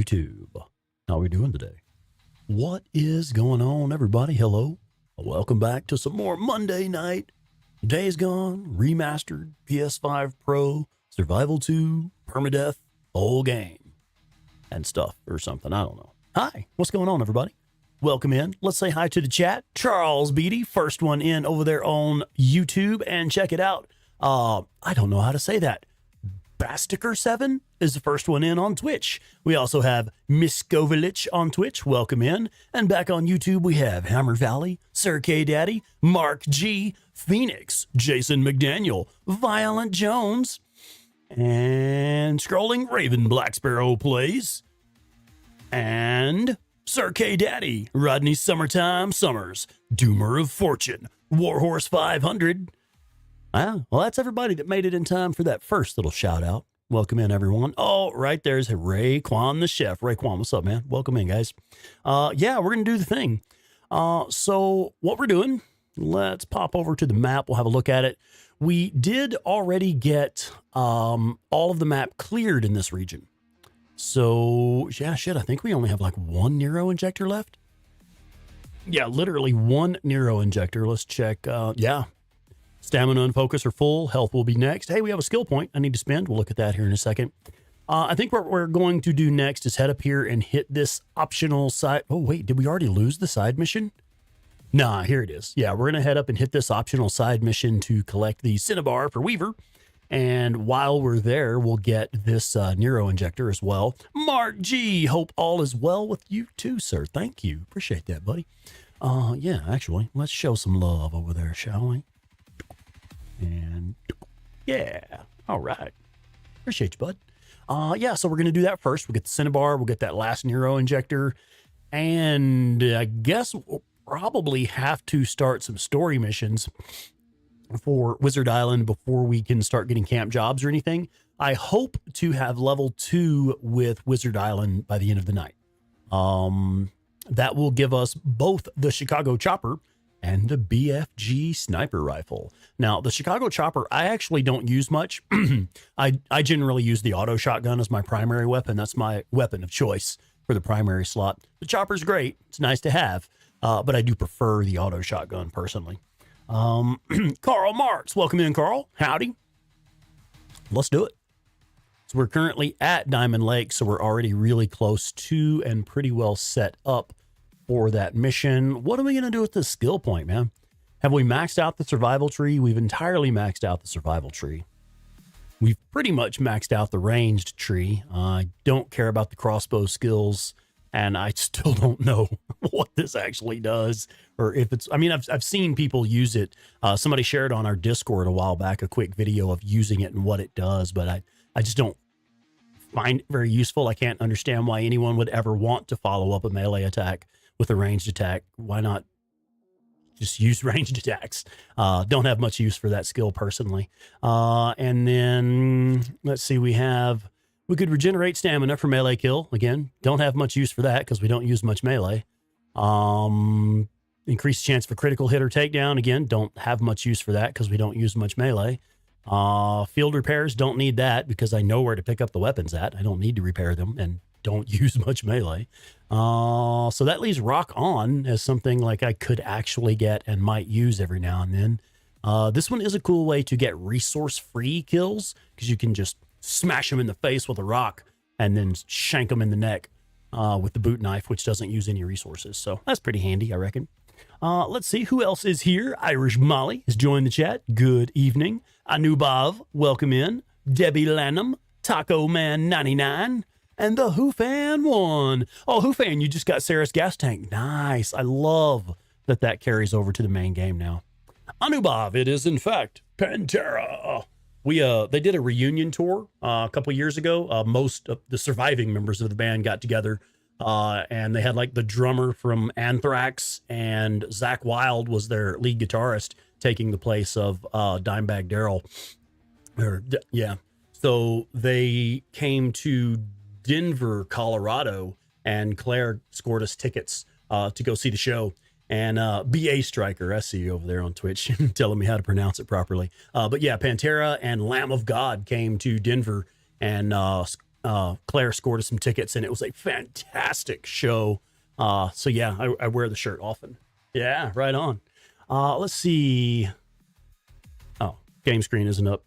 YouTube. How we doing today? What is going on, everybody? Hello. Welcome back to some more Monday night. Days Gone Remastered, PS5 Pro, Survival 2, Permadeath, whole game, and stuff or something. I don't know. Hi, what's going on, everybody? Welcome in. Let's say hi to the chat. Charles Beatty, first one in over there on YouTube, and check it out. I don't know how to say that. Bastiker7 is the first one in on Twitch. We also have Miskovilich on Twitch. Welcome in. And back on YouTube, we have Hammer Valley, Sir K Daddy, Mark G, Phoenix, Jason McDaniel, Violent Jones, and Scrolling Raven Black Sparrow Plays, and Sir K Daddy, Rodney Summertime Summers, Doomer of Fortune, Warhorse 500. Well, that's everybody that made it in time for that first little shout out. Welcome in, everyone. Oh, right there's Raekwon the chef. Raekwon, what's up, man? Welcome in, guys. Yeah, we're going to do the thing. So what we're doing, let's pop over to the map. We'll have a look at it. We did already get all of the map cleared in this region. So, yeah, shit, I think we only have like one Nero injector left. Yeah, literally one Nero injector. Let's check. Yeah. Stamina and focus are full. Health will be next. Hey, we have a skill point I need to spend. We'll look at that here in a second. I think what we're going to do next is head up here and hit this optional side. Oh, wait, did we already lose the side mission? Nah, here it is. Yeah, we're going to head up and hit this optional side mission to collect the Cinnabar for Weaver. And while we're there, we'll get this Nero injector as well. Mark G, hope all is well with you too, sir. Thank you. Appreciate that, buddy. Yeah, actually, let's show some love over there, shall we? And yeah, all right. Appreciate you, bud. Yeah, so we're going to do that first. We'll get the Cinnabar. We'll get that last Nero injector. And I guess we'll probably have to start some story missions for Wizard Island before we can start getting camp jobs or anything. I hope to have level 2 with Wizard Island by the end of the night. That will give us both the Chicago Chopper and the BFG sniper rifle. Now, the Chicago Chopper, I actually don't use much. I generally use the auto shotgun as my primary weapon. That's my weapon of choice for the primary slot. The Chopper's great. It's nice to have, but I do prefer the auto shotgun personally. Carl Marks, welcome in, Carl. Howdy. Let's do it. So we're currently at Diamond Lake, so we're already really close to and pretty well set up for that mission. What are we going to do with this skill point, man? Have we maxed out the survival tree? We've entirely maxed out the survival tree. We've pretty much maxed out the ranged tree. I don't care about the crossbow skills, and I still don't know what this actually does, or if it's, I mean, I've seen people use it. Somebody shared on our Discord a while back a quick video of using it and what it does, but I just don't find it very useful. I can't understand why anyone would ever want to follow up a melee attack with a ranged attack. Why not just use ranged attacks? Don't have much use for that skill personally. And then let's see, we could regenerate stamina for melee kill. Again, don't have much use for that because we don't use much melee. Increased chance for critical hit or takedown. Again, don't have much use for that because we don't use much melee. Field repairs, don't need that because I know where to pick up the weapons at. I don't need to repair them and don't use much melee. So that leaves Rock On as something like I could actually get and might use every now and then. This one is a cool way to get resource-free kills because you can just smash them in the face with a rock and then shank them in the neck with the boot knife, which doesn't use any resources. So that's pretty handy, I reckon. Let's see who else is here. Irish Molly has joined the chat. Good evening. Anubhav, welcome in. Debbie Lanham, Taco Man 99. And the Hoofan one. Oh, Hoofan, you just got Sarah's gas tank. Nice. I love that carries over to the main game now. Anubhav, it is in fact Pantera. They did a reunion tour a couple years ago. Most of the surviving members of the band got together, and they had like the drummer from Anthrax and Zach Wilde was their lead guitarist, taking the place of Dimebag Darrell. Yeah. So they came to Denver, Colorado, and Claire scored us tickets to go see the show. And BA Striker, I see you over there on Twitch telling me how to pronounce it properly. But yeah, Pantera and Lamb of God came to Denver and Claire scored us some tickets, and it was a fantastic show. So yeah, I wear the shirt often. Yeah, right on. Let's see. Oh, game screen isn't up.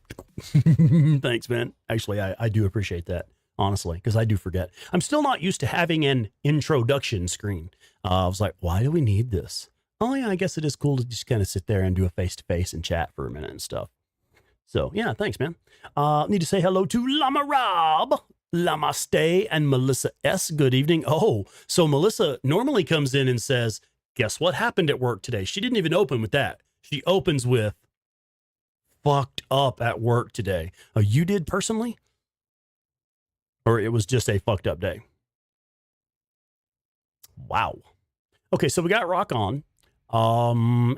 Thanks, man. Actually, I do appreciate that, honestly, because I do forget. I'm still not used to having an introduction screen. I was like, why do we need this? Oh, yeah, I guess it is cool to just kind of sit there and do a face-to-face and chat for a minute and stuff. So, yeah, thanks, man. Need to say hello to Lama Rob, Lama Stay, and Melissa S. Good evening. Oh, so Melissa normally comes in and says, guess what happened at work today? She didn't even open with that. She opens with, fucked up at work today. Oh, you did personally? Or it was just a fucked up day? Wow. Okay, so we got Rock On.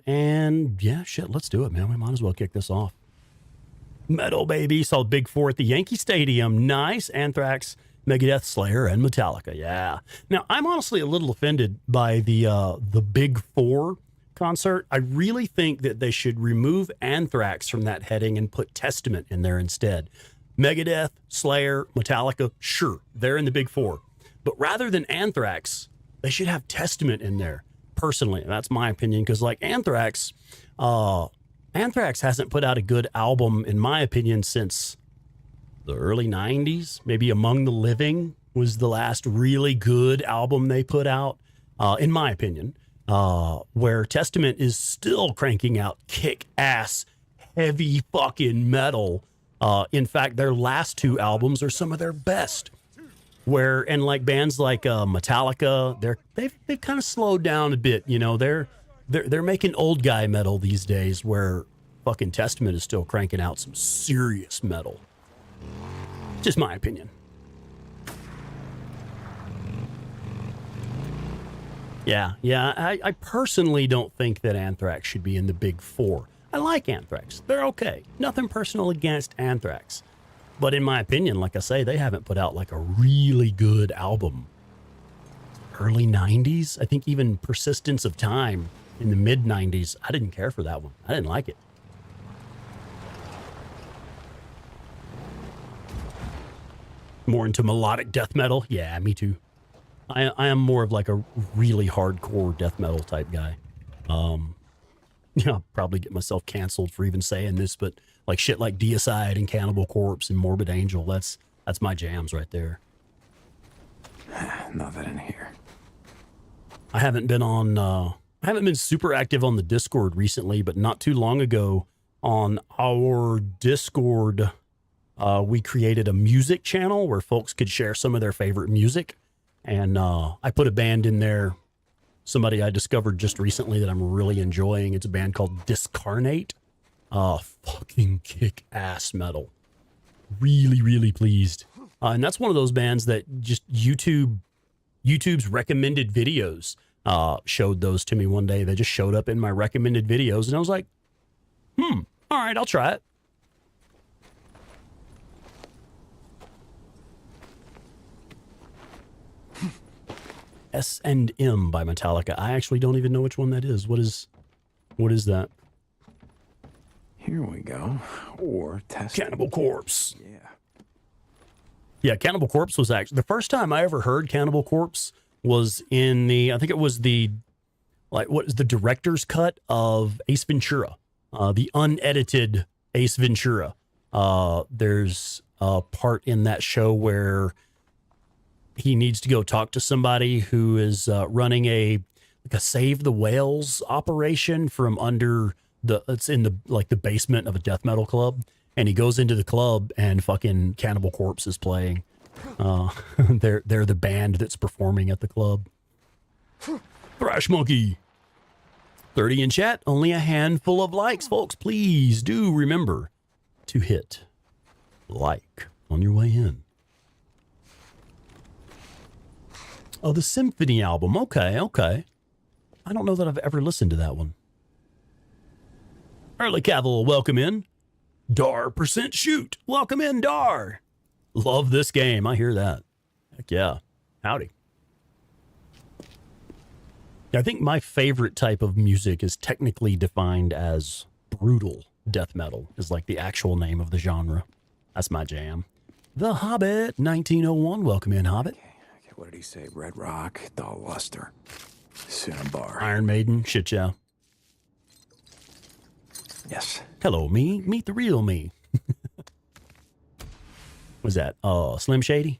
And yeah, shit, let's do it, man. We might as well kick this off. Metal, baby. Saw Big Four at the Yankee Stadium. Nice. Anthrax, Megadeth, Slayer, and Metallica. Yeah. Now, I'm honestly a little offended by the Big Four concert. I really think that they should remove Anthrax from that heading and put Testament in there instead. Megadeth, Slayer, Metallica, sure, they're in the Big Four. But rather than Anthrax, they should have Testament in there. Personally, that's my opinion, because like Anthrax hasn't put out a good album, in my opinion, since the early 90s. Maybe Among the Living was the last really good album they put out, in my opinion, where Testament is still cranking out kick-ass, heavy fucking metal. In fact, their last two albums are some of their best. And like bands like Metallica, they've kind of slowed down a bit. You know, they're making old guy metal these days, where fucking Testament is still cranking out some serious metal. Just my opinion. Yeah. I personally don't think that Anthrax should be in the Big Four. I like Anthrax. They're okay. Nothing personal against Anthrax. But in my opinion, like I say, they haven't put out like a really good album. Early 90s? I think even Persistence of Time in the mid 90s. I didn't care for that one. I didn't like it. More into melodic death metal? Yeah, me too. I am more of like a really hardcore death metal type guy. I'll probably get myself canceled for even saying this, but like shit like Deicide and Cannibal Corpse and Morbid Angel, that's my jams right there. Nothing in here. I haven't been super active on the Discord recently, but not too long ago on our Discord, we created a music channel where folks could share some of their favorite music. And I put a band in there, somebody I discovered just recently that I'm really enjoying. It's a band called Discarnate. Fucking kick-ass metal. Really, really pleased. And that's one of those bands that just YouTube's recommended videos showed those to me one day. They just showed up in my recommended videos, and I was like, all right, I'll try it. S&M by Metallica. I actually don't even know which one that is. What is that? Here we go. Or test Cannibal Corpse. Yeah. Yeah, Cannibal Corpse was actually the first time I ever heard Cannibal Corpse was in I think it was the director's cut of Ace Ventura, the unedited Ace Ventura. There's a part in that show where he needs to go talk to somebody who is running a Save the Whales operation from under it's in the basement of a death metal club, and he goes into the club and fucking Cannibal Corpse is playing. They're the band that's performing at the club. Thrash Monkey 30 in chat, only a handful of likes, folks. Please do remember to hit like on your way in. Oh, the Symphony album. Okay. I don't know that I've ever listened to that one. Early Cavill, welcome in. Dar % shoot. Welcome in, Dar. Love this game. I hear that. Heck yeah. Howdy. I think my favorite type of music is technically defined as brutal death metal, is like the actual name of the genre. That's my jam. The Hobbit 1901. Welcome in, Hobbit. Okay, what did he say? Red Rock, Dull Luster, Cinnabar. Iron Maiden. Shit, yeah. Yes. Hello, me. Meet the real me. Was that Slim Shady?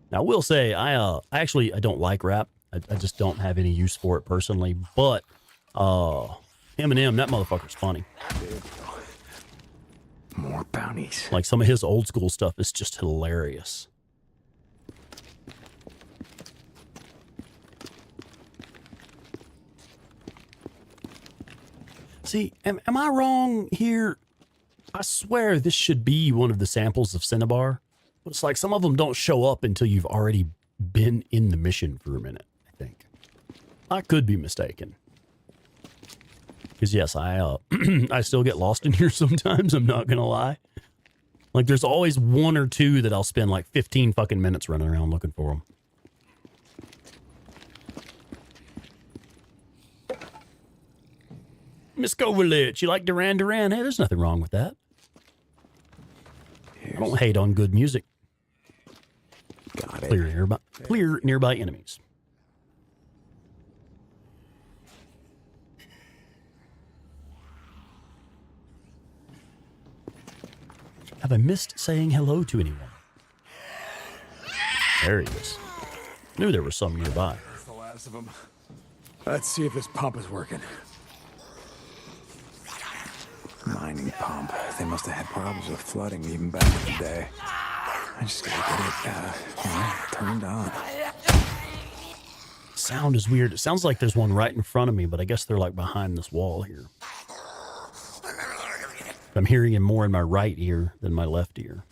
Now, I will say, I don't like rap. I just don't have any use for it personally. But Eminem, that motherfucker's funny. More bounties. Like some of his old school stuff is just hilarious. See, am I wrong here? I swear this should be one of the samples of Cinnabar. But it's like some of them don't show up until you've already been in the mission for a minute, I think. I could be mistaken. Because yes, I I still get lost in here sometimes, I'm not going to lie. Like there's always one or two that I'll spend like 15 fucking minutes running around looking for them. Miss Kovalich, you like Duran Duran? Hey, there's nothing wrong with that. I don't hate on good music. Got it. Clear nearby enemies. Have I missed saying hello to anyone? There he is. Knew there was some nearby. That's the last of them. Let's see if this pump is working. Mining pump. They must have had problems with flooding even back in the day. I just gotta get it turned on. Sound is weird. It sounds like there's one right in front of me, but I guess they're like behind this wall here. I'm hearing him more in my right ear than my left ear.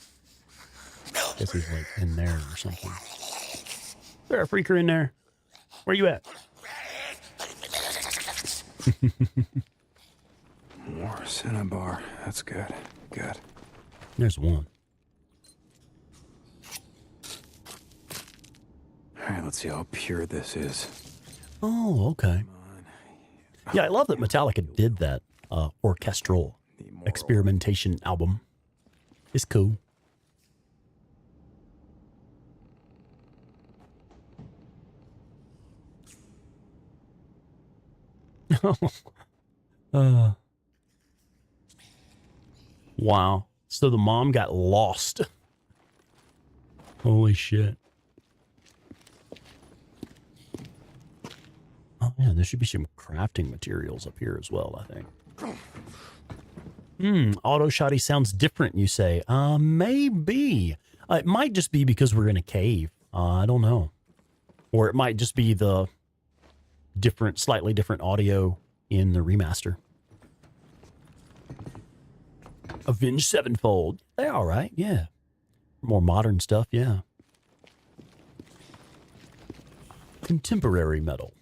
Guess he's like in there or something. Is there a freaker in there? Where you at? More Cinnabar. That's good. Good. There's one. All right, let's see how pure this is. Oh, okay. Yeah, I love that Metallica did that orchestral experimentation album. It's cool. Wow. So the mom got lost. Holy shit. Oh, yeah, there should be some crafting materials up here as well, I think. Auto shotty sounds different, you say. Maybe. It might just be because we're in a cave. I don't know. Or it might just be the slightly different audio in the remaster. Avenged Sevenfold. They're all right, yeah. More modern stuff, yeah. Contemporary metal.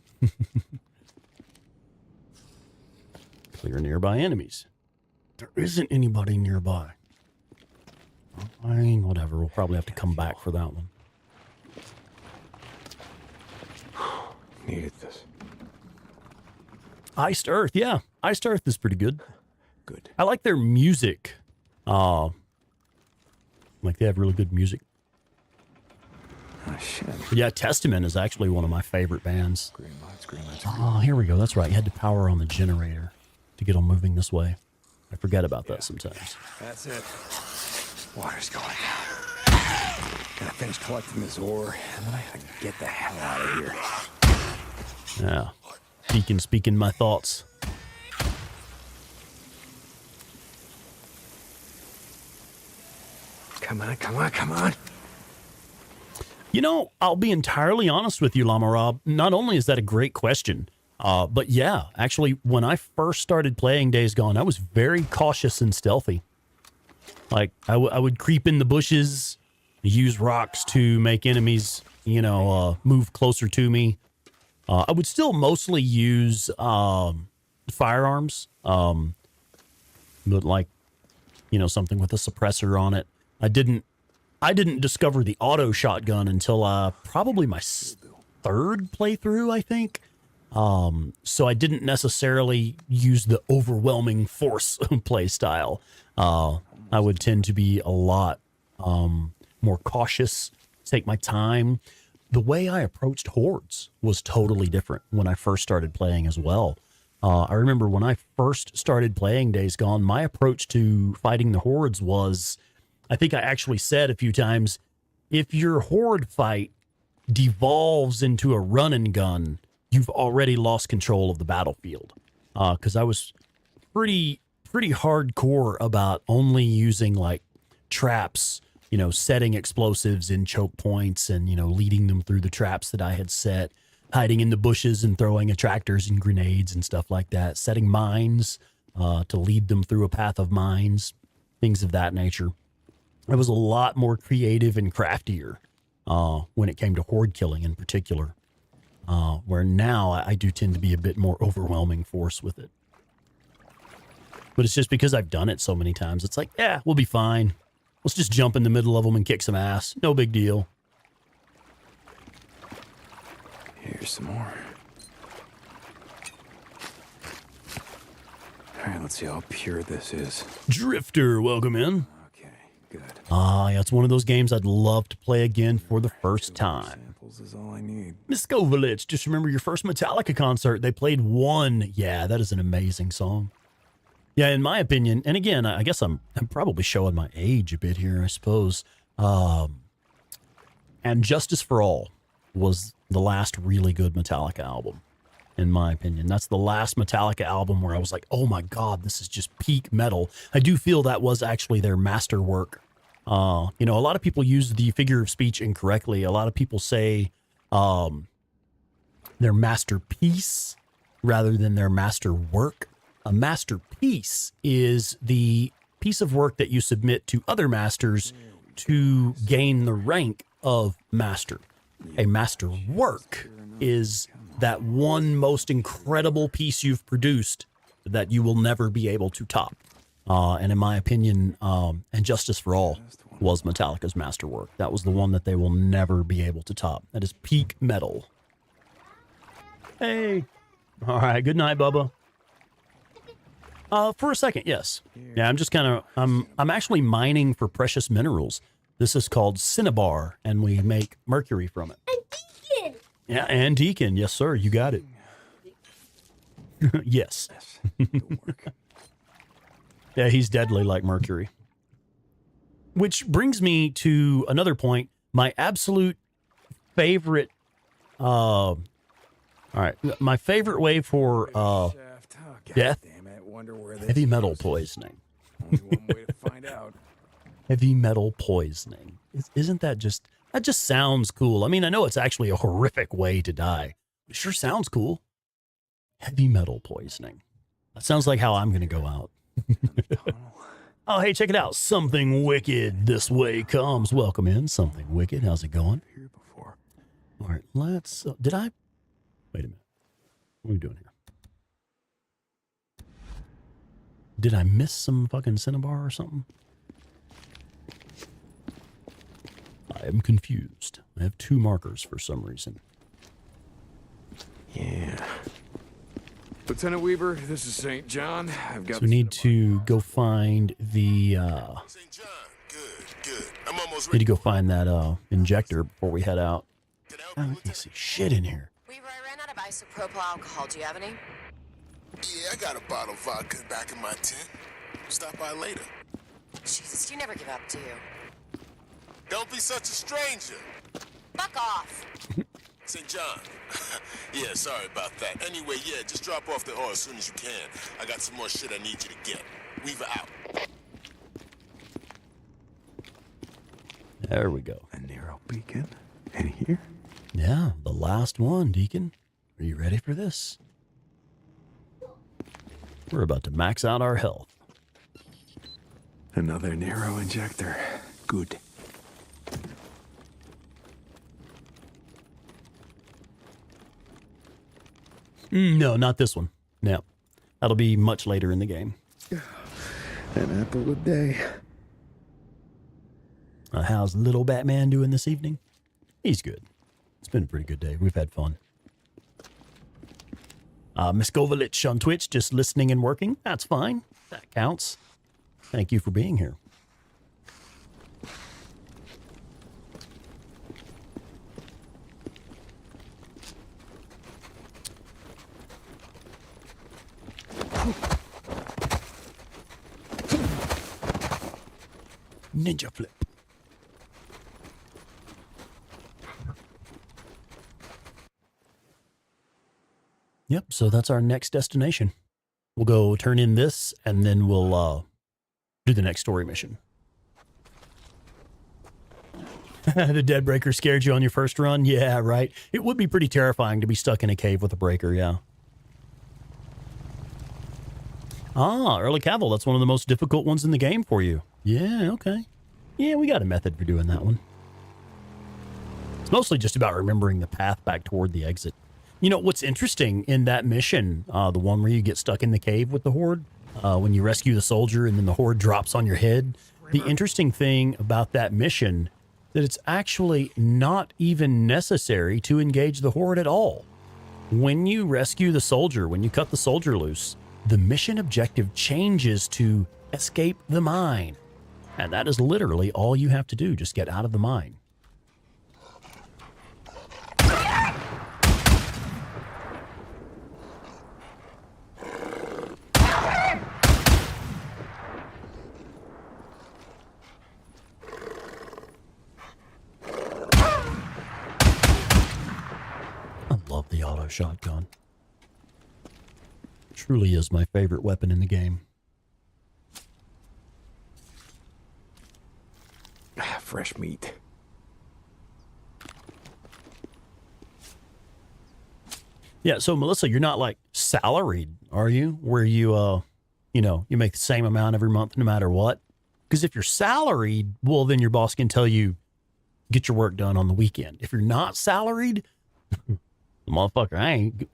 Clear nearby enemies. There isn't anybody nearby. Fine, whatever. We'll probably have to come back for that one. Needed this. Iced Earth, yeah. Iced Earth is pretty good. Good. I like their music. Like they have really good music. Oh, shit. But yeah, Testament is actually one of my favorite bands. Green lights, green lights. Oh, here we go. That's right. You had to power on the generator to get them moving this way. I forget about that sometimes. That's it. Water's going down. Gotta finish collecting this ore, and then I gotta get the hell out of here. Yeah. Deacon speaking my thoughts. Come on, come on, come on. You know, I'll be entirely honest with you, Llama Rob. Not only is that a great question, but yeah, actually, when I first started playing Days Gone, I was very cautious and stealthy. Like, I would creep in the bushes, use rocks to make enemies, move closer to me. I would still mostly use firearms, but like, something with a suppressor on it. I didn't discover the auto shotgun until probably my third playthrough, I think. So I didn't necessarily use the overwhelming force play style. I would tend to be a lot more cautious, take my time. The way I approached hordes was totally different when I first started playing as well. I remember when I first started playing Days Gone, my approach to fighting the hordes was, I think I actually said a few times, if your horde fight devolves into a run and gun, you've already lost control of the battlefield. Because I was pretty hardcore about only using like traps, you know, setting explosives in choke points and, you know, leading them through the traps that I had set, hiding in the bushes and throwing attractors and grenades and stuff like that, setting mines to lead them through a path of mines, things of that nature. I was a lot more creative and craftier when it came to horde killing in particular, where now I do tend to be a bit more overwhelming force with it. But it's just because I've done it so many times. It's like, yeah, we'll be fine. Let's just jump in the middle of them and kick some ass. No big deal. Here's some more. All right, let's see how pure this is. Drifter, welcome in. Okay, good. Yeah, it's one of those games I'd love to play again for the first time. Samples is all I need. Miss Kovalich, just remember your first Metallica concert. They played One. Yeah, that is an amazing song. Yeah, in my opinion, and again, I guess I'm probably showing my age a bit here, I suppose. And Justice for All was the last really good Metallica album, in my opinion. That's the last Metallica album where I was like, oh my God, this is just peak metal. I do feel that was actually their masterwork. You know, a lot of people use the figure of speech incorrectly. A lot of people say their masterpiece rather than their masterwork. A masterpiece is the piece of work that you submit to other masters to gain the rank of master. A masterwork is that one most incredible piece you've produced that you will never be able to top. And in my opinion, and Justice for All was Metallica's masterwork. That was the one that they will never be able to top. That is peak metal. Hey. All right. Good night, Bubba. For a second, yes. Yeah, I'm just kind of, I'm actually mining for precious minerals. This is called cinnabar, and we make mercury from it. And Deacon! Yeah, and Deacon. Yes, sir. You got it. Yes. Yeah, he's deadly like mercury. Which brings me to another point. My absolute favorite, all right, my favorite way for death. Heavy metal poisoning. Only one way to find out. Heavy metal poisoning. Isn't that just sounds cool. I mean, I know it's actually a horrific way to die. It sure sounds cool. Heavy metal poisoning. That sounds like how I'm going to go out. Oh, hey, check it out. Something Wicked this way comes. Welcome in, Something Wicked. How's it going? Here before. All right, let's, did I, wait a minute. What are we doing here? Did I miss some fucking cinnabar or something? I am confused. I have two markers for some reason. Yeah. Lieutenant Weaver, this is St. John. I've got. So we need to go find the. St. John, good. I'm almost Need ready. to go find that injector before we head out. Get out. Oh, let me see shit in here. Weaver, I ran out of isopropyl alcohol. Do you have any? Yeah, I got a bottle of vodka back in my tent. Stop by later. Jesus, you never give up, do you? Don't be such a stranger. Fuck off! St. John. Yeah, sorry about that. Anyway, yeah, just drop off the oil as soon as you can. I got some more shit I need you to get. Weaver out. There we go. A Nero beacon. And here? Yeah, the last one, Deacon. Are you ready for this? We're about to max out our health. Another Nero injector. Good. No, not this one. No, that'll be much later in the game. An apple a day. How's little Batman doing this evening? He's good. It's been a pretty good day. We've had fun. Miss Govalich on Twitch, just listening and working. That's fine. That counts. Thank you for being here. Ninja flip. Yep, so that's our next destination. We'll go turn in this, and then we'll do the next story mission. The dead breaker scared you on your first run? Yeah, right. It would be pretty terrifying to be stuck in a cave with a breaker, yeah. Ah, early Cavill, that's one of the most difficult ones in the game for you. Yeah, okay. Yeah, we got a method for doing that one. It's mostly just about remembering the path back toward the exit. You know, what's interesting in that mission, the one where you get stuck in the cave with the Horde, when you rescue the soldier and then the Horde drops on your head, the interesting thing about that mission that it's actually not even necessary to engage the Horde at all. When you rescue the soldier, when you cut the soldier loose, the mission objective changes to escape the mine. And that is literally all you have to do, just get out of the mine. Love the auto shotgun. Truly is my favorite weapon in the game. Fresh meat. Yeah, so Melissa, you're not like salaried, are you? Where you, you know, you make the same amount every month no matter what? Because if you're salaried, well, then your boss can tell you, get your work done on the weekend. If you're not salaried, motherfucker,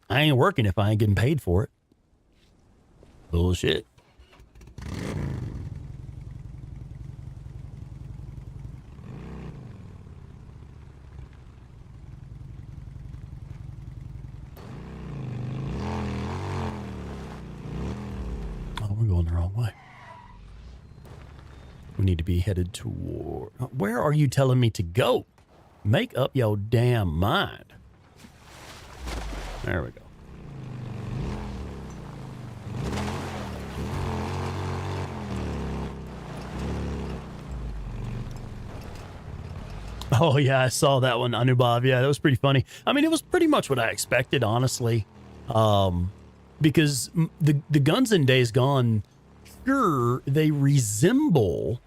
I ain't working if I ain't getting paid for it. Bullshit. Oh, we're going the wrong way. We need to be headed toward... Where are you telling me to go? Make up your damn mind. There we go. Oh, yeah, I saw that one, Anubhav. Yeah, that was pretty funny. I mean, it was pretty much what I expected, honestly. Because the guns in Days Gone, sure, they resemble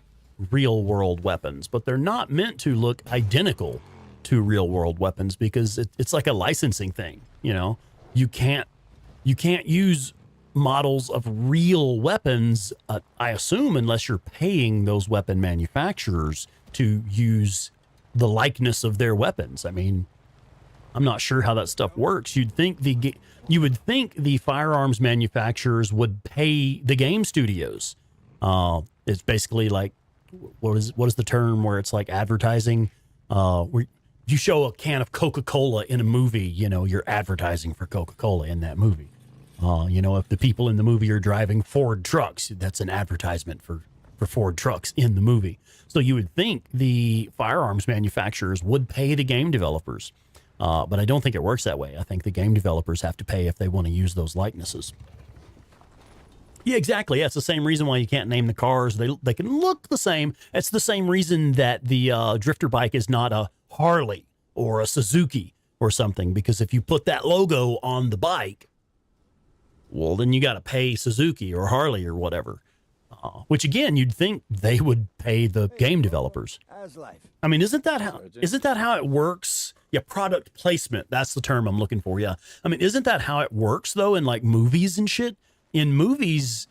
real-world weapons, but they're not meant to look identical to real-world weapons because it's like a licensing thing, you know? You can't use models of real weapons, I assume, unless you're paying those weapon manufacturers to use the likeness of their weapons. I mean, I'm not sure how that stuff works. You would think the firearms manufacturers would pay the game studios. It's basically like, what is the term where it's like advertising? Where you show a can of Coca-Cola in a movie, you know, you're advertising for Coca-Cola in that movie. You know, if the people in the movie are driving Ford trucks, that's an advertisement for Ford trucks in the movie. So you would think the firearms manufacturers would pay the game developers. But I don't think it works that way. I think the game developers have to pay if they want to use those likenesses. Yeah, exactly. Yeah, it's the same reason why you can't name the cars. They can look the same. It's the same reason that the drifter bike is not a Harley or a Suzuki or something, because if you put that logo on the bike, well, then you got to pay Suzuki or Harley or whatever. Which again, you'd think they would pay the game developers. I mean, isn't that how it works? Yeah, product placement. That's the term I'm looking for. Yeah. I mean, isn't that how it works though in like movies and shit? In movies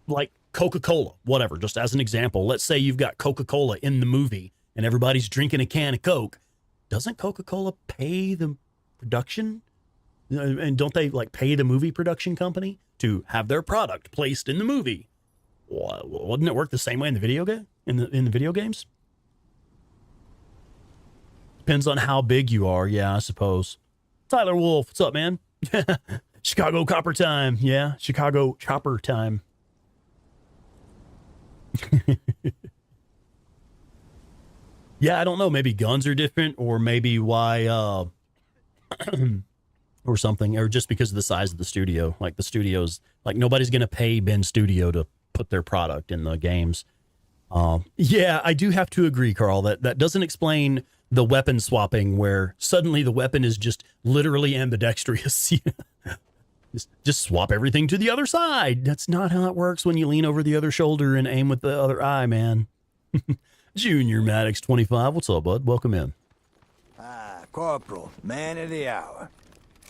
like Coca-Cola, whatever, just as an example, let's say you've got Coca-Cola in the movie and everybody's drinking a can of Coke. Doesn't Coca-Cola pay the production? And don't they like pay the movie production company to have their product placed in the movie? Wouldn't it work the same way in the video game? In the video games? Depends on how big you are. Yeah, I suppose. Tyler Wolf, what's up, man? Chicago Copper time. Yeah, Chicago Chopper time. Yeah, I don't know. Maybe guns are different, or maybe why, or something, or just because of the size of the studio. Like the studios, like nobody's going to pay Ben Studio to put their product in the games. Yeah, I do have to agree, Carl, that doesn't explain the weapon swapping where suddenly the weapon is just literally ambidextrous. Just swap everything to the other side. That's not how it works when you lean over the other shoulder and aim with the other eye, man. Junior Maddox 25, what's up, bud? Welcome in. Corporal, man of the hour.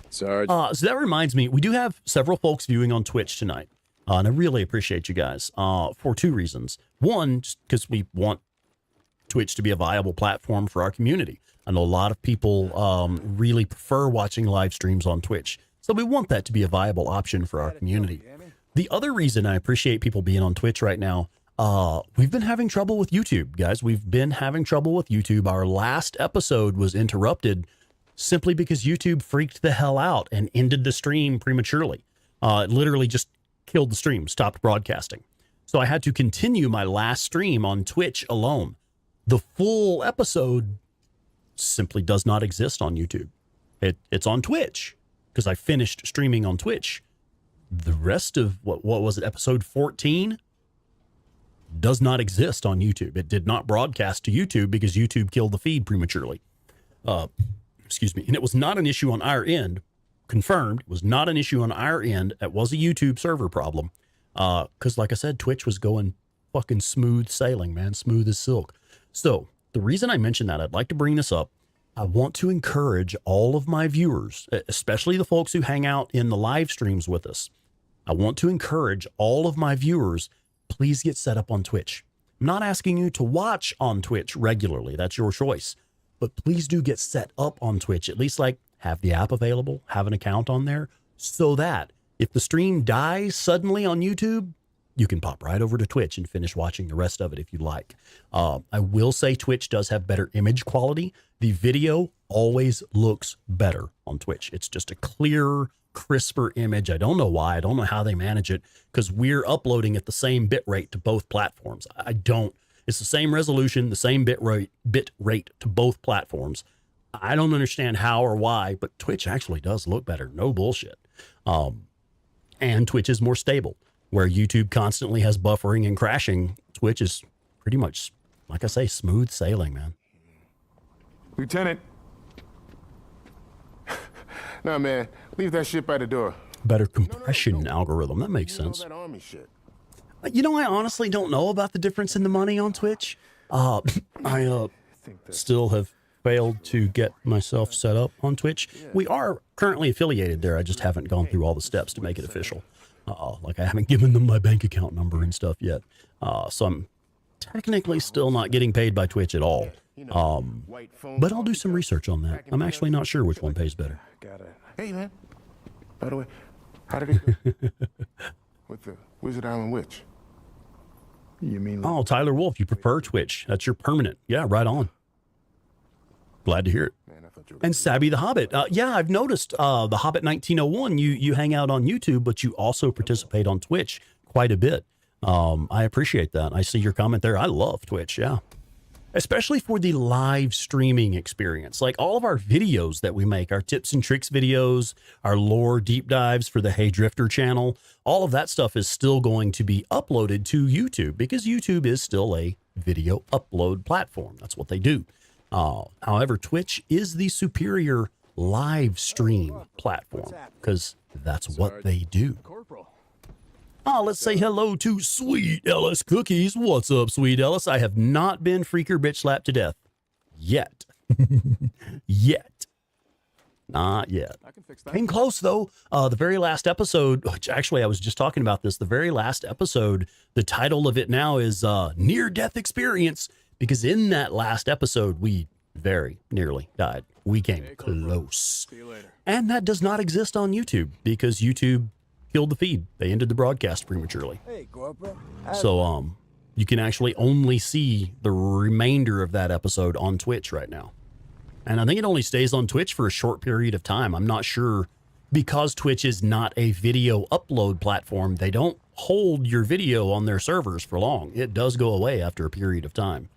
Sarge. So that reminds me, we do have several folks viewing on Twitch tonight. And I really appreciate you guys for two reasons. One, just because we want Twitch to be a viable platform for our community. I know a lot of people really prefer watching live streams on Twitch. So we want that to be a viable option for our community. The other reason I appreciate people being on Twitch right now, we've been having trouble with YouTube, guys. We've been having trouble with YouTube. Our last episode was interrupted simply because YouTube freaked the hell out and ended the stream prematurely. It literally just killed the stream, stopped broadcasting. So I had to continue my last stream on Twitch alone. The full episode simply does not exist on YouTube. It's on Twitch because I finished streaming on Twitch. The rest of what was it, episode 14, does not exist on YouTube. It did not broadcast to YouTube because YouTube killed the feed prematurely. Excuse me. And it was not an issue on our end. Confirmed. It was not an issue on our end. It was a YouTube server problem. Because like I said, Twitch was going fucking smooth sailing, man. Smooth as silk. So the reason I mentioned that, I'd like to bring this up. I want to encourage all of my viewers, especially the folks who hang out in the live streams with us. I want to encourage all of my viewers, please get set up on Twitch. I'm not asking you to watch on Twitch regularly. That's your choice. But please do get set up on Twitch. At least like have the app available, have an account on there, so that if the stream dies suddenly on YouTube, you can pop right over to Twitch and finish watching the rest of it if you like. I will say Twitch does have better image quality. The video always looks better on Twitch. It's just a clearer, crisper image. I don't know why. I don't know how they manage it because we're uploading at the same bit rate to both platforms. It's the same resolution, the same bit rate to both platforms. I don't understand how or why, but Twitch actually does look better. No bullshit. And Twitch is more stable. Where YouTube constantly has buffering and crashing, Twitch is pretty much, like I say, smooth sailing, man. Lieutenant. Nah, man, leave that shit by the door. Better compression algorithm. That makes sense. That army shit. You know, I honestly don't know about the difference in the money on Twitch. I still have failed to get myself set up on Twitch. We are currently affiliated there. I just haven't gone through all the steps to make it official. Like I haven't given them my bank account number and stuff yet. So I'm technically still not getting paid by Twitch at all. But I'll do some research on that. I'm actually not sure which one pays better. Hey, man. By the way, how did it go with the Wizard Island Witch? You mean? Oh, Tyler Wolf, you prefer Twitch. That's your permanent. Yeah, right on. Glad to hear it. And Sabby the Hobbit. Yeah, I've noticed the Hobbit 1901, you hang out on YouTube, but you also participate on Twitch quite a bit. I appreciate that. I see your comment there. I love Twitch, yeah. Especially for the live streaming experience. Like all of our videos that we make, our tips and tricks videos, our lore deep dives for the Hey Drifter channel, all of that stuff is still going to be uploaded to YouTube because YouTube is still a video upload platform. That's what they do. However, Twitch is the superior live stream platform because that's what they do. Let's say hello to Sweet Ellis Cookies. What's up, Sweet Ellis? I have not been freaker bitch slapped to death yet. Yet. Not yet. Came close though. The very last episode, which actually I was just talking about this, the very last episode, the title of it now is Near Death Experience. Because in that last episode, we very nearly died. We came close. And that does not exist on YouTube because YouTube killed the feed. They ended the broadcast prematurely. So you can actually only see the remainder of that episode on Twitch right now. And I think it only stays on Twitch for a short period of time. I'm not sure because Twitch is not a video upload platform. They don't hold your video on their servers for long. It does go away after a period of time.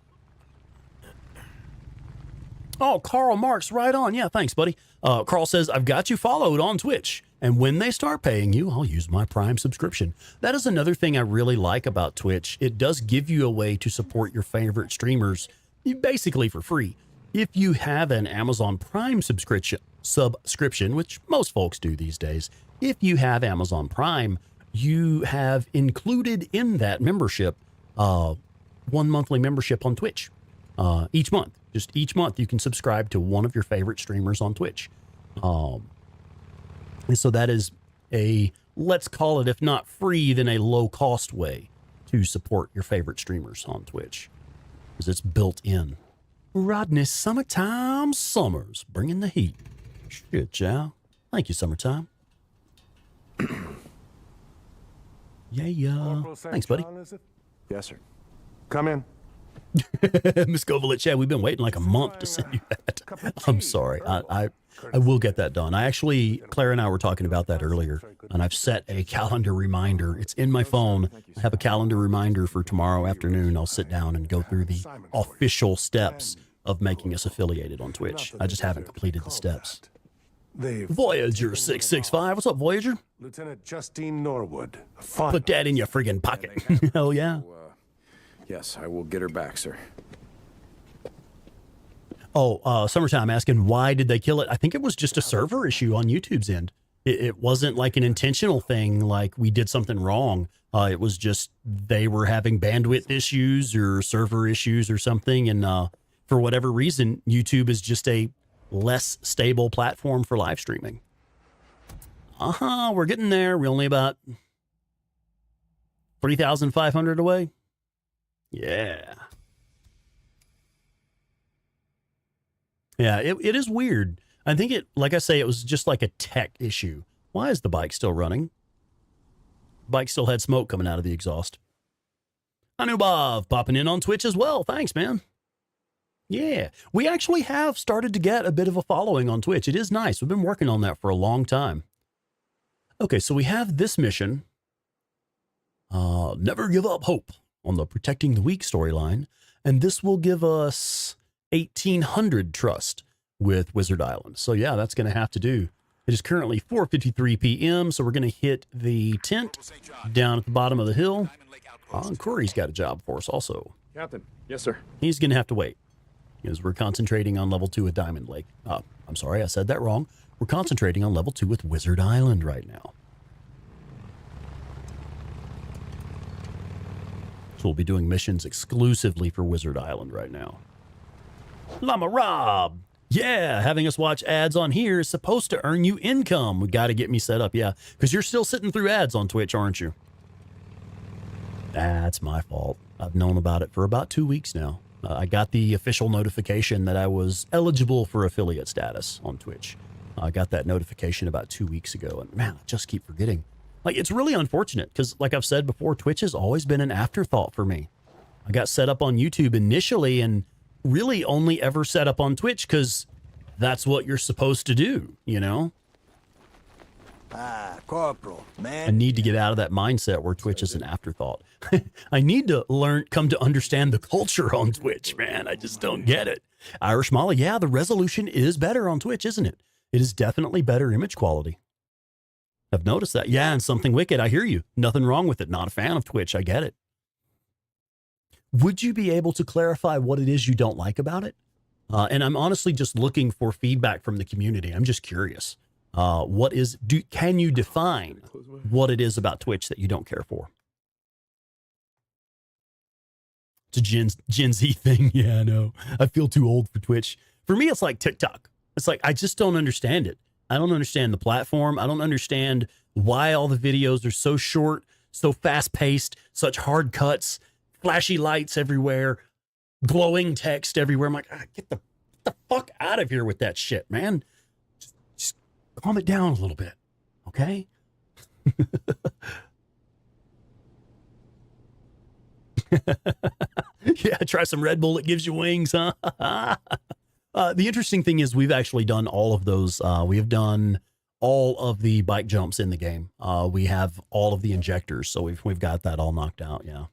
Oh, Carl Marks, right on. Yeah, thanks, buddy. Carl says, I've got you followed on Twitch, And when they start paying you, I'll use my Prime subscription. That is another thing I really like about Twitch. It does give you a way to support your favorite streamers basically for free. If you have an Amazon Prime subscription, which most folks do these days, if you have Amazon Prime, you have included in that membership one monthly membership on Twitch each month. Just each month you can subscribe to one of your favorite streamers on Twitch. And so that is a, let's call it, if not free, then a low-cost way to support your favorite streamers on Twitch, because it's built in. Rodney, Summertime Summers, bringing the heat. Shit, chow. Thank you, Summertime. Yeah. Thanks, buddy. Yes, sir. Come in. Miss Kovalich, yeah, we've been waiting like a month to send you that. I'm sorry. I will get that done. I actually, Claire and I were talking about that earlier, and I've set a calendar reminder. It's in my phone. I have a calendar reminder for tomorrow afternoon. I'll sit down and go through the official steps of making us affiliated on Twitch. I just haven't completed the steps. Voyager 665. What's up, Voyager? Lieutenant Justine Norwood. Put that in your friggin' pocket. Hell yeah. Yes, I will get her back, sir. Oh, Summertime asking, why did they kill it? I think it was just a server issue on YouTube's end. It wasn't like an intentional thing, like we did something wrong. It was just they were having bandwidth issues or server issues or something. And for whatever reason, YouTube is just a less stable platform for live streaming. We're getting there. We're only about 3,500 away. Yeah. Yeah, it is weird. I think it, like I say, it was just like a tech issue. Why is the bike still running? Bike still had smoke coming out of the exhaust. Anubhav popping in on Twitch as well. Thanks, man. Yeah, we actually have started to get a bit of a following on Twitch. It is nice. We've been working on that for a long time. Okay, so we have this mission. Never give up hope on the Protecting the Weak storyline. And this will give us 1,800 trust with Wizard Island. So yeah, that's going to have to do. It is currently 4:53 p.m. So we're going to hit the tent down at the bottom of the hill. And Corey's got a job for us also. Captain. Yes, sir. He's going to have to wait because we're concentrating on level 2 with Diamond Lake. I'm sorry, I said that wrong. We're concentrating on level 2 with Wizard Island right now. So we'll be doing missions exclusively for Wizard Island right now. Llama Rob. Yeah, having us watch ads on here is supposed to earn you income. We got to get me set up, yeah. Because you're still sitting through ads on Twitch, aren't you? That's my fault. I've known about it for about 2 weeks now. I got the official notification that I was eligible for affiliate status on Twitch. I got that notification about 2 weeks ago, and man, I just keep forgetting. Like, it's really unfortunate because, like I've said before, Twitch has always been an afterthought for me. I got set up on YouTube initially and really only ever set up on Twitch because that's what you're supposed to do, you know? Corporal, man. I need to get out of that mindset where Twitch is an afterthought. I need to come to understand the culture on Twitch, man. I just don't get it. Irish Molly, yeah, the resolution is better on Twitch, isn't it? It is definitely better image quality. I've noticed that. Yeah, and Something Wicked, I hear you. Nothing wrong with it. Not a fan of Twitch. I get it. Would you be able to clarify what it is you don't like about it? And I'm honestly just looking for feedback from the community. I'm just curious. Can you define what it is about Twitch that you don't care for? It's a Gen Z thing. Yeah, I know. I feel too old for Twitch. For me, it's like TikTok. It's like, I just don't understand it. I don't understand the platform. I don't understand why all the videos are so short, so fast-paced, such hard cuts, flashy lights everywhere, glowing text everywhere. I'm like, get the fuck out of here with that shit, man. Just calm it down a little bit, okay? Yeah, try some Red Bull. It gives you wings, huh? The interesting thing is we've actually done all of those. We have done all of the bike jumps in the game. We have all of the injectors, so we've got that all knocked out. Yeah.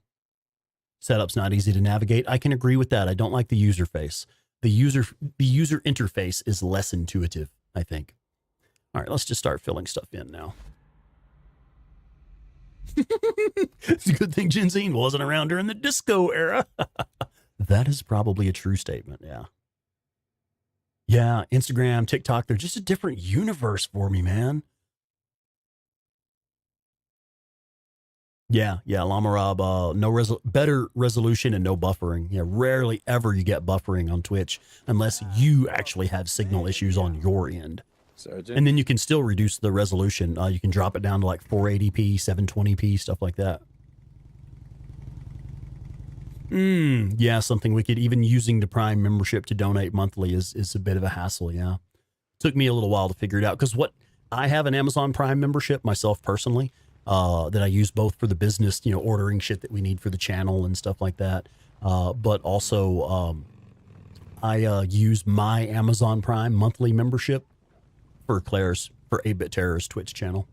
Setup's not easy to navigate. I can agree with that. I don't like the user face. The user interface is less intuitive, I think. All right, let's just start filling stuff in now. It's a good thing Jensine wasn't around during the disco era. That is probably a true statement, yeah. Yeah, Instagram, TikTok, they're just a different universe for me, man. Yeah, Llama Rob, better resolution and no buffering. Yeah, rarely ever you get buffering on Twitch unless you actually have signal issues on your end. Sergeant? And then you can still reduce the resolution. You can drop it down to like 480p, 720p, stuff like that. Yeah, something wicked. Even using the Prime membership to donate monthly is a bit of a hassle, yeah. Took me a little while to figure it out because I have an Amazon Prime membership myself personally. That I use both for the business, ordering shit that we need for the channel and stuff like that. But also, I use my Amazon Prime monthly membership for 8-Bit Terror's Twitch channel.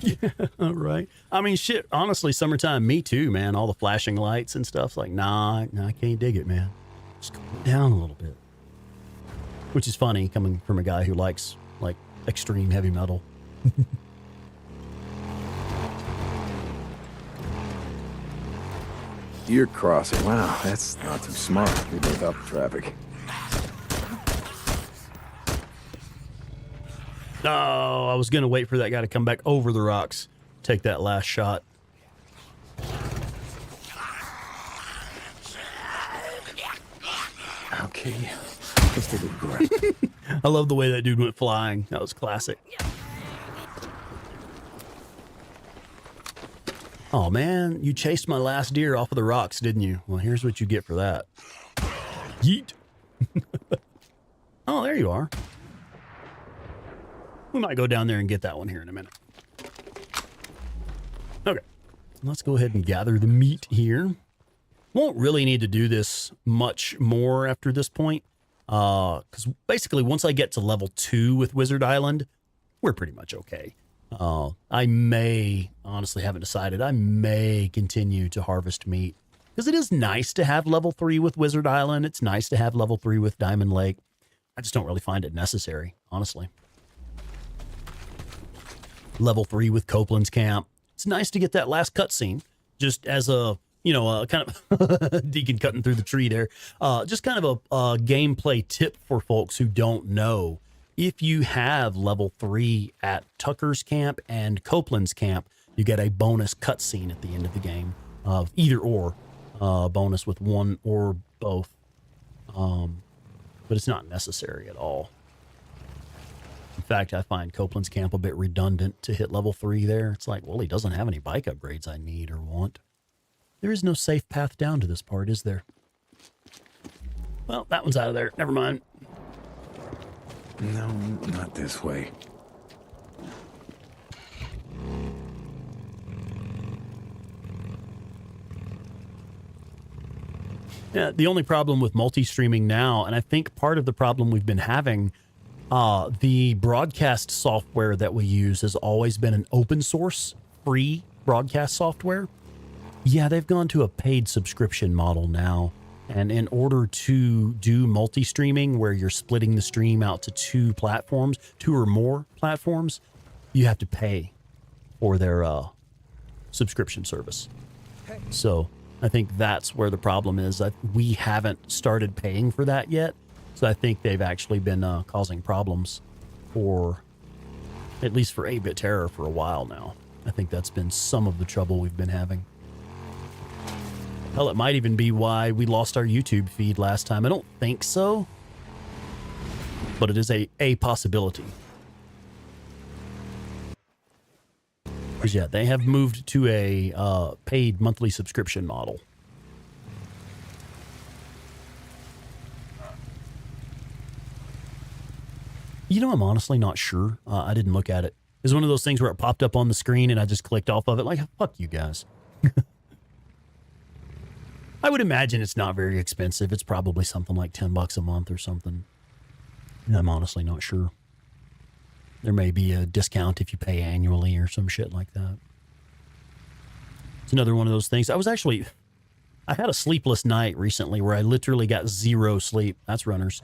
Yeah, right. I mean, shit, honestly, summertime, me too, man. All the flashing lights and stuff. It's like, nah, I can't dig it, man. Just calm it down a little bit. Which is funny coming from a guy who likes, like, extreme heavy metal. Deer crossing. Wow, that's not too smart. We both up the traffic. No, I was going to wait for that guy to come back over the rocks. Take that last shot. Okay, let's take a breath. I love the way that dude went flying. That was classic. Oh, man, you chased my last deer off of the rocks, didn't you? Well, here's what you get for that. Yeet. Oh, there you are. We might go down there and get that one here in a minute. Okay, let's go ahead and gather the meat here. Won't really need to do this much more after this point. Because basically once I get to level 2 with Wizard Island, we're pretty much okay. I may, honestly haven't decided, I may continue to harvest meat. Because it is nice to have level 3 with Wizard Island. It's nice to have level 3 with Diamond Lake. I just don't really find it necessary, honestly. Level 3 with Copeland's Camp. It's nice to get that last cutscene, just as a, kind of Deacon cutting through the tree there. Just kind of a gameplay tip for folks who don't know. If you have level 3 at Tucker's Camp and Copeland's Camp, you get a bonus cutscene at the end of the game. Either or. Bonus with one or both. But it's not necessary at all. In fact, I find Copeland's Camp a bit redundant to hit level 3 there. It's like, well, he doesn't have any bike upgrades I need or want. There is no safe path down to this part, is there? Well, that one's out of there. Never mind. No, not this way. Yeah, the only problem with multi-streaming now, and I think part of the problem we've been having, the broadcast software that we use has always been an open source, free broadcast software. Yeah, they've gone to a paid subscription model now. And in order to do multi-streaming, where you're splitting the stream out to 2 platforms, 2 or more platforms, you have to pay for their subscription service. So I think that's where the problem is. We haven't started paying for that yet. So I think they've actually been causing problems for, at least for 8-Bit Terror for a while now. I think that's been some of the trouble we've been having. Hell, it might even be why we lost our YouTube feed last time. I don't think so, but it is a possibility. Because yeah, they have moved to a paid monthly subscription model. I'm honestly not sure. I didn't look at it. It's one of those things where it popped up on the screen and I just clicked off of it like, fuck you guys. I would imagine it's not very expensive. It's probably something like $10 a month or something. I'm honestly not sure. There may be a discount if you pay annually or some shit like that. It's another one of those things. I had a sleepless night recently where I literally got 0 sleep. That's runners.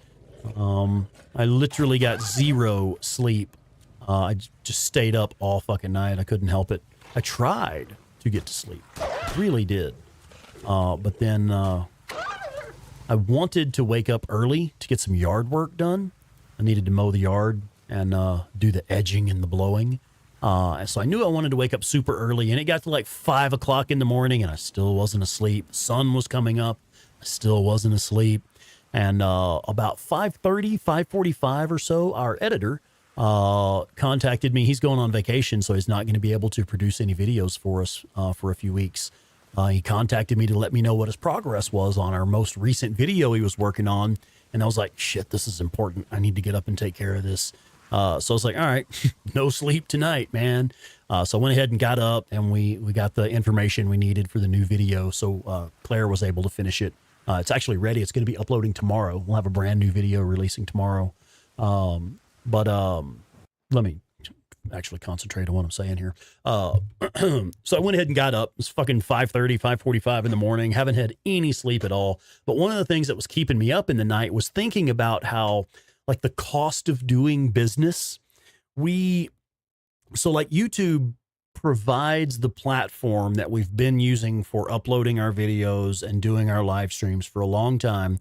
I literally got 0 sleep. I just stayed up all fucking night. I couldn't help it. I tried to get to sleep. I really did. But then I wanted to wake up early to get some yard work done. I needed to mow the yard and do the edging and the blowing. And so I knew I wanted to wake up super early, and it got to like 5 o'clock in the morning, and I still wasn't asleep. The sun was coming up. I still wasn't asleep. And about 5:30, 5:45 or so, our editor contacted me. He's going on vacation, so he's not going to be able to produce any videos for us for a few weeks. He contacted me to let me know what his progress was on our most recent video he was working on. And I was like, shit, this is important. I need to get up and take care of this. So I was like, all right, no sleep tonight, man. So I went ahead and got up, and we got the information we needed for the new video. So Claire was able to finish it. It's actually ready. It's going to be uploading tomorrow. We'll have a brand new video releasing tomorrow. But let me actually concentrate on what I'm saying here. So I went ahead and got up. It's fucking 5:30, 5:45 in the morning. Haven't had any sleep at all. But one of the things that was keeping me up in the night was thinking about how, like, the cost of doing business. So like YouTube provides the platform that we've been using for uploading our videos and doing our live streams for a long time.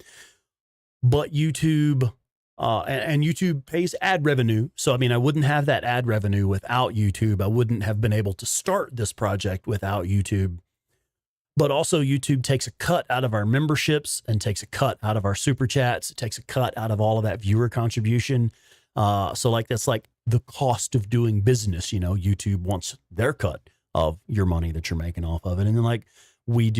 But YouTube, and YouTube pays ad revenue. So, I mean, I wouldn't have that ad revenue without YouTube. I wouldn't have been able to start this project without YouTube. But also YouTube takes a cut out of our memberships and takes a cut out of our super chats. It takes a cut out of all of that viewer contribution. So like, that's like the cost of doing business. You know, YouTube wants their cut of your money that you're making off of it. And then like we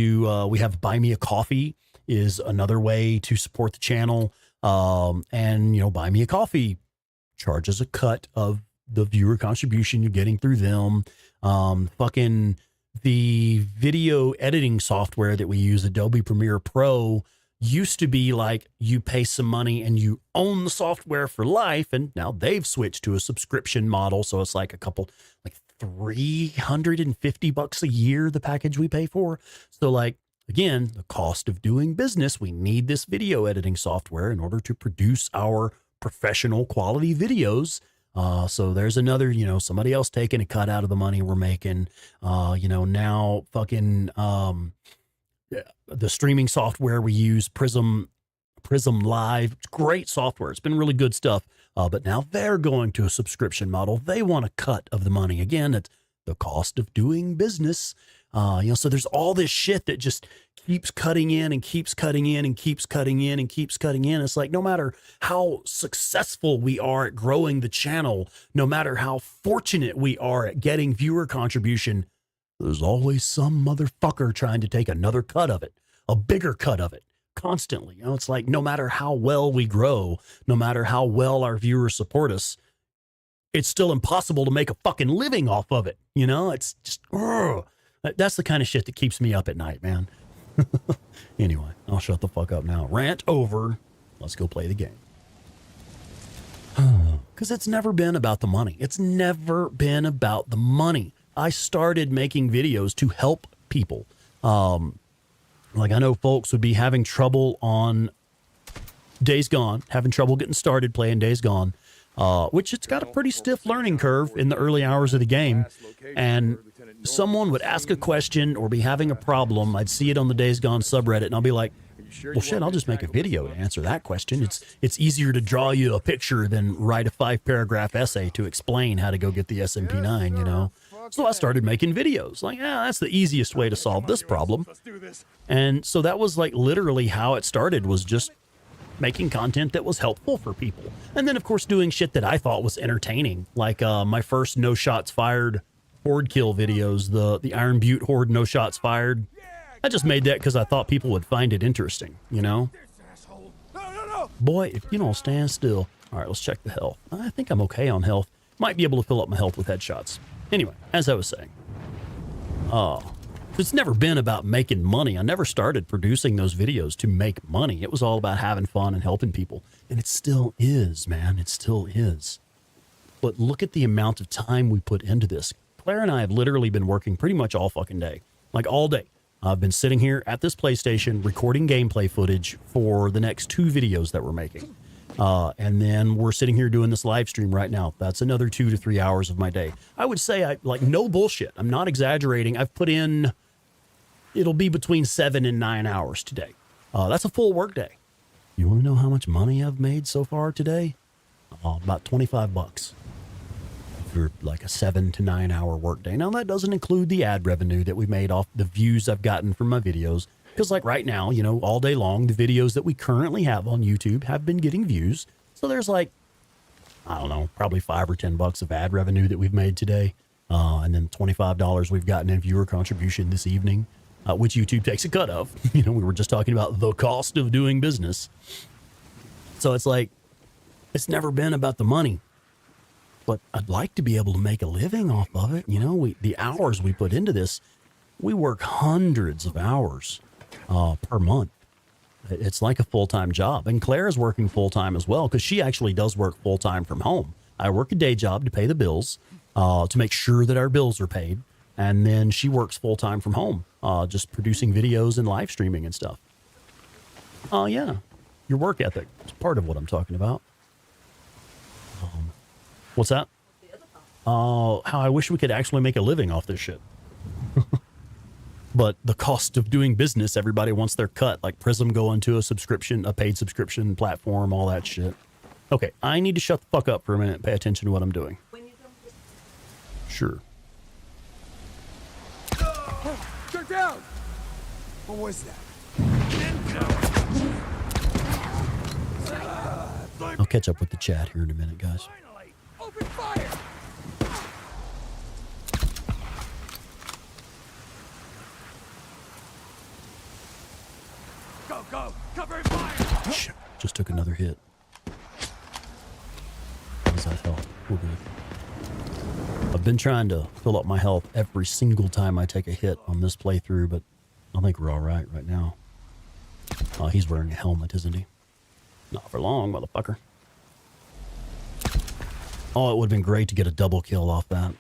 have Buy Me a Coffee is another way to support the channel. And, you know, Buy Me a Coffee charges a cut of the viewer contribution you're getting through them. Fucking the video editing software that we use, Adobe Premiere Pro, used to be like you pay some money and you own the software for life. And now they've switched to a subscription model. So it's like like $350 a year, the package we pay for. So like, again, the cost of doing business, we need this video editing software in order to produce our professional quality videos. So there's another, you know, somebody else taking a cut out of the money we're making. You know, now fucking the streaming software we use, Prism Live, it's great software. It's been really good stuff. But now they're going to a subscription model. They want a cut of the money. Again, it's the cost of doing business. You know, so there's all this shit that just keeps cutting in and keeps cutting in and keeps cutting in and keeps cutting in. It's like, no matter how successful we are at growing the channel, no matter how fortunate we are at getting viewer contribution, there's always some motherfucker trying to take another cut of it, a bigger cut of it, constantly. You know, it's like, no matter how well we grow, no matter how well our viewers support us, it's still impossible to make a fucking living off of it. You know, it's just, that's the kind of shit that keeps me up at night, man. Anyway, I'll shut the fuck up now. Rant over. Let's go play the game. Because it's never been about the money. It's never been about the money. I started making videos to help people. Like, I know folks would be having trouble on Days Gone, having trouble getting started playing Days Gone. Which it's got a pretty stiff learning curve in the early hours of the game. And someone would ask a question or be having a problem. I'd see it on the Days Gone subreddit, and I'll be like, well, shit, I'll just make a video to answer that question. It's easier to draw you a picture than write a 5-paragraph essay to explain how to go get the SMP9, you know? So I started making videos. Like, that's the easiest way to solve this problem. And so that was like literally how it started, was just making content that was helpful for people. And then, of course, doing shit that I thought was entertaining, like my first No Shots Fired horde kill videos, the Iron Butte horde No Shots Fired. I just made that because I thought people would find it interesting, you know? Boy, if you don't stand still. All right, let's check the health. I think I'm okay on health. Might be able to fill up my health with headshots. Anyway, as I was saying, it's never been about making money. I never started producing those videos to make money. It was all about having fun and helping people. And it still is, man. It still is. But look at the amount of time we put into this. Claire and I have literally been working pretty much all fucking day. Like, all day. I've been sitting here at this PlayStation recording gameplay footage for the next 2 videos that we're making. And then we're sitting here doing this live stream right now. That's another 2 to 3 hours of my day. I would say, no bullshit. I'm not exaggerating. I've put in, it'll be between 7 and 9 hours today. That's a full work day. You want to know how much money I've made so far today? About $25 for like a 7 to 9 hour work day. Now that doesn't include the ad revenue that we made off the views I've gotten from my videos. Because like right now, all day long, the videos that we currently have on YouTube have been getting views. So there's like, I don't know, probably $5 or $10 of ad revenue that we've made today. And then $25 we've gotten in viewer contribution this evening, which YouTube takes a cut of. We were just talking about the cost of doing business. So it's like, it's never been about the money. But I'd like to be able to make a living off of it. The hours we put into this, we work hundreds of hours per month. It's like a full-time job. And Claire is working full-time as well because she actually does work full-time from home. I work a day job to pay the bills, to make sure that our bills are paid. And then she works full-time from home, just producing videos and live streaming and stuff. Yeah, your work ethic is part of what I'm talking about. What's that? How I wish we could actually make a living off this shit. But the cost of doing business, everybody wants their cut, like Prism going to a paid subscription platform, all that shit. Okay, I need to shut the fuck up for a minute and pay attention to what I'm doing. Sure. Check down! What was that? I'll catch up with the chat here in a minute, guys. Finally! Open fire! Go! Cover fire! Shit, just took another hit. How does that help? We're good. I've been trying to fill up my health every single time I take a hit on this playthrough, but I think we're all right now. He's wearing a helmet, isn't he? Not for long, motherfucker. Oh, it would have been great to get a double kill off that.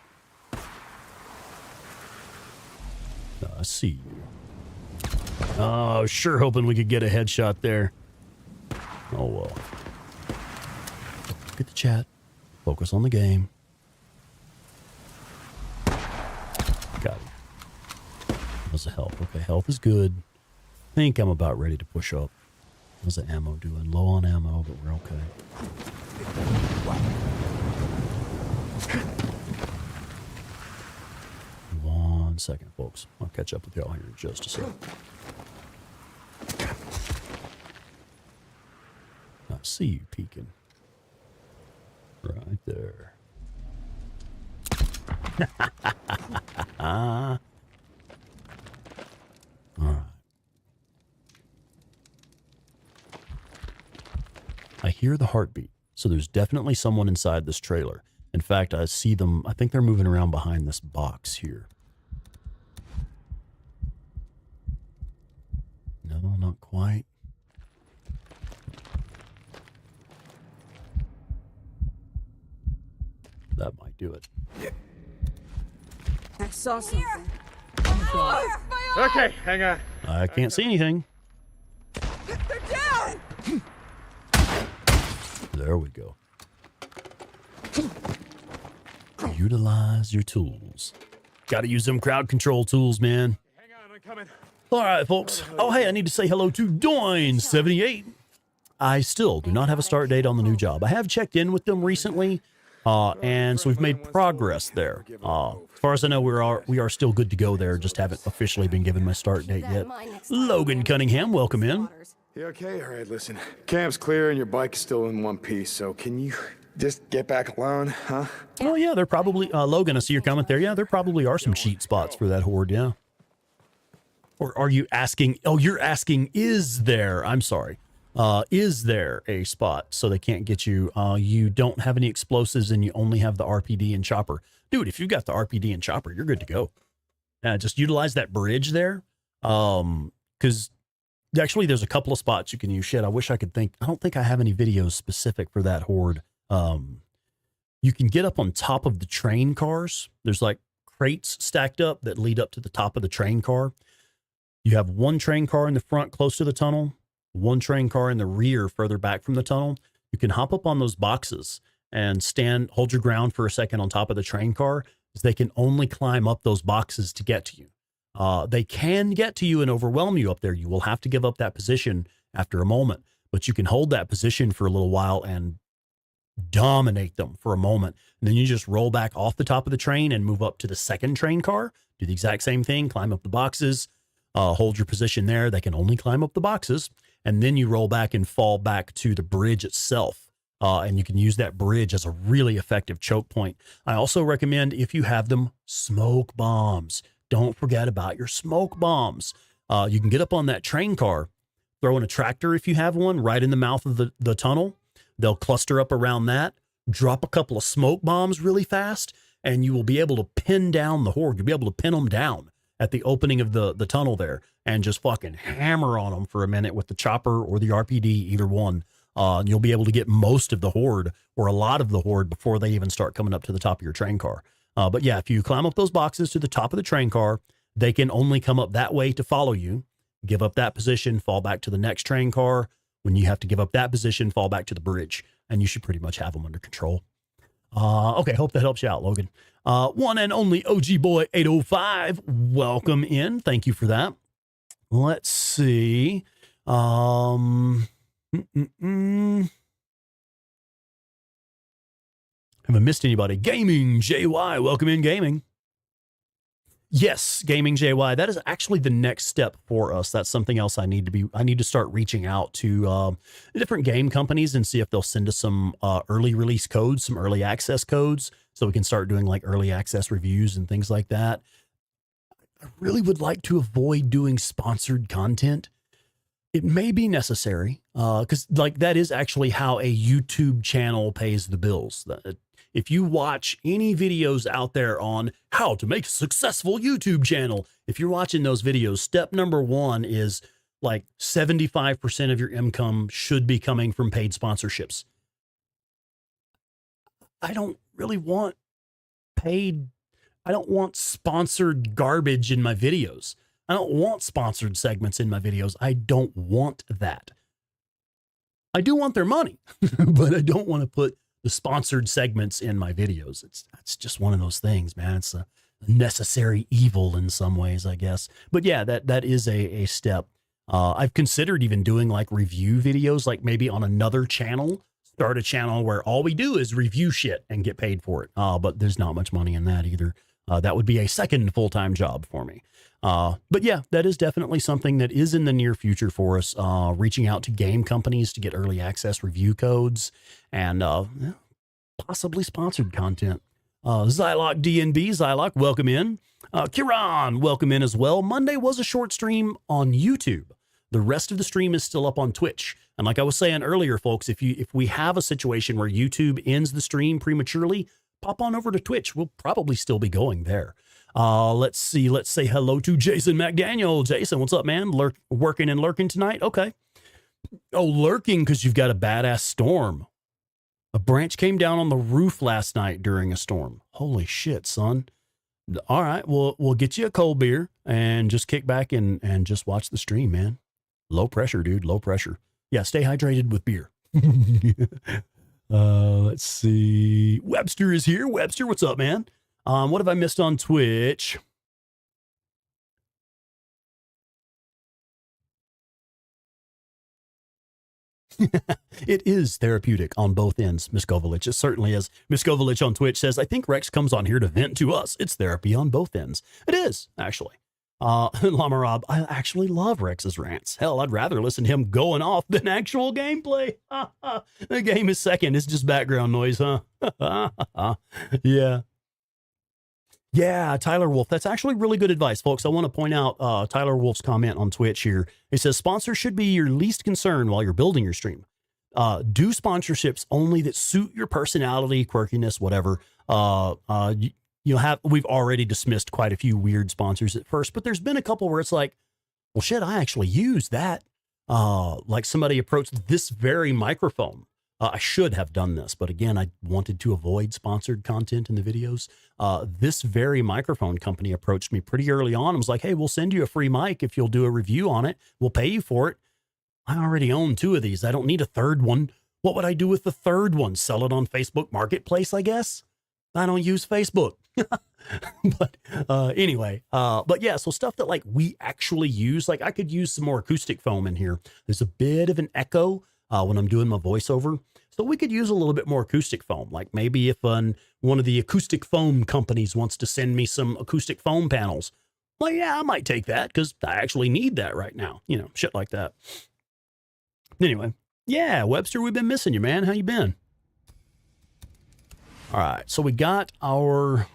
I see you. Oh, sure hoping we could get a headshot there. Oh, well. Look at the chat. Focus on the game. Got it. How's the health? Okay, health is good. I think I'm about ready to push up. How's the ammo doing? Low on ammo, but we're okay. One second, folks. I'll catch up with y'all here in just a second. I see you peeking. Right there. All right. I hear the heartbeat, so there's definitely someone inside this trailer. In fact, I see them. I think they're moving around behind this box here. No, not quite. That might do it. I saw something. Okay, hang on. I can't see anything. They're down! There we go. Utilize your tools. Got to use them crowd control tools, man. Hang on, I'm coming. All right, folks. Oh, hey, I need to say hello to Doin78. I still do not have a start date on the new job. I have checked in with them recently, and so we've made progress there. As far as I know, we are still good to go there. Just haven't officially been given my start date yet. Logan Cunningham, welcome in. You okay? All right, listen. Camp's clear and your bike's still in one piece, so can you just get back alone, huh? Oh, yeah, there probably, Logan, I see your comment there. Yeah, there probably are some cheat spots for that horde, yeah. Or are you asking, oh, you're asking, is there, I'm sorry, is there a spot so they can't get you? You don't have any explosives and you only have the RPD and chopper. Dude, if you've got the RPD and chopper, you're good to go. Just utilize that bridge there. Because actually there's a couple of spots you can use. Shit, I wish I could think. I don't think I have any videos specific for that horde. You can get up on top of the train cars. There's like crates stacked up that lead up to the top of the train car. You have one train car in the front close to the tunnel, one train car in the rear further back from the tunnel. you can hop up on those boxes and hold your ground for a second on top of the train car, because they can only climb up those boxes to get to you. They can get to you and overwhelm you up there. You will have to give up that position after a moment, but you can hold that position for a little while and dominate them for a moment. And then you just roll back off the top of the train and move up to the second train car, do the exact same thing, climb up the boxes, hold your position there. They can only climb up the boxes. And then you roll back and fall back to the bridge itself. And you can use that bridge as a really effective choke point. I also recommend, if you have them, smoke bombs. Don't forget about your smoke bombs. You can get up on that train car, throw in a tractor if you have one, right in the mouth of the tunnel. They'll cluster up around that, drop a couple of smoke bombs really fast, and you will be able to pin down the horde. You'll be able to pin them down at the opening of the tunnel there and just fucking hammer on them for a minute with the chopper or the RPD, either one. And you'll be able to get most of the horde, or a lot of the horde, before they even start coming up to the top of your train car. But yeah, if you climb up those boxes to the top of the train car, they can only come up that way to follow you. Give up that position, fall back to the next train car. When you have to give up that position, fall back to the bridge, and you should pretty much have them under control. Okay, hope that helps you out, Logan. One and only OG Boy 805, welcome in. Thank you for that. Let's see. Haven't missed anybody. Gaming JY, welcome in, Gaming. Yes, Gaming JY. That is actually the next step for us. That's something else I need to start reaching out to different game companies and see if they'll send us some early release codes, some early access codes, so we can start doing like early access reviews and things like that. I really would like to avoid doing sponsored content. It may be necessary because like that is actually how a YouTube channel pays the bills. If you watch any videos out there on how to make a successful YouTube channel, if you're watching those videos, step number one is like 75% of your income should be coming from paid sponsorships. I don't really want I don't want sponsored garbage in my videos. I don't want sponsored segments in my videos. I don't want that. I do want their money, but I don't want to put the sponsored segments in my videos. It's just one of those things, man. It's a necessary evil in some ways, I guess. But yeah, that is a step. I've considered even doing like review videos, like maybe on another channel, start a channel where all we do is review shit and get paid for it. But there's not much money in that either. That would be a second full-time job for me. But yeah, that is definitely something that is in the near future for us, reaching out to game companies to get early access review codes and possibly sponsored content. Zylock DNB, Zylock, welcome in. Kiran, welcome in as well. Monday was a short stream on YouTube. The rest of the stream is still up on Twitch. And like I was saying earlier, folks, if we have a situation where YouTube ends the stream prematurely, pop on over to Twitch. We'll probably still be going there. Let's see. Let's say hello to Jason McDaniel. Jason, what's up, man? Working and lurking tonight? Okay. Oh, lurking because you've got a badass storm. A branch came down on the roof last night during a storm. Holy shit, son. All right, we'll get you a cold beer and just kick back and just watch the stream, man. Low pressure, dude. Low pressure. Yeah, stay hydrated with beer. Let's see. Webster is here. Webster, what's up, man? What have I missed on Twitch? It is therapeutic on both ends, Miss Kovalich. It certainly is. Miss Kovalich on Twitch says, I think Rex comes on here to vent to us. It's therapy on both ends. It is, actually. Llama Rob, I actually love Rex's rants. Hell, I'd rather listen to him going off than actual gameplay. The game is second. It's just background noise, huh? Yeah. Yeah, Tyler Wolf. That's actually really good advice, folks. I want to point out Tyler Wolf's comment on Twitch here. It says, sponsors should be your least concern while you're building your stream. Do sponsorships only that suit your personality, quirkiness, whatever. We've already dismissed quite a few weird sponsors at first, but there's been a couple where it's like, well, shit, I actually use that. Like somebody approached this very microphone. I should have done this, but again, I wanted to avoid sponsored content in the videos. This very microphone company approached me pretty early on and was like, hey, we'll send you a free mic if you'll do a review on it. We'll pay you for it. I already own 2 of these. I don't need a third one. What would I do with the third one? Sell it on Facebook Marketplace, I guess? I don't use Facebook. But anyway, but yeah, so stuff that like we actually use, like I could use some more acoustic foam in here. There's a bit of an echo when I'm doing my voiceover. So we could use a little bit more acoustic foam. Like maybe if one of the acoustic foam companies wants to send me some acoustic foam panels, well, yeah, I might take that because I actually need that right now. You know, shit like that. Anyway, yeah, Webster, we've been missing you, man. How you been? All right, so we got our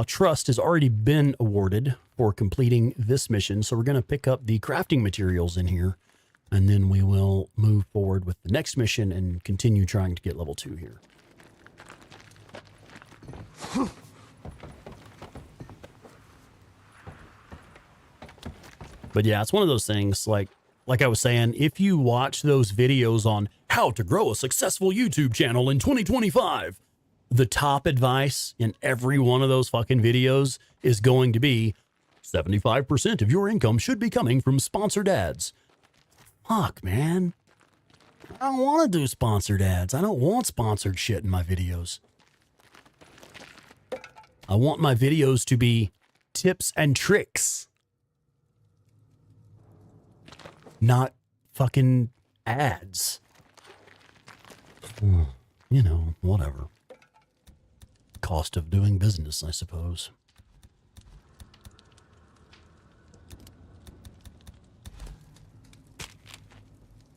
trust has already been awarded for completing this mission. So we're going to pick up the crafting materials in here, and then we will move forward with the next mission and continue trying to get level 2 here. But yeah, it's one of those things like I was saying, if you watch those videos on how to grow a successful YouTube channel in 2025, the top advice in every one of those fucking videos is going to be 75% of your income should be coming from sponsored ads. Fuck, man. I don't want to do sponsored ads. I don't want sponsored shit in my videos. I want my videos to be tips and tricks, not fucking ads. You know, whatever. Cost of doing business, I suppose.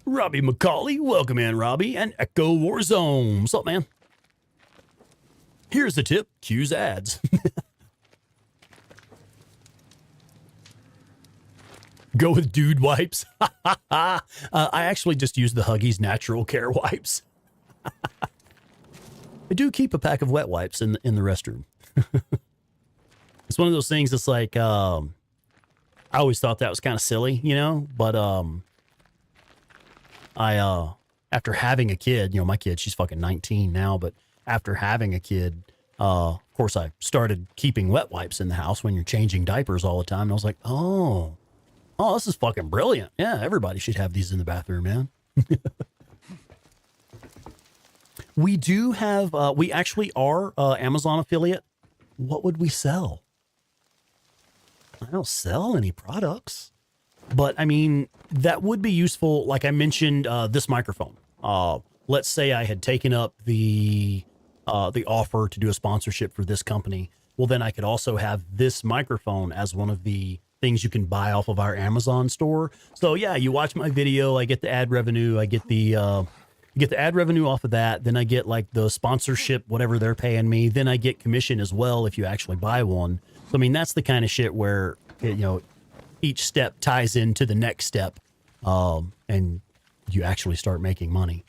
Robbie McCauley, welcome in, Robbie, and Echo Warzone. What's up, man? Here's the tip: Q's ads. Go with dude wipes. I actually just use the Huggies Natural Care wipes. I do keep a pack of wet wipes in the restroom. It's one of those things that's like, I always thought that was kind of silly, you know, but after having a kid, you know, my kid, she's fucking 19 now, but after having a kid, of course, I started keeping wet wipes in the house when you're changing diapers all the time. And I was like, oh, this is fucking brilliant. Yeah, everybody should have these in the bathroom, man. We do have, we actually are Amazon affiliate. What would we sell? I don't sell any products, but I mean, that would be useful. Like I mentioned, this microphone. Let's say I had taken up the offer to do a sponsorship for this company. Well, then I could also have this microphone as one of the things you can buy off of our Amazon store. So yeah, you watch my video, I get the ad revenue, I get the ad revenue off of that. Then I get like the sponsorship, whatever they're paying me. Then I get commission as well if you actually buy one. So, I mean, that's the kind of shit where, you know, each step ties into the next step, and you actually start making money.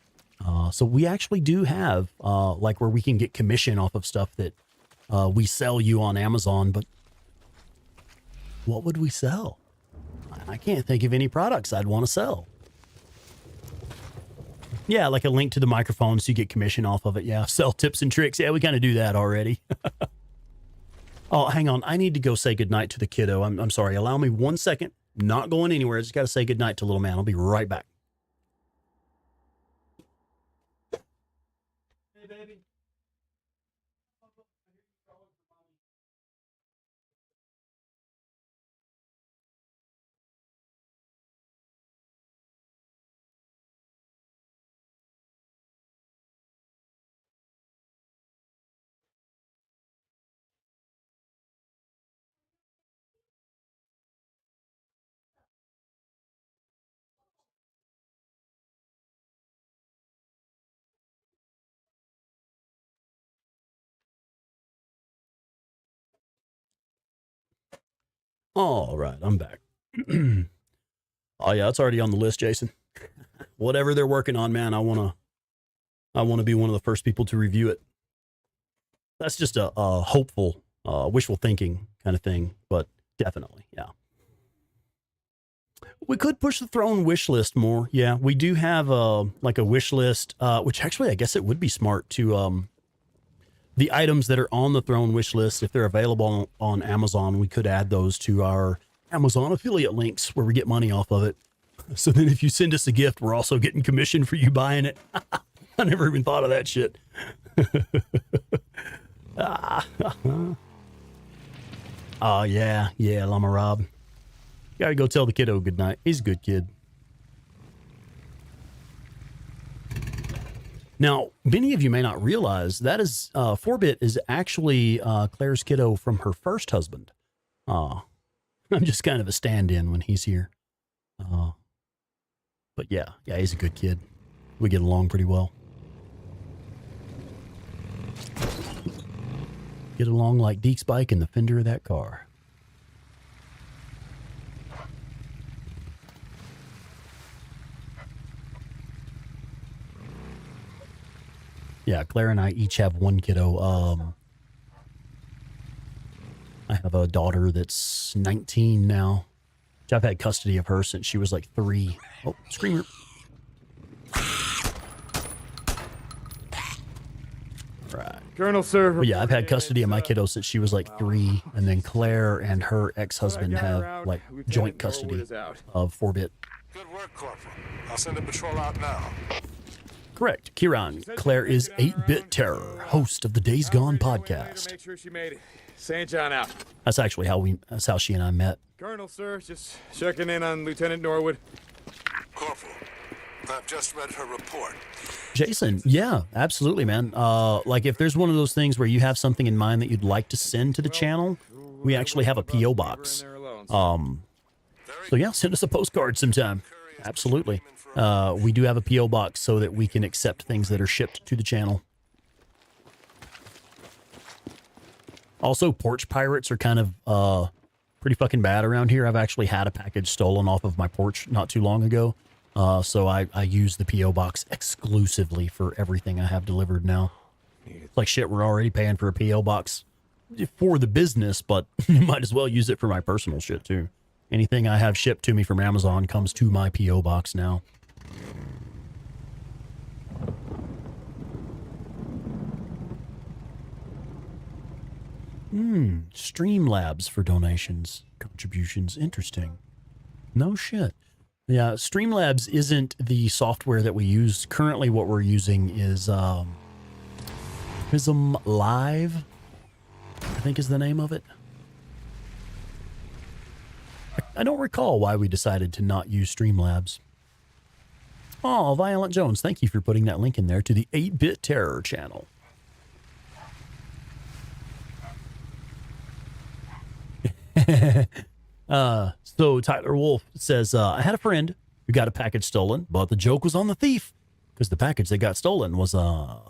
So we actually do have like where we can get commission off of stuff that we sell you on Amazon. But what would we sell? I can't think of any products I'd want to sell. Yeah, like a link to the microphone so you get commission off of it. Yeah, sell tips and tricks. Yeah, we kind of do that already. Oh, hang on. I need to go say goodnight to the kiddo. I'm sorry. Allow me 1 second. Not going anywhere. I just got to say goodnight to little man. I'll be right back. Hey, baby. All right, I'm back. Oh yeah, it's already on the list, Jason. Whatever they're working on, man, I want to be one of the first people to review it. That's just a hopeful, wishful thinking kind of thing, but definitely, yeah. We could push the throne wish list more. Yeah, we do have like a wish list, which actually I guess it would be smart to the items that are on the throne wish list, if they're available on Amazon, we could add those to our Amazon affiliate links where we get money off of it. So then if you send us a gift, we're also getting commission for you buying it. I never even thought of that shit. Oh, yeah, Llama Rob. Gotta go tell the kiddo goodnight. He's a good kid. Now, many of you may not realize that is 4-Bit is actually Claire's kiddo from her first husband. I'm just kind of a stand-in when he's here. But yeah, he's a good kid. We get along pretty well. Get along like Deke's bike and the fender of that car. Yeah, Claire and I each have one kiddo. I have a daughter that's 19 now. I've had custody of her since she was like 3. Oh, screamer. Right. Colonel, sir. But yeah, I've had custody of my kiddo since she was like 3, and then Claire and her ex-husband have like joint custody of 4-Bit. Good work, Corporal. I'll send a patrol out now. Correct. Kieran, Claire is 8-Bit Terror, host of the Days Gone podcast. Make sure she made it. St. John out. That's actually that's how she and I met. Colonel, sir, just checking in on Lieutenant Norwood. Corporal, I've just read her report. Jason, yeah, absolutely, man. Like if there's one of those things where you have something in mind that you'd like to send to the channel, we actually have a P.O. box. So yeah, send us a postcard sometime. Absolutely. We do have a P.O. box so that we can accept things that are shipped to the channel. Also, porch pirates are kind of pretty fucking bad around here. I've actually had a package stolen off of my porch not too long ago. So I use the P.O. box exclusively for everything I have delivered now. It's like shit, we're already paying for a P.O. box for the business, but you might as well use it for my personal shit too. Anything I have shipped to me from Amazon comes to my P.O. box now. Streamlabs for donations, contributions. Interesting. No shit. Yeah, Streamlabs isn't the software that we use. Currently what we're using is Prism Live, I think is the name of it. I don't recall why we decided to not use Streamlabs. Oh, Violent Jones, thank you for putting that link in there to the 8-Bit Terror channel. So Tyler Wolf says, I had a friend who got a package stolen, but the joke was on the thief because the package that got stolen was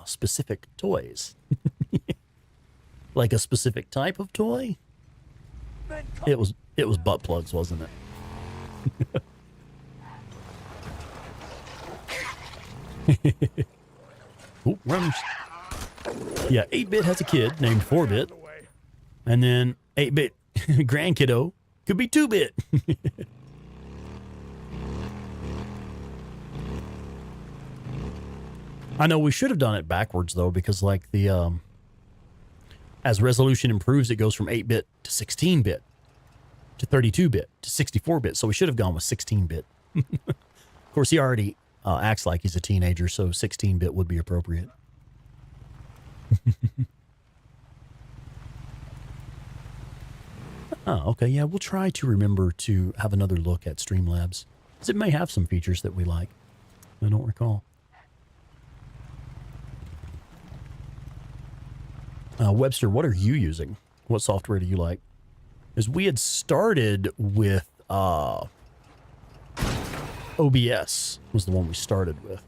specific toys. Like a specific type of toy. It was butt plugs, wasn't it? Ooh, runs. Yeah, 8-Bit has a kid named 4-Bit, and then 8-Bit grandkiddo could be 2-Bit. I know we should have done it backwards though, because like the as resolution improves, it goes from 8-Bit to 16-Bit to 32-Bit to 64-Bit. So we should have gone with 16-Bit. Of course, he already acts like he's a teenager, so 16-Bit would be appropriate. Oh, okay. Yeah, we'll try to remember to have another look at Streamlabs, because it may have some features that we like. I don't recall. Webster, what are you using? What software do you like? Because we had started with OBS was the one we started with.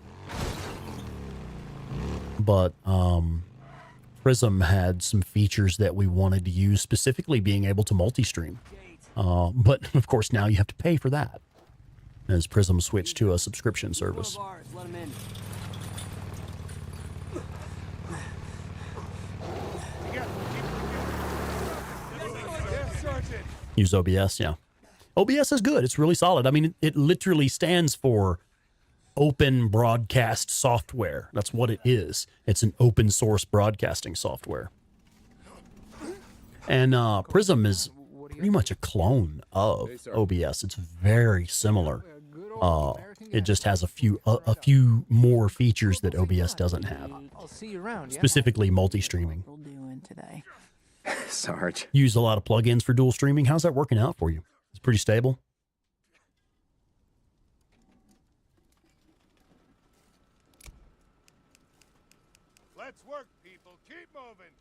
But Prism had some features that we wanted to use, specifically being able to multi-stream. But of course now you have to pay for that, as Prism switched to a subscription service. Use OBS, yeah. OBS is good. It's really solid. I mean, it literally stands for Open Broadcast Software. That's what it is. It's an open source broadcasting software. And Prism is pretty much a clone of OBS. It's very similar. It just has a few more features that OBS doesn't have. I'll see you around, yeah? Specifically multi-streaming. We'll do it today. Sarge. Use a lot of plugins for dual streaming. How's that working out for you? It's pretty stable. Let's work, people. Keep moving.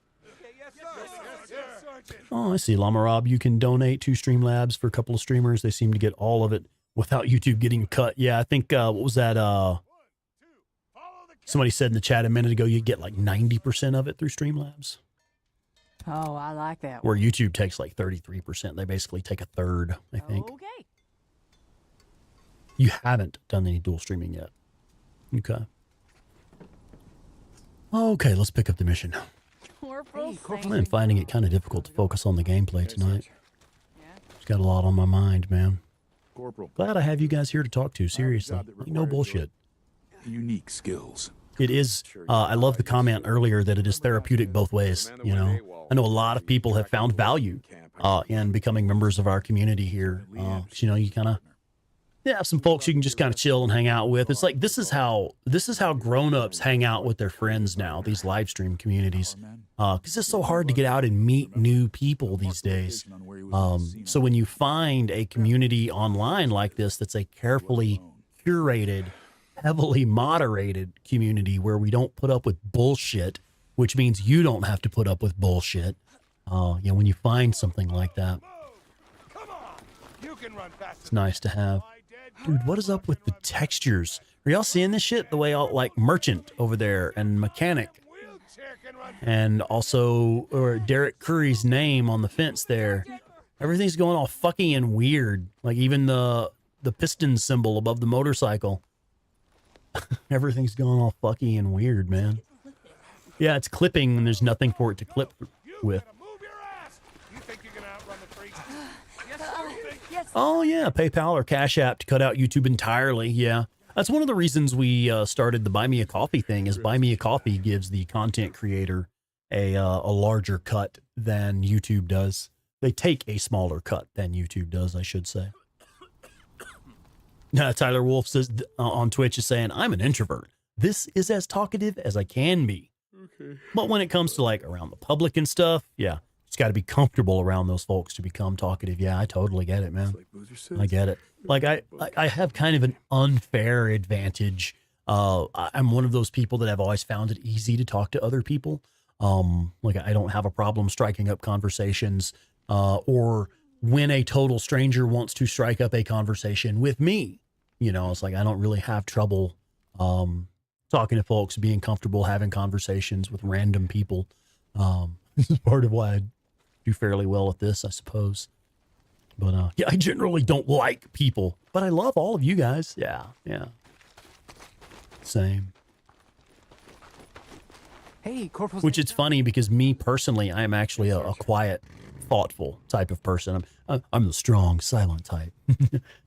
Yes, sir. Oh, I see. Llama Rob, you can donate to Streamlabs for a couple of streamers. They seem to get all of it without YouTube getting cut. Yeah, I think, what was that? Somebody said in the chat a minute ago, you get like 90% of it through Streamlabs. Oh, I like that. Where YouTube takes like 33%. They basically take a third, I think. Okay. You haven't done any dual streaming yet. Okay. Okay, let's pick up the mission. I'm finding it kind of difficult to focus on the gameplay tonight. It's got a lot on my mind, man. Corporal. Glad I have you guys here to talk to, seriously. Like, no bullshit. Unique skills. It is, I love the comment earlier that it is therapeutic both ways, you know. I know a lot of people have found value in becoming members of our community here. You know, you kind of have some folks you can just kind of chill and hang out with. It's like this is how grown-ups hang out with their friends now, these live stream communities. Because it's so hard to get out and meet new people these days. So when you find a community online like this that's a carefully curated, heavily moderated community where we don't put up with bullshit, which means you don't have to put up with bullshit. Yeah, when you find something like that, it's nice to have. Dude, what is up with the textures? Are y'all seeing this shit? The way all like Merchant over there and Mechanic, and also Derek Curry's name on the fence there. Everything's going all fucking and weird. Like even the piston symbol above the motorcycle. Everything's going all fucky and weird, man. Yeah, it's clipping and there's nothing for it to clip with. Oh, yeah, PayPal or Cash App to cut out YouTube entirely, yeah. That's one of the reasons we started the Buy Me a Coffee thing, is Buy Me a Coffee gives the content creator a larger cut than YouTube does. They take a smaller cut than YouTube does, I should say. Tyler Wolf says on Twitch is saying, I'm an introvert. This is as talkative as I can be. Okay. But when it comes to like around the public and stuff, yeah, it's got to be comfortable around those folks to become talkative. Yeah, I totally get it, man. I get it. Like I have kind of an unfair advantage. I'm one of those people that I've always found it easy to talk to other people. Like I don't have a problem striking up conversations, or when a total stranger wants to strike up a conversation with me. You know, it's like I don't really have trouble talking to folks, being comfortable having conversations with random people. This is part of why I do fairly well at this, I suppose. But yeah, I generally don't like people, but I love all of you guys. Yeah, yeah. Same. Hey, Corporal. Which it's funny because me personally, I am actually a quiet, thoughtful type of person. I'm the strong, silent type.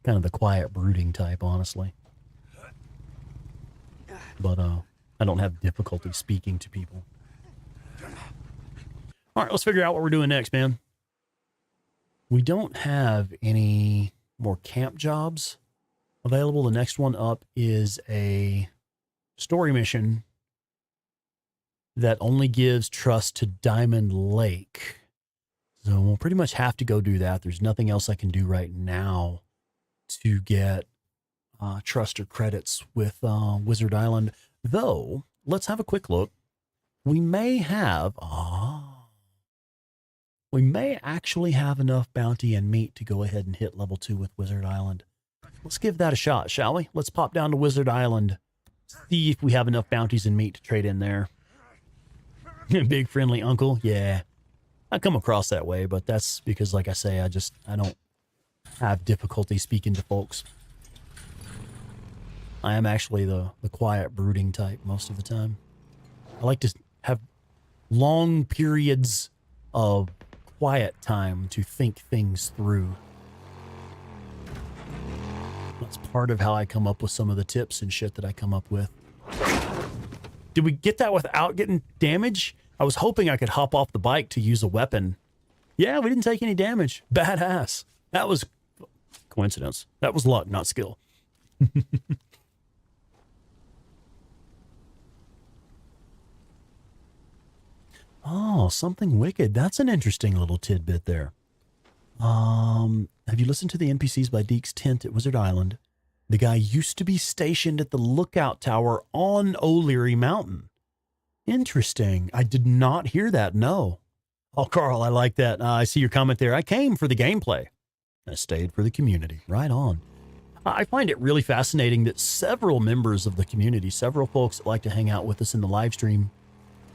Kind of the quiet, brooding type, honestly. But I don't have difficulty speaking to people. All right, let's figure out what we're doing next, man. We don't have any more camp jobs available. The next one up is a story mission that only gives trust to Diamond Lake. So we'll pretty much have to go do that. There's nothing else I can do right now to get trust or credits with Wizard Island. Though, let's have a quick look. We may have... we may actually have enough bounty and meat to go ahead and hit level 2 with Wizard Island. Let's give that a shot, shall we? Let's pop down to Wizard Island, see if we have enough bounties and meat to trade in there. Big friendly uncle, yeah. I come across that way, but that's because, like I say, I don't have difficulty speaking to folks. I am actually the quiet, brooding type most of the time. I like to have long periods of quiet time to think things through. That's part of how I come up with some of the tips and shit that I come up with. Did we get that without getting damage? I was hoping I could hop off the bike to use a weapon. Yeah, we didn't take any damage. Badass. That was coincidence. That was luck, not skill. Oh, something wicked. That's an interesting little tidbit there. Have you listened to the NPCs by Deke's tent at Wizard Island? The guy used to be stationed at the lookout tower on O'Leary Mountain. Interesting. I did not hear that, no. Oh, Carl, I like that. I see your comment there. I came for the gameplay. I stayed for the community. Right on. I find it really fascinating that several members of the community, several folks that like to hang out with us in the live stream,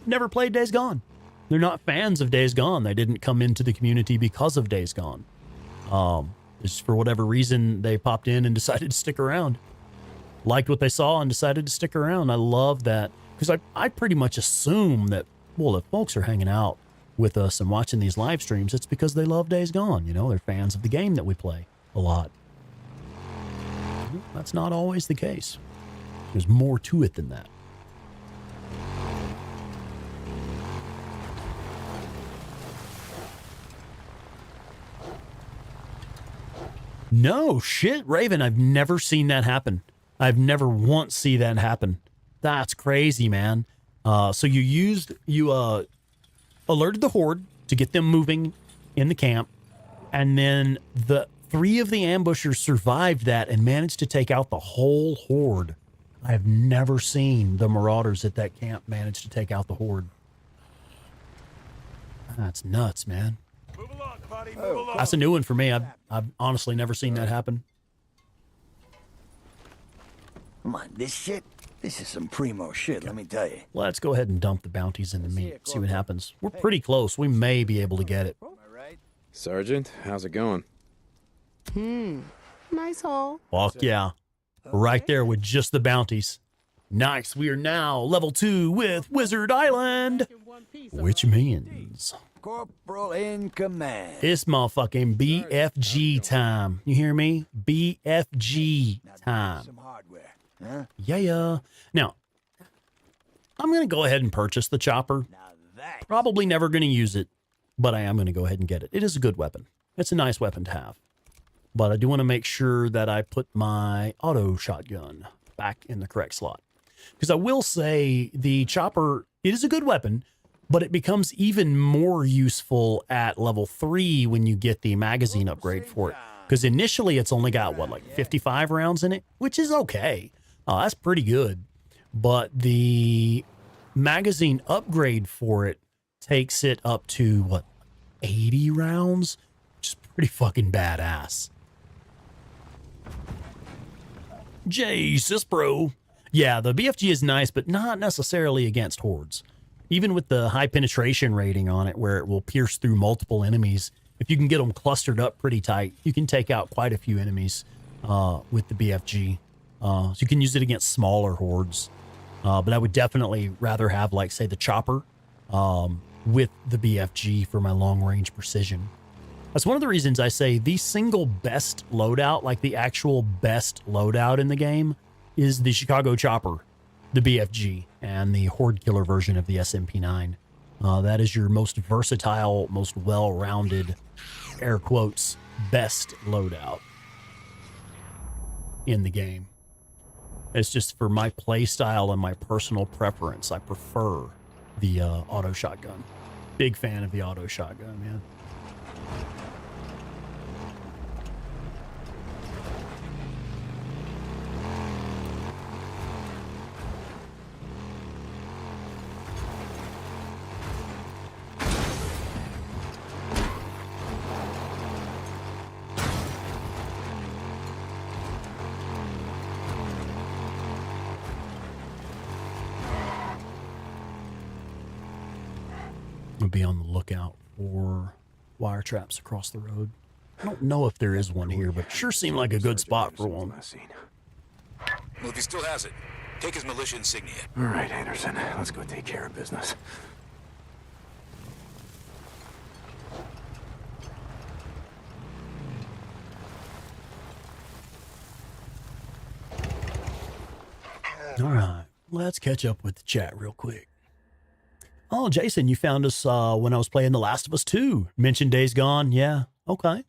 never played Days Gone. They're not fans of Days Gone. They didn't come into the community because of Days Gone. Just for whatever reason, they popped in and decided to stick around. Liked what they saw and decided to stick around. I love that. Because I pretty much assume that, well, if folks are hanging out with us and watching these live streams, it's because they love Days Gone. You know, they're fans of the game that we play a lot. That's not always the case. There's more to it than that. No shit, Raven. I've never seen that happen. I've never once seen that happen. That's crazy, man. So you alerted the horde to get them moving in the camp, and then the 3 of the ambushers survived that and managed to take out the whole horde. I have never seen the marauders at that camp manage to take out the horde. That's nuts, man. Move along, buddy. Move along. That's a new one for me. I've honestly never seen that happen. Come on, this is some primo shit, let me tell you. Let's go ahead and dump the bounties in the meat. See what happens. We're pretty close. We may be able to get it. Sergeant, how's it going? Nice hole. Fuck yeah. Right there with just the bounties. Nice. We are now level 2 with Wizard Island. Which means Corporal in command. it's motherfucking BFG time. You hear me? BFG time. Some hardware, huh? Yeah. Now, I'm going to go ahead and purchase the chopper. Now that. Probably never going to use it, but I am going to go ahead and get it. It is a good weapon. It's a nice weapon to have. But I do want to make sure that I put my auto shotgun back in the correct slot. Because I will say the chopper, it is a good weapon, but it becomes even more useful at level 3 when you get the magazine upgrade for it. Because initially it's only got, what, like 55 rounds in it, which is okay. That's pretty good. But the magazine upgrade for it takes it up to, what, 80 rounds? Which is pretty fucking badass. Jesus, bro. Yeah, the BFG is nice, but not necessarily against hordes. Even with the high penetration rating on it, where it will pierce through multiple enemies, if you can get them clustered up pretty tight, you can take out quite a few enemies with the BFG. So you can use it against smaller hordes. But I would definitely rather have, like, say, the chopper with the BFG for my long-range precision. That's one of the reasons I say the single best loadout, like the actual best loadout in the game, is the Chicago Chopper, the BFG, and the Horde Killer version of the SMP9. That is your most versatile, most well-rounded, air quotes, best loadout in the game. It's just for my play style and my personal preference. I prefer the auto shotgun. Big fan of the auto shotgun, man. Be on the lookout for wire traps across the road. I don't know if there is one here, but it sure seemed like a good spot for one. Well, if he still has it, take his militia insignia. All right, Anderson, let's go take care of business. All right, let's catch up with the chat real quick. Oh, Jason, you found us when I was playing The Last of Us 2. Mentioned Days Gone. Yeah, okay.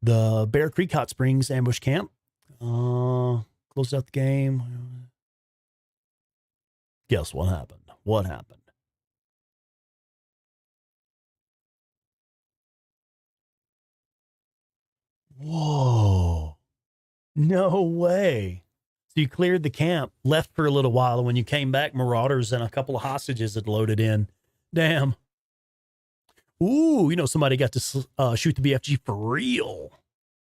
The Bear Creek Hot Springs ambush camp. Closed out the game. Guess what happened? What happened? Whoa. No way. So you cleared the camp, left for a little while, and when you came back, marauders and a couple of hostages had loaded in. Damn. Ooh, you know, somebody got to shoot the BFG for real.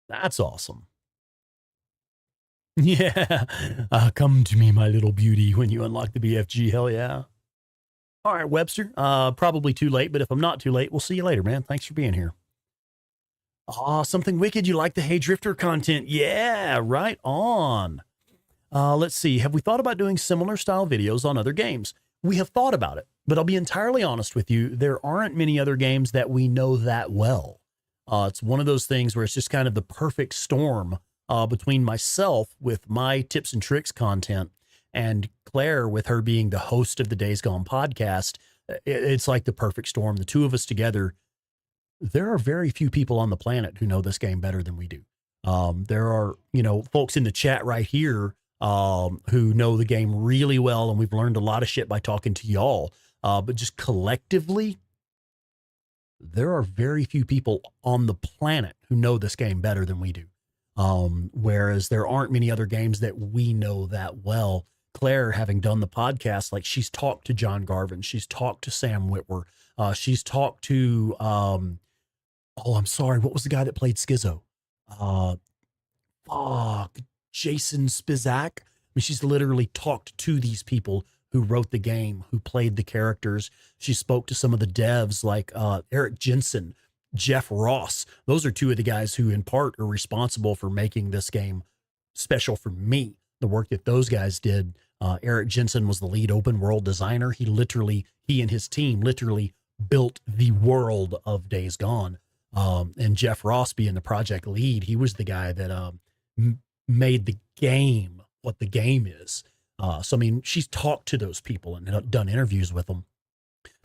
That's awesome. Yeah. Come to me, my little beauty, when you unlock the BFG. Hell yeah. All right, Webster. Probably too late, but if I'm not too late, we'll see you later, man. Thanks for being here. Something wicked. You like the Hey Drifter content? Yeah, right on. Let's see. Have we thought about doing similar style videos on other games? We have thought about it, but I'll be entirely honest with you. There aren't many other games that we know that well. It's one of those things where it's just kind of the perfect storm between myself with my tips and tricks content and Claire with her being the host of the Days Gone podcast. It's like the perfect storm. The two of us together. There are very few people on the planet who know this game better than we do. There are, you know, folks in the chat right here who know the game really well, and we've learned a lot of shit by talking to y'all. But just collectively, there are very few people on the planet who know this game better than we do. Whereas there aren't many other games that we know that well. Claire, having done the podcast, like she's talked to John Garvin, she's talked to Sam Witwer, she's talked to, I'm sorry, what was the guy that played Schizo? Jason Spizak. I mean, she's literally talked to these people who wrote the game, who played the characters. She spoke to some of the devs like Eric Jensen, Jeff Ross. Those are two of the guys who in part are responsible for making this game special for me. The work that those guys did. Eric Jensen was the lead open world designer. He and his team literally built the world of Days Gone. And Jeff Ross being the project lead, he was the guy that made the game what the game is. So, I mean, she's talked to those people and done interviews with them.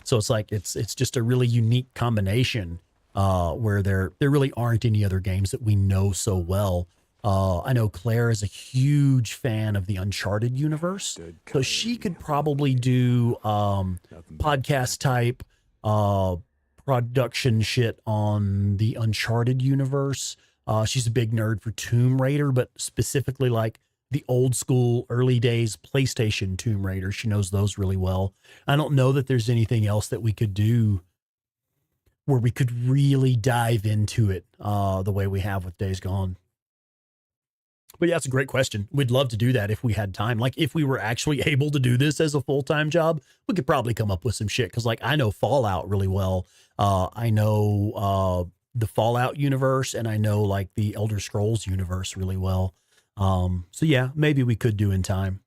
So it's like, it's just a really unique combination where there really aren't any other games that we know so well. I know Claire is a huge fan of the Uncharted universe, so she could probably do podcast type production shit on the Uncharted universe. She's a big nerd for Tomb Raider, but specifically like the old school early days PlayStation Tomb Raider. She knows those really well. I don't know that there's anything else that we could do where we could really dive into it the way we have with Days Gone. But yeah, it's a great question. We'd love to do that if we had time. Like if we were actually able to do this as a full-time job, we could probably come up with some shit. Cause like I know Fallout really well. I know the Fallout universe, and I know like the Elder Scrolls universe really well. So yeah, maybe we could do in time.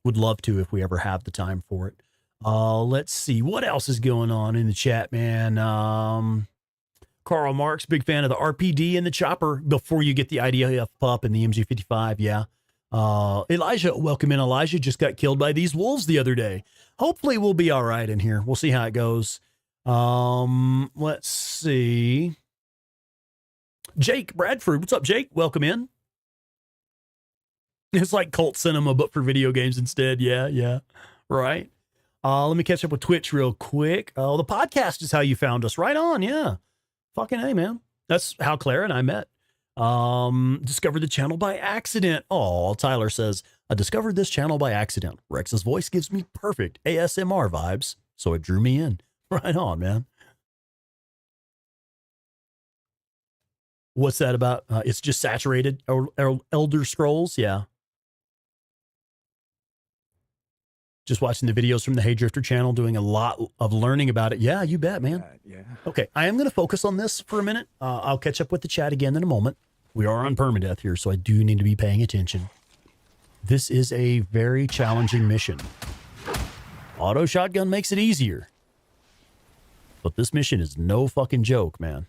Would love to if we ever have the time for it. Let's see what else is going on in the chat, man. Carl Marks, big fan of the RPD and the chopper before you get the IDF pup and the MG55. Yeah. Elijah, welcome in. Elijah just got killed by these wolves the other day. Hopefully we'll be all right in here. We'll see how it goes. Let's see. Jake Bradford. What's up, Jake? Welcome in. It's like cult cinema, but for video games instead. Yeah. Yeah. Right. Let me catch up with Twitch real quick. Oh, the podcast is how you found us. Right on. Yeah. Fucking hey, man. That's how Claire and I met. Discovered the channel by accident. Oh, Tyler says, I discovered this channel by accident. Rex's voice gives me perfect ASMR vibes, so it drew me in. Right on, man. What's that about? It's just saturated Elder Scrolls. Yeah. Just watching the videos from the Hey Drifter channel, doing a lot of learning about it. Yeah, you bet, man. Yeah. Okay, I am going to focus on this for a minute. I'll catch up with the chat again in a moment. We are on permadeath here, so I do need to be paying attention. This is a very challenging mission. Auto shotgun makes it easier. But this mission is no fucking joke, man.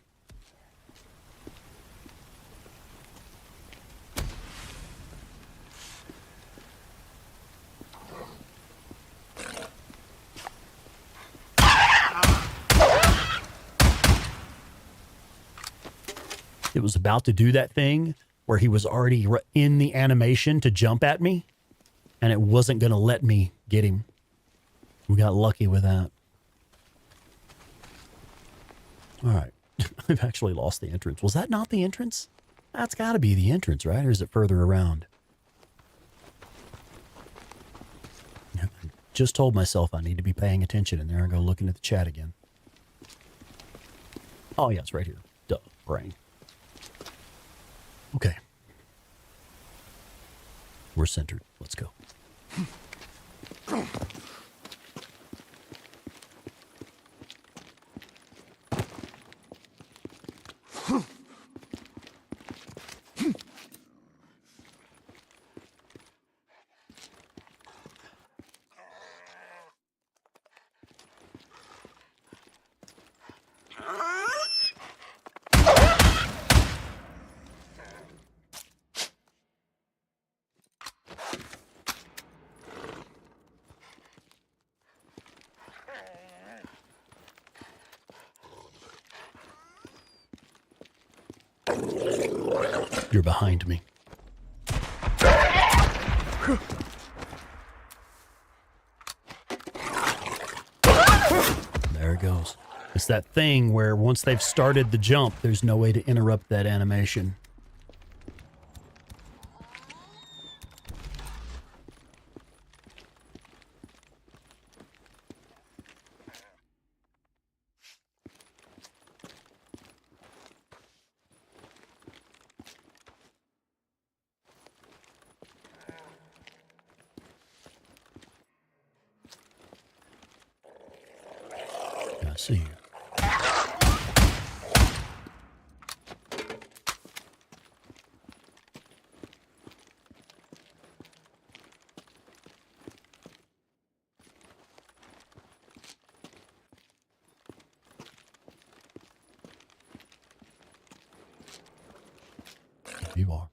it was about to do that thing where he was already in the animation to jump at me, and it wasn't going to let me get him. We got lucky with that. All right. I've actually lost the entrance. Was that not the entrance? That's got to be the entrance, right? Or is it further around? I just told myself I need to be paying attention, and there I go looking at the chat again. Oh, yeah, it's right here. Duh, brain. Okay. We're centered. Let's go. You're behind me. There it goes. It's that thing where once they've started the jump, there's no way to interrupt that animation. I see you. You are.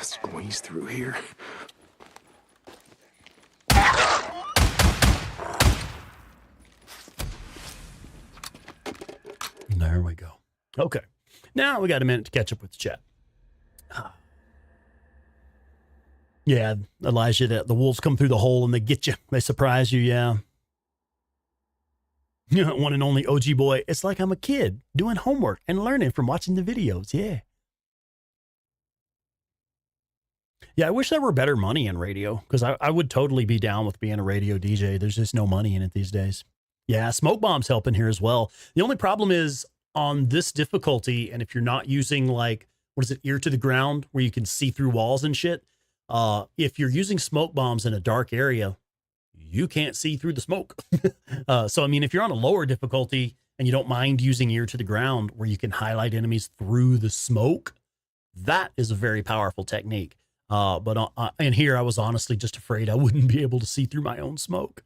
Squeeze through here. There we go. Okay. Now we got a minute to catch up with the chat. Yeah, Elijah, the wolves come through the hole and they get you. They surprise you, yeah. One and only OG boy. It's like I'm a kid doing homework and learning from watching the videos, yeah. Yeah, I wish there were better money in radio, because I would totally be down with being a radio DJ. There's just no money in it these days. Yeah, smoke bombs helping here as well. The only problem is on this difficulty, and if you're not using like, what is it, ear to the ground, where you can see through walls and shit, if you're using smoke bombs in a dark area, you can't see through the smoke. So, I mean, if you're on a lower difficulty and you don't mind using ear to the ground where you can highlight enemies through the smoke, that is a very powerful technique. But in here, I was honestly just afraid I wouldn't be able to see through my own smoke.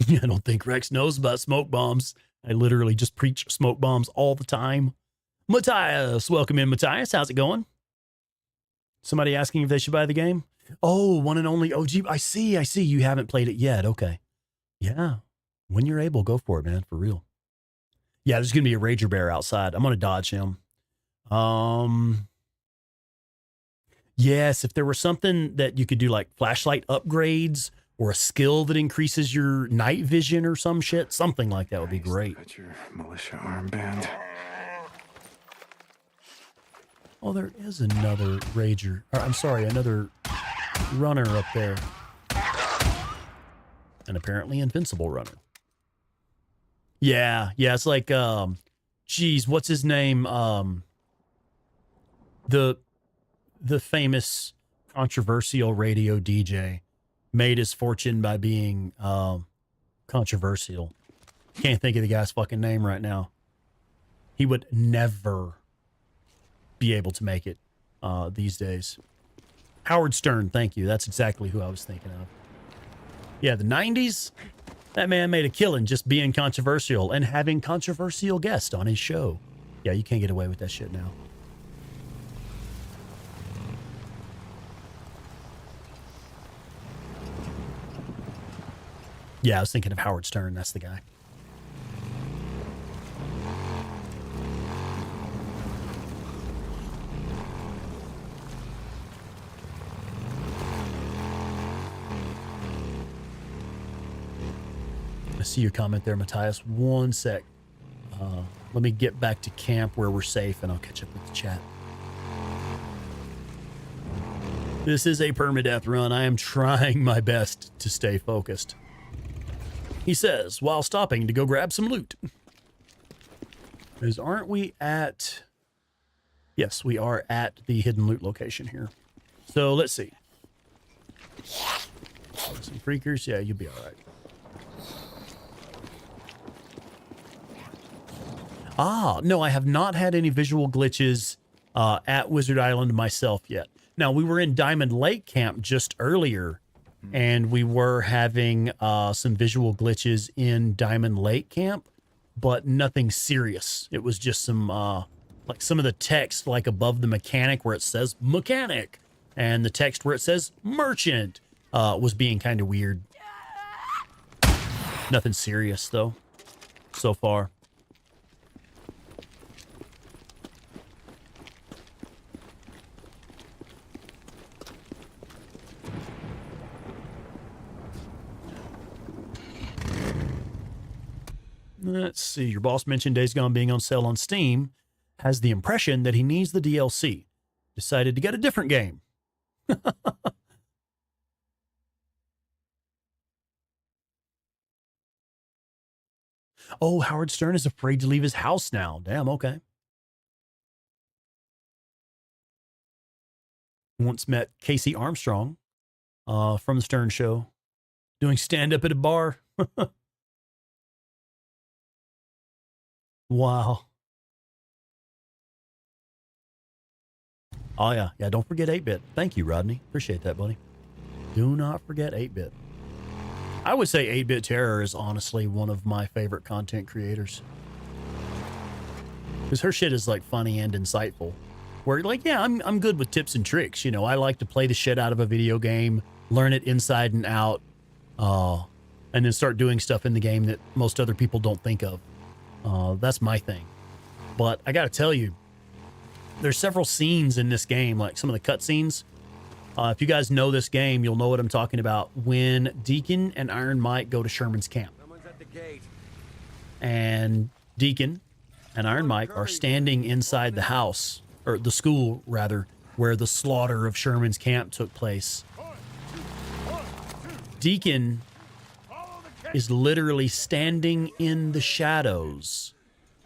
I don't think Rex knows about smoke bombs. I literally just preach smoke bombs all the time. Matthias, welcome in, Matthias. How's it going? Somebody asking if they should buy the game? Oh, one and only OG. I see. You haven't played it yet. Okay. Yeah. When you're able, go for it, man. For real. Yeah, there's going to be a Rager Bear outside. I'm going to dodge him. Yes, if there were something that you could do like flashlight upgrades or a skill that increases your night vision or some shit, something like that would be great. Got your militia armband. Oh, there is another rager. Or, I'm sorry, another runner up there. An apparently invincible runner. Yeah, it's like, geez, what's his name? The famous controversial radio DJ made his fortune by being controversial. Can't think of the guy's fucking name right now. He would never be able to make it these days. Howard Stern, thank you. That's exactly who I was thinking of. Yeah, the 90s, that man made a killing just being controversial and having controversial guests on his show. Yeah, you can't get away with that shit now. Yeah, I was thinking of Howard Stern. That's the guy. I see your comment there, Matthias. One sec. Let me get back to camp where we're safe, and I'll catch up with the chat. This is a permadeath run. I am trying my best to stay focused. He says, while stopping to go grab some loot. Because aren't we at... Yes, we are at the hidden loot location here. So let's see. Some freakers. Yeah, you'll be all right. No, I have not had any visual glitches at Wizard Island myself yet. Now, we were in Diamond Lake Camp just earlier, and we were having some visual glitches in Diamond Lake Camp, but nothing serious. It was just some, like some of the text, like above the mechanic where it says mechanic, and the text where it says merchant was being kind of weird. Nothing serious, though, so far. Let's see. Your boss mentioned Days Gone being on sale on Steam. Has the impression that he needs the DLC. Decided to get a different game. Oh, Howard Stern is afraid to leave his house now. Damn, okay. Once met Casey Armstrong from the Stern Show doing stand-up at a bar. Wow. Oh, yeah. Yeah, don't forget 8-Bit. Thank you, Rodney. Appreciate that, buddy. Do not forget 8-Bit. I would say 8-Bit Terror is honestly one of my favorite content creators. Because her shit is, like, funny and insightful. Where, like, yeah, I'm good with tips and tricks. You know, I like to play the shit out of a video game, learn it inside and out, and then start doing stuff in the game that most other people don't think of. That's my thing. But I gotta tell you, there's several scenes in this game, like some of the cutscenes. If you guys know this game, you'll know what I'm talking about. When Deacon and Iron Mike go to Sherman's camp. Someone's at the gate. And Deacon and Iron Mike are standing inside the house, or the school, rather, where the slaughter of Sherman's camp took place. Deacon is literally standing in the shadows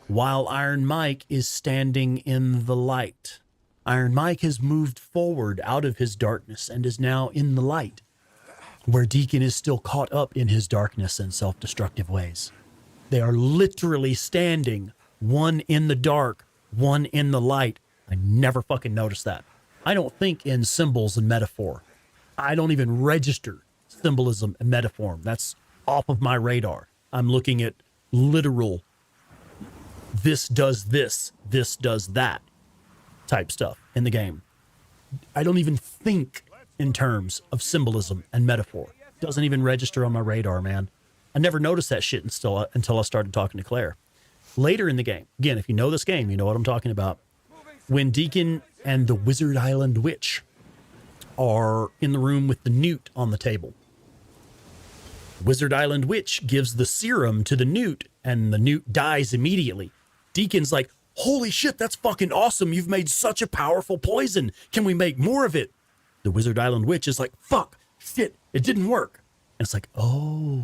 while Iron Mike is standing in the light. Iron Mike has moved forward out of his darkness and is now in the light, where Deacon is still caught up in his darkness and self-destructive ways. They are literally standing, one in the dark, one in the light. I never fucking noticed that. I don't think in symbols and metaphor. I don't even register symbolism and metaphor. That's off of my radar. I'm looking at literal, this does this does that type stuff in the game. I don't even think in terms of symbolism and metaphor. Doesn't even register on my radar, man. I never noticed that shit until I started talking to Claire. Later in the game, again, if you know this game, you know what I'm talking about. When Deacon and the Wizard Island Witch are in the room with the newt on the table, Wizard Island Witch gives the serum to the newt, and the newt dies immediately. Deacon's like, holy shit, that's fucking awesome. You've made such a powerful poison. Can we make more of it? The Wizard Island Witch is like, fuck, shit, it didn't work. And it's like, oh.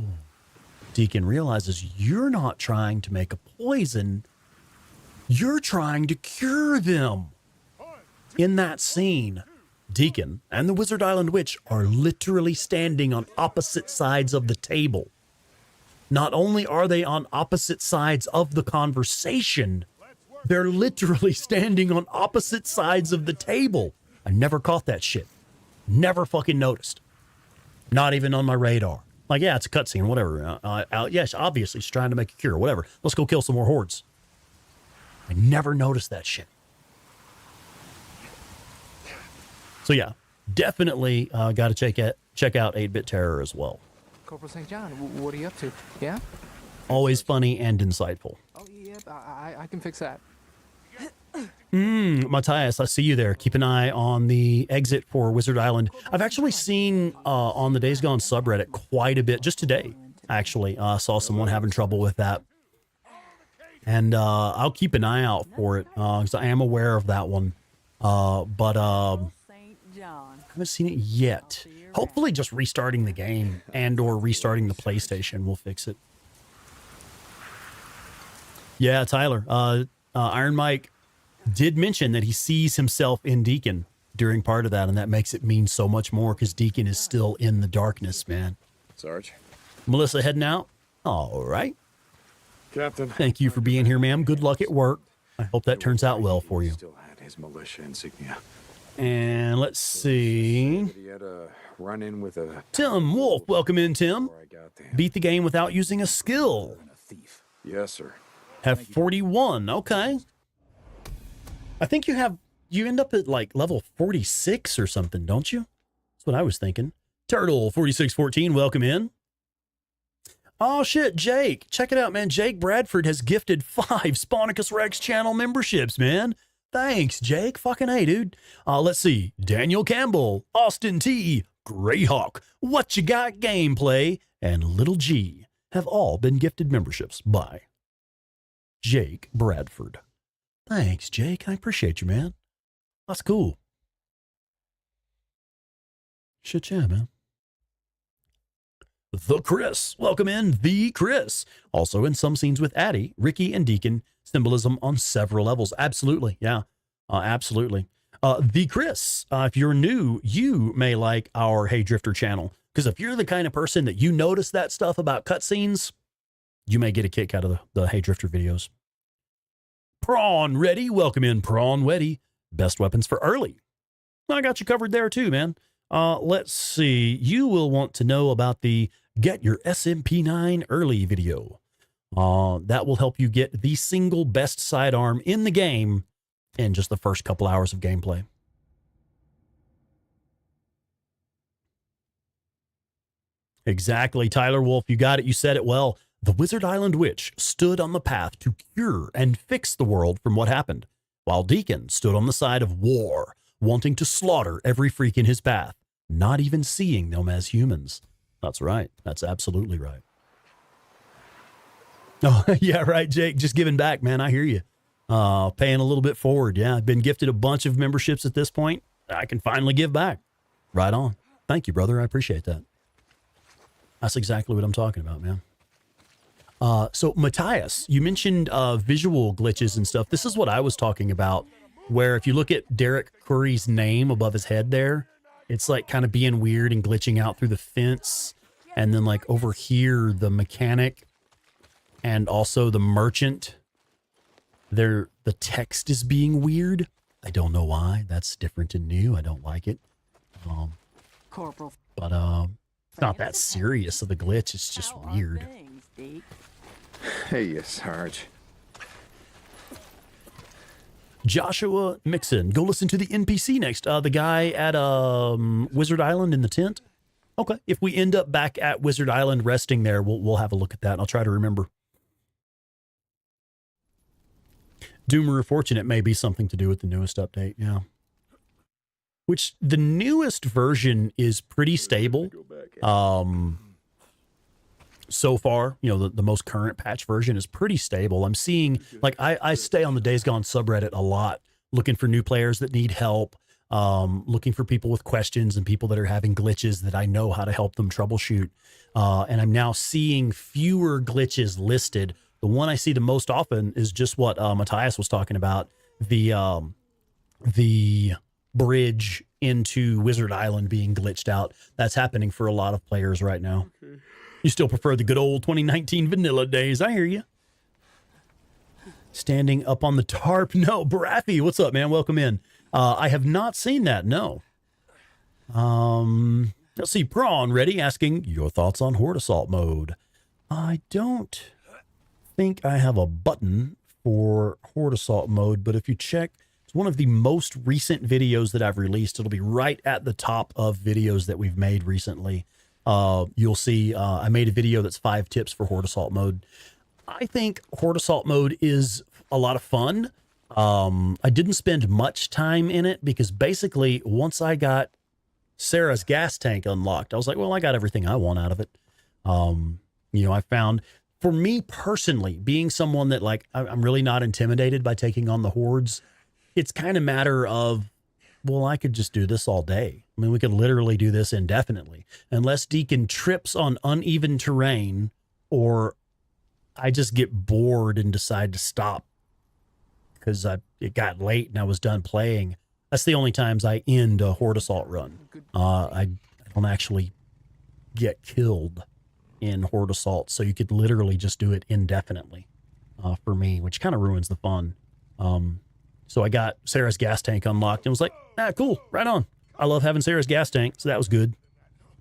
Deacon realizes you're not trying to make a poison. You're trying to cure them. In that scene, Deacon and the Wizard Island Witch are literally standing on opposite sides of the table. Not only are they on opposite sides of the conversation, they're literally standing on opposite sides of the table. I never caught that shit. Never fucking noticed. Not even on my radar. Like, yeah, it's a cutscene, whatever. Yes, obviously, she's trying to make a cure, whatever. Let's go kill some more hordes. I never noticed that shit. So yeah, definitely got to check out 8-Bit Terror as well. Corporal St. John, what are you up to? Yeah? Always funny and insightful. Oh, yep, I can fix that. Matthias, I see you there. Keep an eye on the exit for Wizard Island. I've actually seen on the Days Gone subreddit quite a bit, just today, actually. Saw someone having trouble with that. And I'll keep an eye out for it, because I am aware of that one. But I haven't seen it yet. Hopefully just restarting the game and or restarting the PlayStation will fix it. Yeah, Tyler. Iron Mike did mention that he sees himself in Deacon during part of that, and that makes it mean so much more because Deacon is still in the darkness, man. Sarge. Melissa heading out? All right. Captain. Thank you for being here, ma'am. Good luck at work. I hope that turns out well for you. Still had his militia insignia. And let's see. He had a run-in with a... Tim Wolf, welcome in, Tim. before I got to him. Beat the game without using a skill. A thief. Yes, sir. Have 41. Okay. I think you end up at like level 46 or something, don't you? That's what I was thinking. Turtle 4614, welcome in. Oh shit, Jake. Check it out, man. Jake Bradford has gifted 5 Spawnicus Rex channel memberships, man. Thanks, Jake. Fucking A, dude. Let's see. Daniel Campbell, Austin T, Greyhawk, What You Got Gameplay, and Little G have all been gifted memberships by Jake Bradford. Thanks, Jake. I appreciate you, man. That's cool. Shit, yeah, man. The Chris. Welcome in, The Chris. Also in some scenes with Addie, Ricky, and Deacon. Symbolism on several levels. Absolutely. Yeah, absolutely. The Chris, if you're new, you may like our Hey Drifter channel. Because if you're the kind of person that you notice that stuff about cutscenes, you may get a kick out of the Hey Drifter videos. Prawn Ready. Welcome in, Prawn Ready. Best weapons for early. I got you covered there too, man. Let's see. You will want to know about the Get Your SMP9 Early video. That will help you get the single best sidearm in the game in just the first couple hours of gameplay. Exactly, Tyler Wolf. You got it. You said it well. The Wizard Island Witch stood on the path to cure and fix the world from what happened, while Deacon stood on the side of war, wanting to slaughter every freak in his path, not even seeing them as humans. That's right. That's absolutely right. Oh, yeah, right, Jake. Just giving back, man. I hear you. Paying a little bit forward. Yeah, I've been gifted a bunch of memberships at this point. I can finally give back. Right on. Thank you, brother. I appreciate that. That's exactly what I'm talking about, man. So, Matthias, you mentioned visual glitches and stuff. This is what I was talking about, where if you look at Derek Curry's name above his head there, it's like kind of being weird and glitching out through the fence. And then like over here, the mechanic and also the merchant, the text is being weird. I don't know why. That's different and new. I don't like it. Corporal. But it's not that serious of a glitch. It's just weird. Hey, Sarge. Joshua Mixon, go listen to the NPC next. The guy at Wizard Island in the tent. Okay, if we end up back at Wizard Island resting there, we'll have a look at that. And I'll try to remember. Doomer Fortunate may be something to do with the newest update. Yeah, which the newest version is pretty stable. so far, the most current patch version is pretty stable. I'm seeing, like, I stay on the Days Gone subreddit a lot, looking for new players that need help, looking for people with questions and people that are having glitches that I know how to help them troubleshoot. And I'm now seeing fewer glitches listed. The one I see the most often is just what Matthias was talking about, the bridge into Wizard Island being glitched out. That's happening for a lot of players right now. Okay. You still prefer the good old 2019 vanilla days. I hear you. Standing up on the tarp. No, Baraffy, what's up, man? Welcome in. I have not seen that. No. Let's see. Prawn Ready asking your thoughts on Horde Assault mode. I don't think I have a button for Horde Assault mode, but if you check, it's one of the most recent videos that I've released. It'll be right at the top of videos that we've made recently. You'll see I made a video that's 5 tips for Horde Assault mode. I think Horde Assault mode is a lot of fun. I didn't spend much time in it because basically once I got Sarah's gas tank unlocked, I was like, well, I got everything I want out of it. I found, for me personally, being someone that, like, I'm really not intimidated by taking on the hordes. It's kind of a matter of, well, I could just do this all day. I mean, we could literally do this indefinitely. Unless Deacon trips on uneven terrain or I just get bored and decide to stop because it got late and I was done playing. That's the only times I end a Horde Assault run. I don't actually get killed in Horde Assault, so you could literally just do it indefinitely for me, which kind of ruins the fun. So I got Sarah's gas tank unlocked and was like, cool, right on. I love having Sarah's gas tank, so that was good.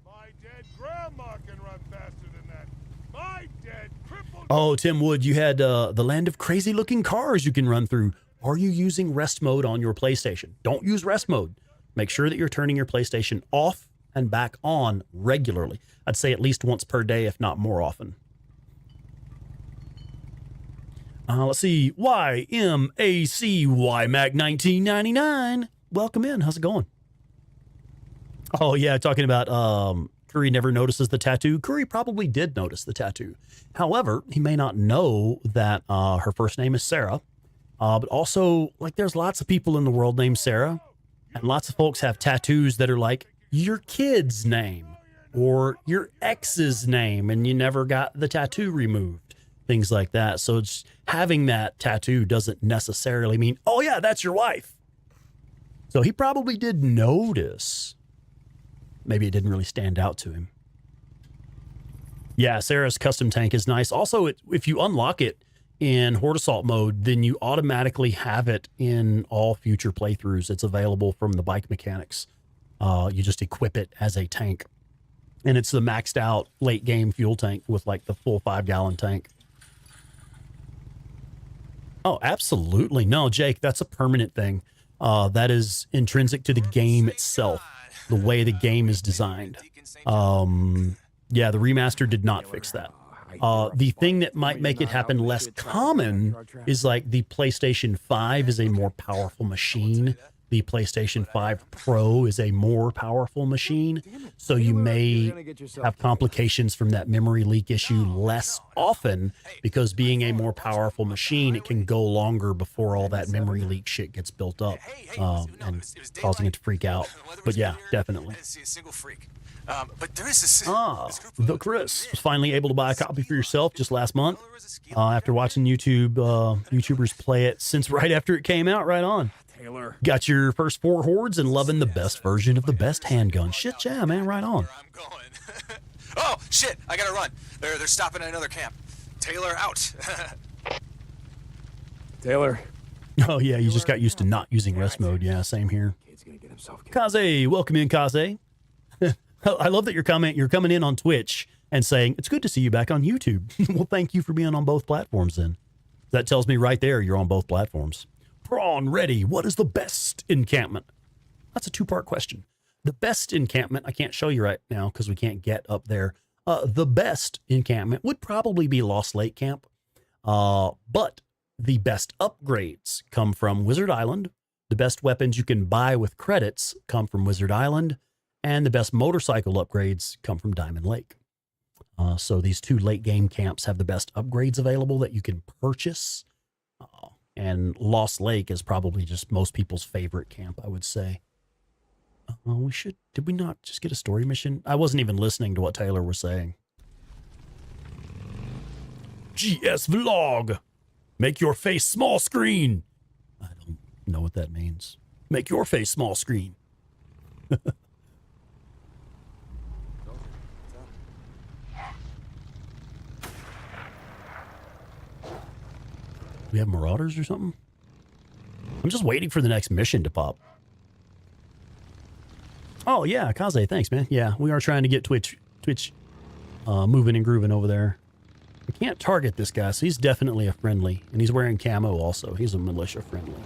My dead grandma can run faster than that. My dead crippled... Oh, Tim Wood, you had the land of crazy looking cars you can run through. Are you using rest mode on your PlayStation? Don't use rest mode. Make sure that you're turning your PlayStation off and back on regularly. I'd say at least once per day, if not more often. Let's see. YMACY Mac 1999. Welcome in. How's it going? Oh, yeah. Talking about Curry never notices the tattoo. Curry probably did notice the tattoo. However, he may not know that her first name is Sarah. But also, like, there's lots of people in the world named Sarah. And lots of folks have tattoos that are like your kid's name or your ex's name, and you never got the tattoo removed. Things like that. So it's, having that tattoo doesn't necessarily mean, oh yeah, that's your wife. So he probably did notice. Maybe it didn't really stand out to him. Yeah, Sarah's custom tank is nice. Also, if you unlock it in Horde Assault mode, then you automatically have it in all future playthroughs. It's available from the bike mechanics. You just equip it as a tank. And it's the maxed out late game fuel tank with like the full 5-gallon tank. Oh, absolutely. No, Jake, that's a permanent thing. That is intrinsic to the game itself, the way the game is designed. Yeah, the remaster did not fix that. The thing that might make it happen less common is like the PlayStation 5 is a more powerful machine. The PlayStation 5 Pro is a more powerful machine. So you may have complications from that memory leak issue less often because being a more powerful machine, it can go longer before all that memory leak shit gets built up and causing it to freak out. But yeah, definitely. But there is this, the Chris was finally able to buy a copy for yourself just last month after watching YouTubers play it since right after it came out. Right on. Taylor. Got your first 4 hordes and loving the best version of the best handgun. Shit, yeah, man, right on. Oh, shit, I gotta run. They're stopping at another camp. Taylor, out. Taylor. Oh, yeah, you just got used to not using rest mode. Yeah, same here. Kid's gonna get himself killed. Kaze, welcome in, Kaze. I love that you're coming in on Twitch and saying, it's good to see you back on YouTube. Well, thank you for being on both platforms then. That tells me right there you're on both platforms. Prawn Ready, what is the best encampment? That's a 2-part question. The best encampment, I can't show you right now because we can't get up there. The best encampment would probably be Lost Lake Camp. But the best upgrades come from Wizard Island. The best weapons you can buy with credits come from Wizard Island. And the best motorcycle upgrades come from Diamond Lake. So these 2 late game camps have the best upgrades available that you can purchase. And Lost Lake is probably just most people's favorite camp, I would say. Did we not just get a story mission? I wasn't even listening to what Taylor was saying. GS Vlog. Make your face small screen. I don't know what that means. Make your face small screen. We have marauders or something? I'm just waiting for the next mission to pop. Oh, yeah, Kaze, thanks, man. Yeah, we are trying to get Twitch moving and grooving over there. I can't target this guy, so he's definitely a friendly. And he's wearing camo also. He's a militia friendly.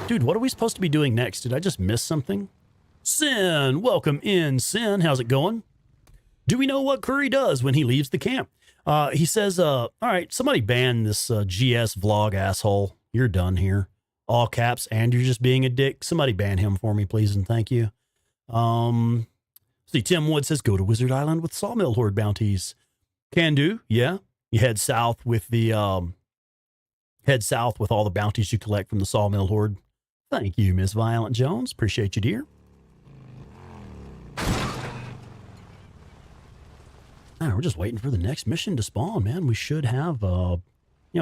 Dude, what are we supposed to be doing next? Did I just miss something? Sin, welcome in, Sin. How's it going? Do we know what Curry does when he leaves the camp? He says, all right, somebody ban this GS Vlog asshole. You're done here. All caps, and you're just being a dick. Somebody ban him for me, please, and thank you. See, Tim Wood says, go to Wizard Island with Sawmill Horde bounties. Can do, yeah. You head south with the, all the bounties you collect from the Sawmill Horde. Thank you, Miss Violent Jones. Appreciate you, dear. We're just waiting for the next mission to spawn, man. We should have,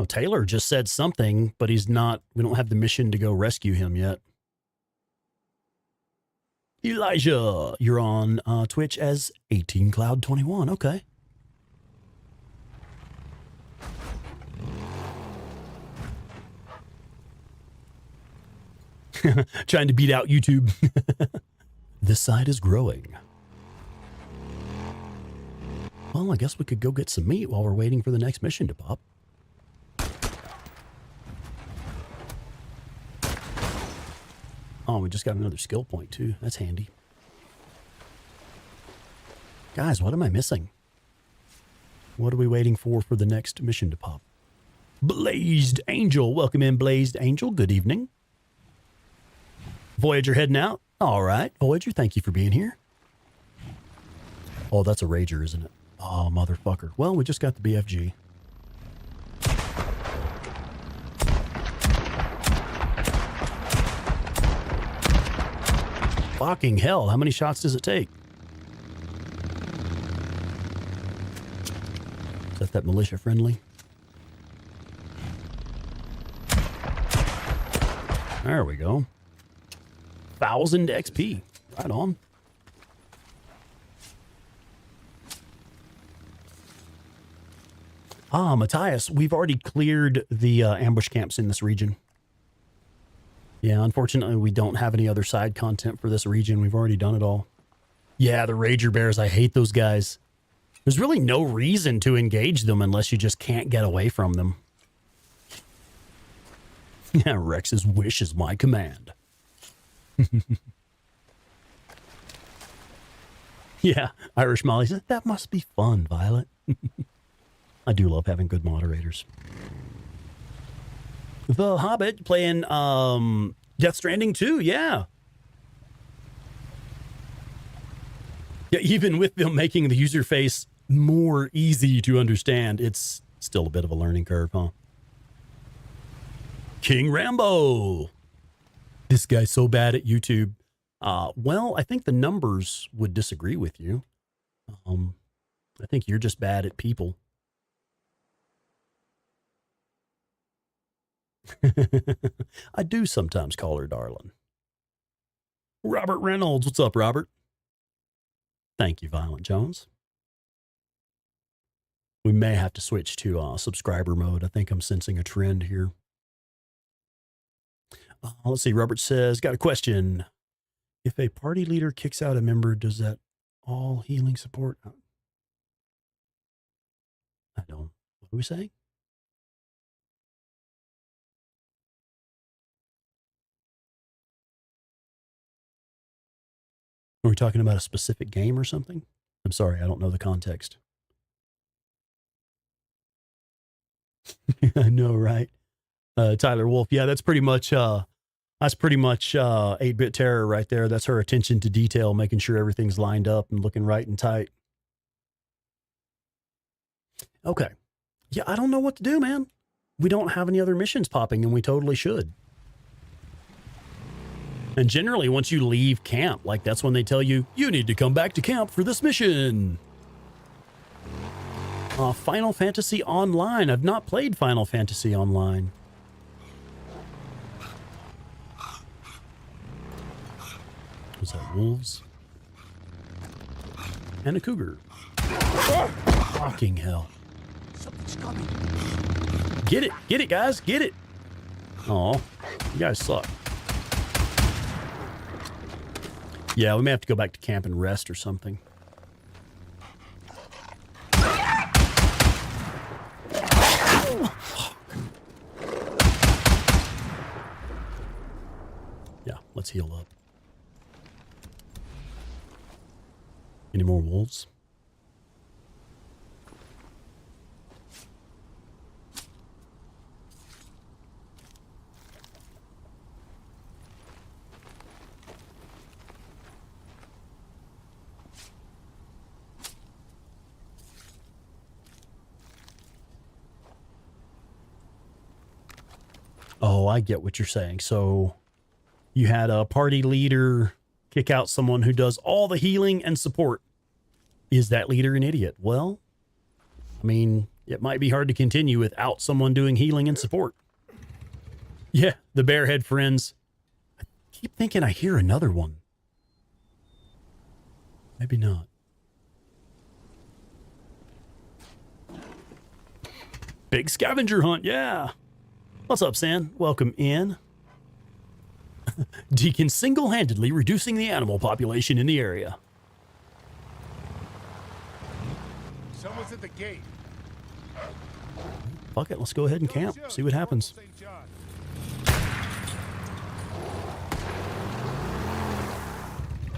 Taylor just said something, but we don't have the mission to go rescue him yet. Elijah, you're on Twitch as 18Cloud21. Okay. Trying to beat out YouTube. This side is growing. Well, I guess we could go get some meat while we're waiting for the next mission to pop. Oh, we just got another skill point, too. That's handy. Guys, what am I missing? What are we waiting for the next mission to pop? Blazed Angel. Welcome in, Blazed Angel. Good evening. Voyager heading out. All right, Voyager, thank you for being here. Oh, that's a Rager, isn't it? Oh, motherfucker. Well, we just got the BFG. Fucking hell, how many shots does it take? Is that militia friendly? There we go. 1,000 XP. Right on. Matthias, we've already cleared the ambush camps in this region. Yeah, unfortunately, we don't have any other side content for this region. We've already done it all. Yeah, the Rager Bears, I hate those guys. There's really no reason to engage them unless you just can't get away from them. Yeah, Rex's wish is my command. Yeah, Irish Molly said, that must be fun, Violet. I do love having good moderators. The Hobbit playing Death Stranding 2, yeah. Yeah, even with them making the user face more easy to understand, it's still a bit of a learning curve, huh? King Rambo. This guy's so bad at YouTube. Well, I think the numbers would disagree with you. I think you're just bad at people. I do sometimes call her darling. Robert Reynolds. What's up, Robert? Thank you, Violent Jones. We may have to switch to subscriber mode. I think I'm sensing a trend here. Let's see. Robert says, got a question. If a party leader kicks out a member, does that all healing support? I don't. What are we saying? Are we talking about a specific game or something? I'm sorry, I don't know the context. I know, right? Tyler Wolf. Yeah, that's pretty much 8-Bit Terror right there. That's her attention to detail, making sure everything's lined up and looking right and tight. Okay. Yeah, I don't know what to do, man. We don't have any other missions popping, and we totally should. And generally, once you leave camp, like that's when they tell you, you need to come back to camp for this mission. Final Fantasy Online. I've not played Final Fantasy Online. Was that wolves? And a cougar. Fucking hell. Something's coming. Get it, guys, get it. Oh, you guys suck. Yeah, we may have to go back to camp and rest or something. Yeah, let's heal up. Any more wolves? Oh, I get what you're saying. So you had a party leader kick out someone who does all the healing and support. Is that leader an idiot? Well, I mean, it might be hard to continue without someone doing healing and support. Yeah, the Bearhead friends. I keep thinking I hear another one. Maybe not. Big scavenger hunt, yeah. What's up, San? Welcome in. Deacon single-handedly reducing the animal population in the area. Someone's at the gate. Fuck it, let's go ahead and camp. See what happens.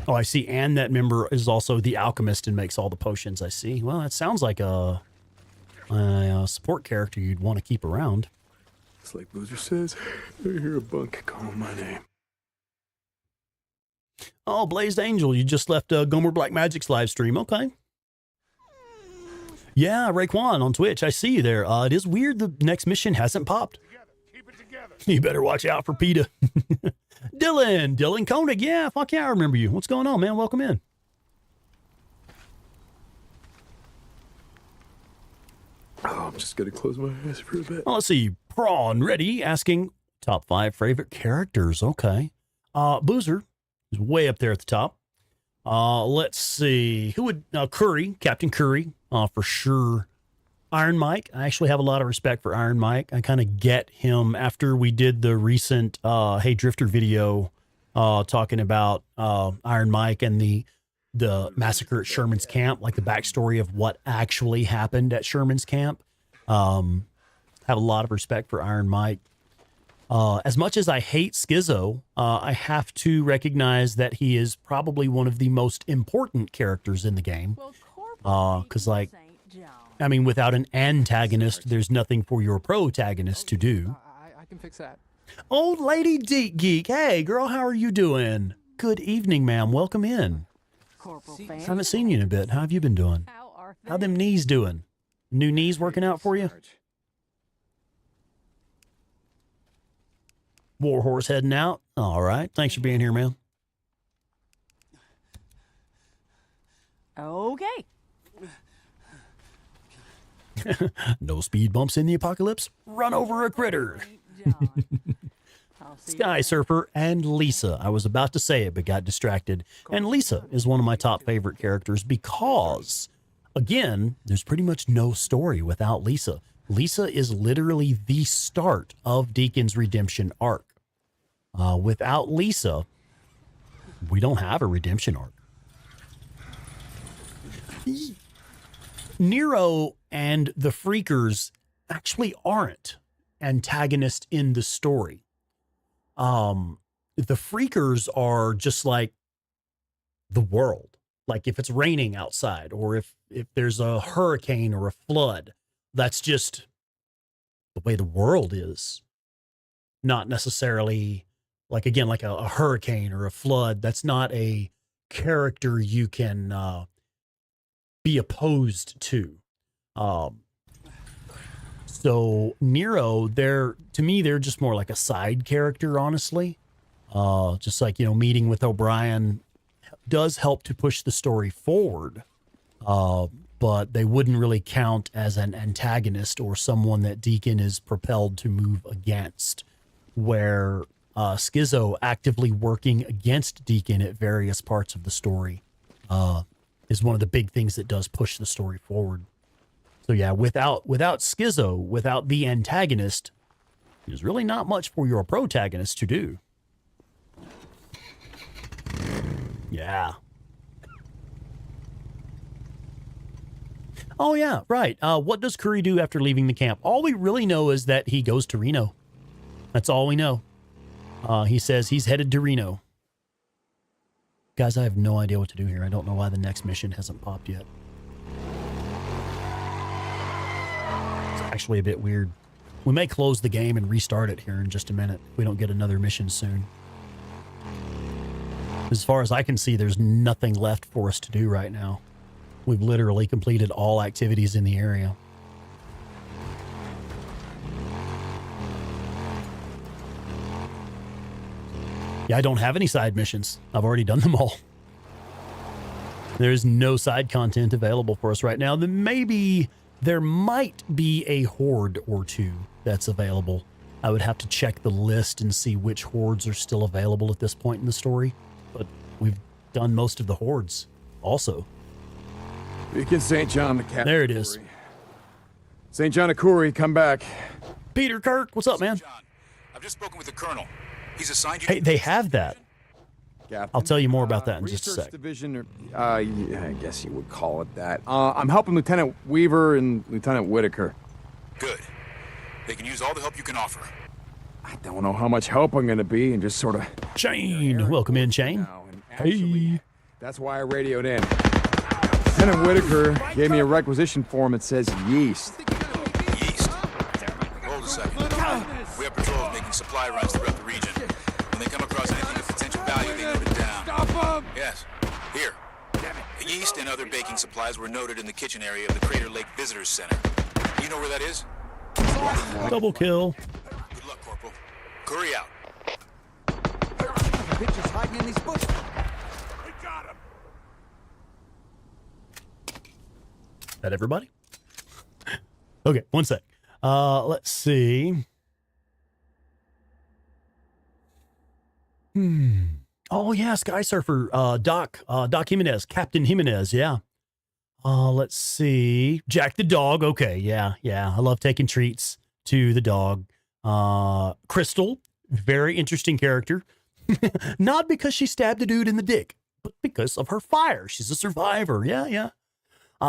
Oh, I see. And that member is also the alchemist and makes all the potions, I see. Well, that sounds like a support character you'd want to keep around. It's like Boozer says, I hear a bunk calling my name. Oh, Blazed Angel, you just left Gomer Black Magic's live stream. Okay. Yeah, Raekwon on Twitch. I see you there. It is weird the next mission hasn't popped. Keep it together. You better watch out for PETA. Dylan Koenig. Yeah, fuck yeah, I remember you. What's going on, man? Welcome in. Oh, I'm just gonna close my eyes for a bit. Well, let's see. Prawn Ready asking top 5 favorite characters. Okay. Boozer is way up there at the top. Let's see. Who would Curry, Captain Curry, for sure. Iron Mike. I actually have a lot of respect for Iron Mike. I kind of get him after we did the recent Hey Drifter video talking about Iron Mike and the massacre at Sherman's camp, like the backstory of what actually happened at Sherman's camp. Have a lot of respect for Iron Mike. As much as I hate Schizo, I have to recognize that he is probably one of the most important characters in the game. Because, like, I mean, without an antagonist, there's nothing for your protagonist to do. I can fix that. Old Lady Deek Geek. Hey, girl, how are you doing? Good evening, ma'am. Welcome in. I haven't seen you in a bit. How have you been doing? How them knees doing? New knees working out for you? Warhorse heading out. All right. Thanks for being here, man. Okay. No speed bumps in the apocalypse. Run over a critter. Sky Surfer and Lisa. I was about to say it, but got distracted. And Lisa is one of my top favorite characters because, again, there's pretty much no story without Lisa. Lisa is literally the start of Deacon's redemption arc. Without Lisa, we don't have a redemption arc. Nero and the Freakers actually aren't antagonists in the story. The Freakers are just like the world. Like if it's raining outside or if there's a hurricane or a flood, that's just the way the world is. Not necessarily like, again, like a hurricane or a flood. That's not a character you can be opposed to. So Nero, to me, they're just more like a side character, honestly. Just like, you know, meeting with O'Brien does help to push the story forward. But they wouldn't really count as an antagonist or someone that Deacon is propelled to move against, where Schizo actively working against Deacon at various parts of the story is one of the big things that does push the story forward. So yeah, without Schizo, without the antagonist, there's really not much for your protagonist to do. Yeah. Oh, yeah, right. What does Curry do after leaving the camp? All we really know is that he goes to Reno. That's all we know. He says he's headed to Reno. Guys, I have no idea what to do here. I don't know why the next mission hasn't popped yet. It's actually a bit weird. We may close the game and restart it here in just a minute if we don't get another mission soon. As far as I can see, there's nothing left for us to do right now. We've literally completed all activities in the area. Yeah, I don't have any side missions. I've already done them all. There's no side content available for us right now. Then maybe there might be a horde or two that's available. I would have to check the list and see which hordes are still available at this point in the story. But we've done most of the hordes also. Beacon St. John the Cat. There it is. St. John Akuri, come back. Peter Kirk, what's up, man? John, I've just spoken with the colonel. He's assigned you. Hey, they have that. Captain. I'll tell you more about that in just a Research sec. Division, or, yeah, I guess you would call it that. I'm helping Lieutenant Weaver and Lieutenant Whitaker. Good. They can use all the help you can offer. I don't know how much help I'm going to be, and just sort of... Shane, welcome in, Shane. Now, and actually, that's why I radioed in. Lieutenant Whitaker gave me a requisition form that says yeast. Yeast. Hold a second. We have patrols making supply runs throughout the region. When they come across anything of potential value, they note it down. Stop 'em! Yes. Here. The yeast and other baking supplies were noted in the kitchen area of the Crater Lake Visitors Center. You know where that is? Double kill. Good luck, Corporal. Curry out. Bitches hiding in these bushes. That everybody? Okay, one sec. Let's see. Oh yeah, Sky Surfer, Doc Jimenez, Captain Jimenez, yeah. Let's see. Jack the dog, okay, yeah. I love taking treats to the dog. Crystal, very interesting character. Not because she stabbed a dude in the dick, but because of her fire. She's a survivor, yeah.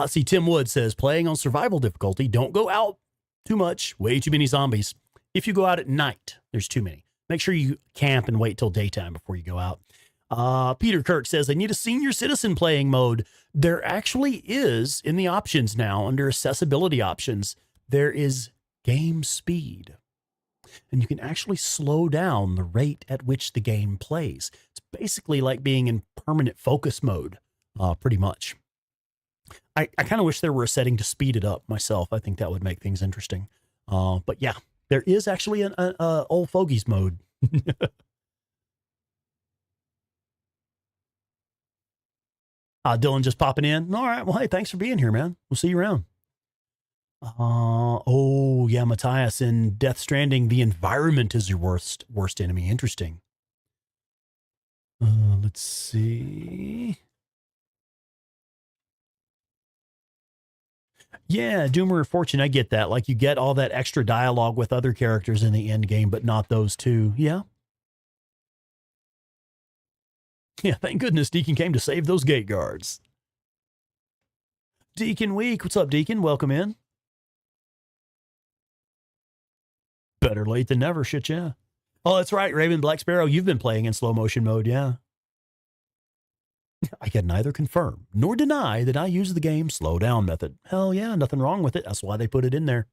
See, Tim Wood says, playing on survival difficulty, don't go out too much. Way too many zombies. If you go out at night, there's too many. Make sure you camp and wait till daytime before you go out. Peter Kirk says, I need a senior citizen playing mode. There actually is in the options now, under accessibility options, there is game speed. And you can actually slow down the rate at which the game plays. It's basically like being in permanent focus mode, pretty much. I kind of wish there were a setting to speed it up myself. I think that would make things interesting. But yeah, there is actually an old fogies mode. Dylan just popping in. All right. Well, hey, thanks for being here, man. We'll see you around. Oh yeah, Matthias, in Death Stranding, the environment is your worst enemy. Interesting. Let's see. Yeah, Doomer of Fortune, I get that. Like, you get all that extra dialogue with other characters in the end game, but not those two. Yeah. Yeah, thank goodness Deacon came to save those gate guards. Deacon Week, what's up, Deacon? Welcome in. Better late than never, shit, yeah. Oh, that's right, Raven Black Sparrow, you've been playing in slow motion mode, yeah. I can neither confirm nor deny that I use the game slow down method. Hell yeah, nothing wrong with it. That's why they put it in there.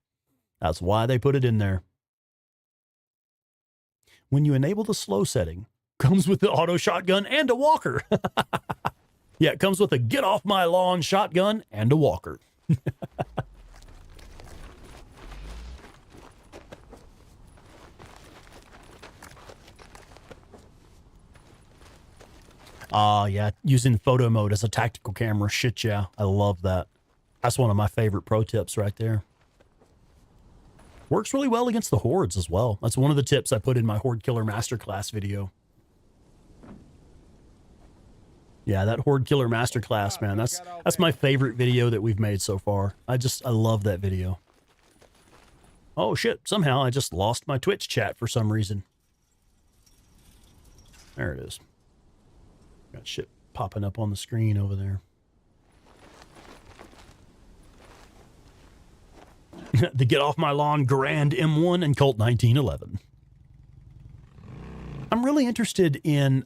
That's why they put it in there. When you enable the slow setting, comes with the auto shotgun and a walker. Yeah, it comes with a get off my lawn shotgun and a walker. Yeah, using photo mode as a tactical camera. Shit, yeah. I love that. That's one of my favorite pro tips right there. Works really well against the hordes as well. That's one of the tips I put in my Horde Killer Masterclass video. Yeah, that Horde Killer Masterclass, man. That's my favorite video that we've made so far. I love that video. Oh shit, somehow I just lost my Twitch chat for some reason. There it is. Got shit popping up on the screen over there. The Get Off My Lawn Grand M1 and Colt 1911. I'm really interested in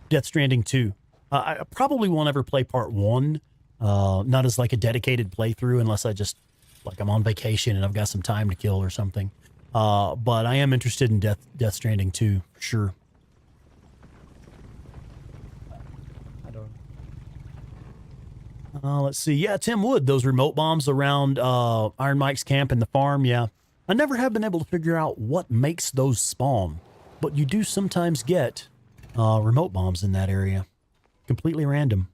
Death Stranding 2. I probably won't ever play part 1, not as like a dedicated playthrough unless I just, like I'm on vacation and I've got some time to kill or something. But I am interested in Death Stranding 2, for sure. Let's see. Yeah, Tim Wood, those remote bombs around Iron Mike's camp and the farm, yeah. I never have been able to figure out what makes those spawn, but you do sometimes get remote bombs in that area. Completely random.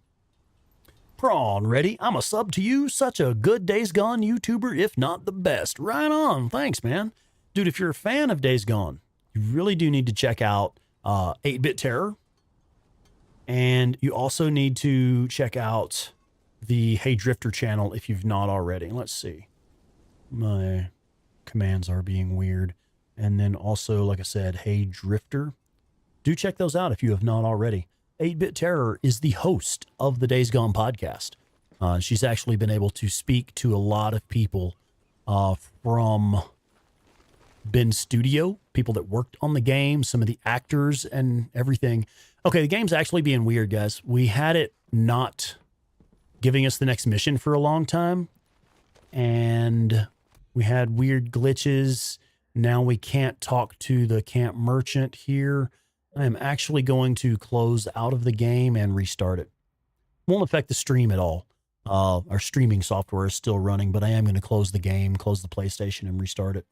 Prawn, ready? I'm a sub to you. Such a good Days Gone YouTuber, if not the best. Right on. Thanks, man. Dude, if you're a fan of Days Gone, you really do need to check out 8-Bit Terror. And you also need to check out the Hey Drifter channel if you've not already. Let's see. My commands are being weird. And then also, like I said, Hey Drifter. Do check those out if you have not already. 8-Bit Terror is the host of the Days Gone podcast. She's actually been able to speak to a lot of people from Ben Studio, people that worked on the game, some of the actors and everything. Okay, the game's actually being weird, guys. We had it not giving us the next mission for a long time, and we had weird glitches. Now we can't talk to the camp merchant here. I am actually going to close out of the game and restart it. Won't affect the stream at all. Our streaming software is still running, but I am going to close the game, close the PlayStation, and restart it.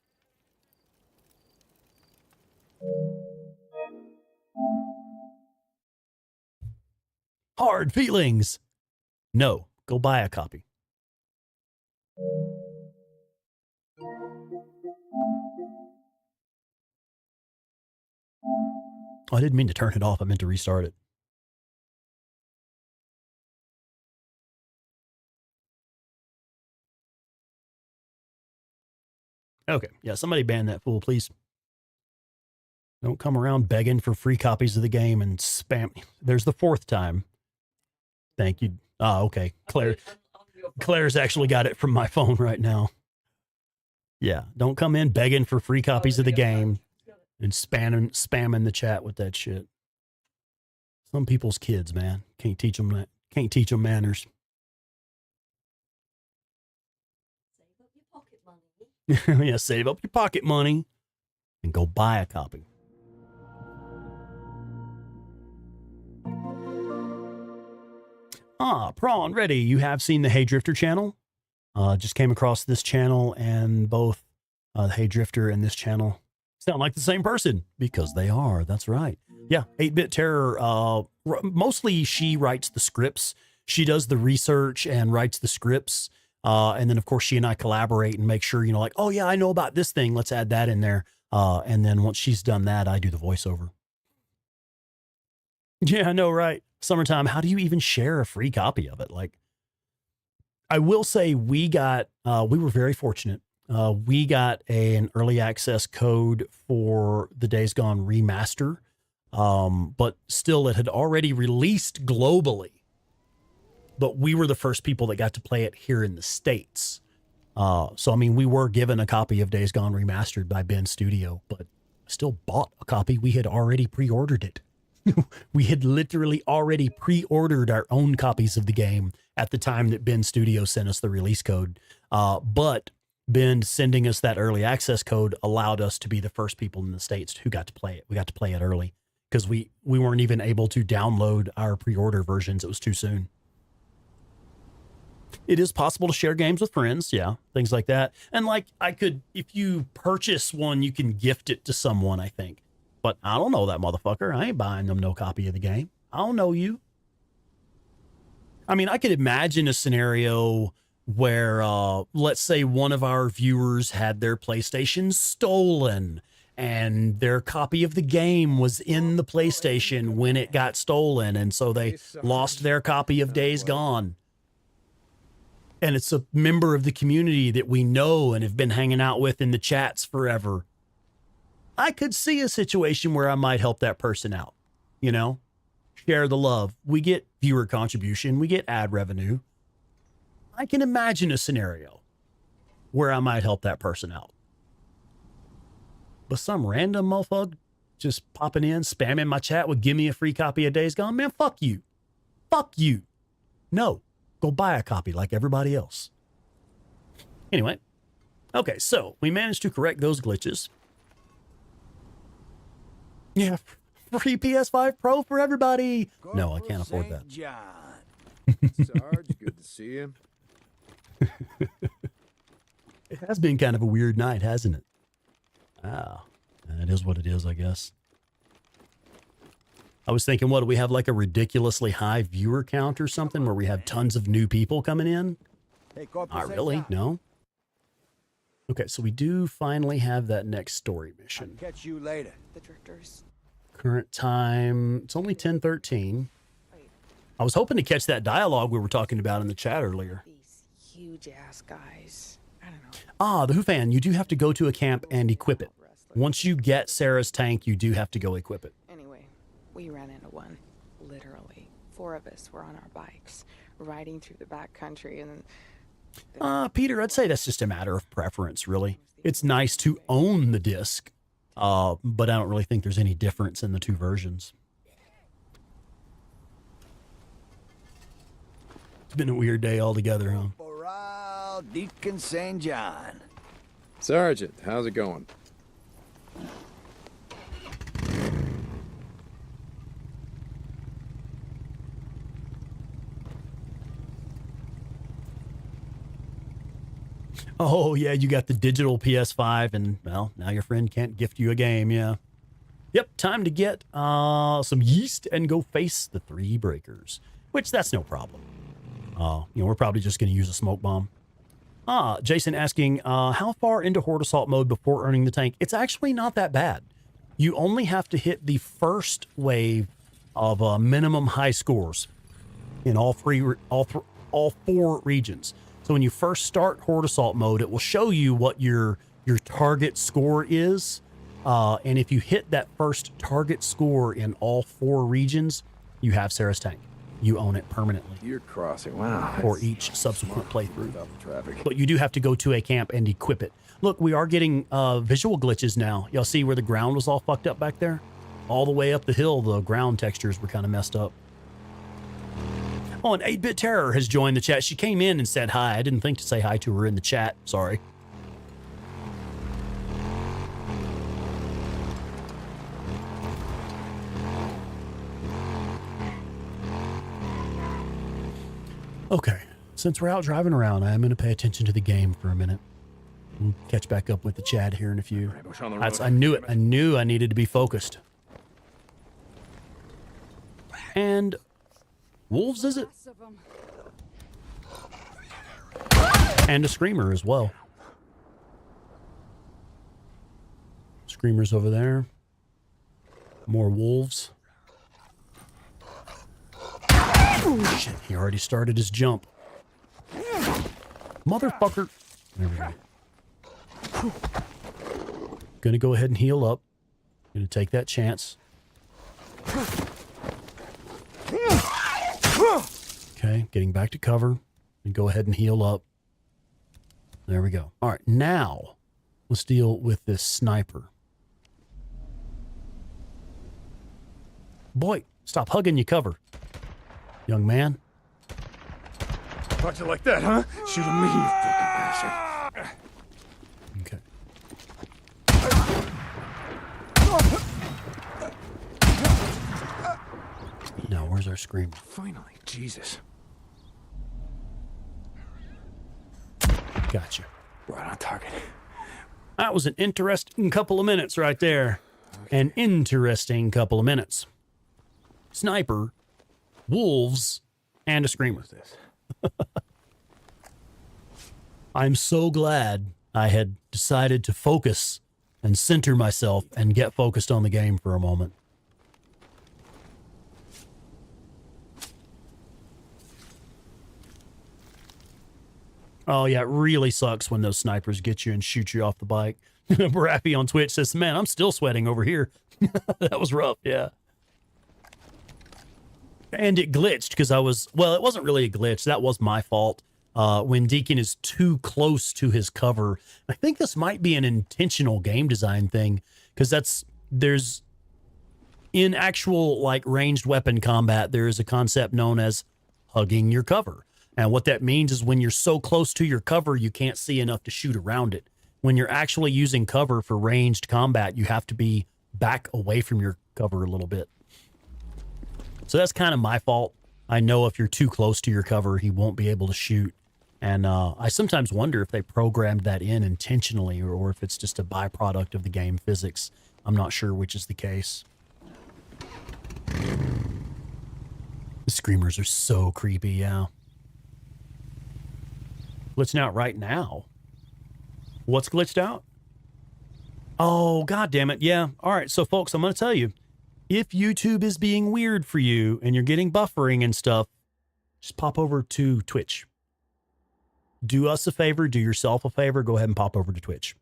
Hard feelings. No, go buy a copy. Oh, I didn't mean to turn it off. I meant to restart it. Okay. Yeah, somebody ban that fool, please. Don't come around begging for free copies of the game and spam. There's the 4th time. Thank you. Okay. Claire's actually got it from my phone right now. Yeah. Don't come in begging for free copies of the game and spamming the chat with that shit. Some people's kids, man. Can't teach them that. Can't teach them manners. Yeah, save up your pocket money and go buy a copy. Prawn, ready. You have seen the Hey Drifter channel. Just came across this channel, and both the Hey Drifter and this channel sound like the same person, because they are. That's right. Yeah, 8-Bit Terror. Mostly she writes the scripts. She does the research and writes the scripts. And then, of course, she and I collaborate and make sure, you know, like, oh, yeah, I know about this thing. Let's add that in there. And then once she's done that, I do the voiceover. Yeah, I know, right? Summertime, how do you even share a free copy of it? Like, I will say we were very fortunate. We got an early access code for the Days Gone Remaster, but still it had already released globally. But we were the first people that got to play it here in the States. So, I mean, we were given a copy of Days Gone Remastered by Ben Studio, but still bought a copy. We had already pre-ordered it. We had literally already pre-ordered our own copies of the game at the time that Ben Studio sent us the release code. But Ben sending us that early access code allowed us to be the first people in the States who got to play it. We got to play it early because we weren't even able to download our pre-order versions. It was too soon. It is possible to share games with friends. Yeah, things like that. And like if you purchase one, you can gift it to someone, I think. But I don't know that motherfucker. I ain't buying them no copy of the game. I don't know you. I mean, I could imagine a scenario where, let's say one of our viewers had their PlayStation stolen and their copy of the game was in the PlayStation when it got stolen. And so they lost their copy of Days Gone. And it's a member of the community that we know and have been hanging out with in the chats forever. I could see a situation where I might help that person out, you know, share the love. We get viewer contribution. We get ad revenue. I can imagine a scenario where I might help that person out. But some random motherfucker just popping in, spamming my chat with give me a free copy of Days Gone. Man, fuck you. Fuck you. No, go buy a copy like everybody else. Anyway. Okay, so we managed to correct those glitches. Yeah, free PS5 Pro for everybody. No, I can't afford that. Sarge, good to see you. It has been kind of a weird night, hasn't it? Ah, it is what it is, I guess. I was thinking, what, do we have like a ridiculously high viewer count or something where we have tons of new people coming in? Not really, no. Okay, so we do finally have that next story mission. Catch you later. The drifters. Current time, it's only 10:13. I was hoping to catch that dialogue we were talking about in the chat earlier. These huge ass guys. I don't know. Ah, the Who fan, you do have to go to a camp and equip it. Once you get Sarah's tank, you do have to go equip it. Anyway, we ran into one. Literally. 4 of us were on our bikes, riding through the back country, and Peter, I'd say that's just a matter of preference, really. It's nice to own the disc, but I don't really think there's any difference in the two versions. It's been a weird day altogether, huh? Corporal Deacon St. John. Sergeant, how's it going? Oh, yeah, you got the digital PS5, and, well, now your friend can't gift you a game, yeah. Yep, time to get some yeast and go face the 3 breakers, which that's no problem. You know, we're probably just going to use a smoke bomb. Jason asking, how far into Horde Assault mode before earning the tank? It's actually not that bad. You only have to hit the first wave of minimum high scores in all 4 regions. So when you first start Horde Assault mode, it will show you what your target score is. And if you hit that first target score in all 4 regions, you have Sarah's tank. You own it permanently. You're crossing, wow. For each subsequent playthrough. Traffic. But you do have to go to a camp and equip it. Look, we are getting visual glitches now. Y'all see where the ground was all fucked up back there? All the way up the hill, the ground textures were kind of messed up. Oh, and 8-Bit Terror has joined the chat. She came in and said hi. I didn't think to say hi to her in the chat. Sorry. Okay, since we're out driving around, I am going to pay attention to the game for a minute. We'll catch back up with the chat here in a few. I knew it. I knew I needed to be focused. And wolves, is it? And a screamer as well. Screamers over there. More wolves. Oh, shit, he already started his jump. Motherfucker. There we go. Gonna go ahead and heal up. Gonna take that chance. Okay, getting back to cover. And go ahead and heal up. There we go. All right, now let's deal with this sniper. Boy, stop hugging your cover, young man. Thought you like that, huh? Shoot me, you fucking bastard. Okay. Now, where's our screamer? Finally, Jesus. Gotcha. Right on target. That was an interesting couple of minutes right there. an interesting couple of minutes. Sniper, wolves, and a screamer. I'm so glad I had decided to focus and center myself and get focused on the game for a moment. Oh, yeah, it really sucks when those snipers get you and shoot you off the bike. Brappy on Twitch says, man, I'm still sweating over here. That was rough, yeah. And it glitched because well, it wasn't really a glitch. That was my fault. When Deacon is too close to his cover. I think this might be an intentional game design thing because there's in actual like ranged weapon combat, there is a concept known as hugging your cover. And what that means is when you're so close to your cover, you can't see enough to shoot around it. When you're actually using cover for ranged combat, you have to be back away from your cover a little bit. So that's kind of my fault. I know if you're too close to your cover, he won't be able to shoot. And I sometimes wonder if they programmed that in intentionally or if it's just a byproduct of the game physics. I'm not sure which is the case. The screamers are so creepy, yeah. Glitching out right now. What's glitched out? Oh, God damn it. Yeah. All right. So, folks, I'm going to tell you, if YouTube is being weird for you and you're getting buffering and stuff, just pop over to Twitch. Do us a favor. Do yourself a favor. Go ahead and pop over to Twitch.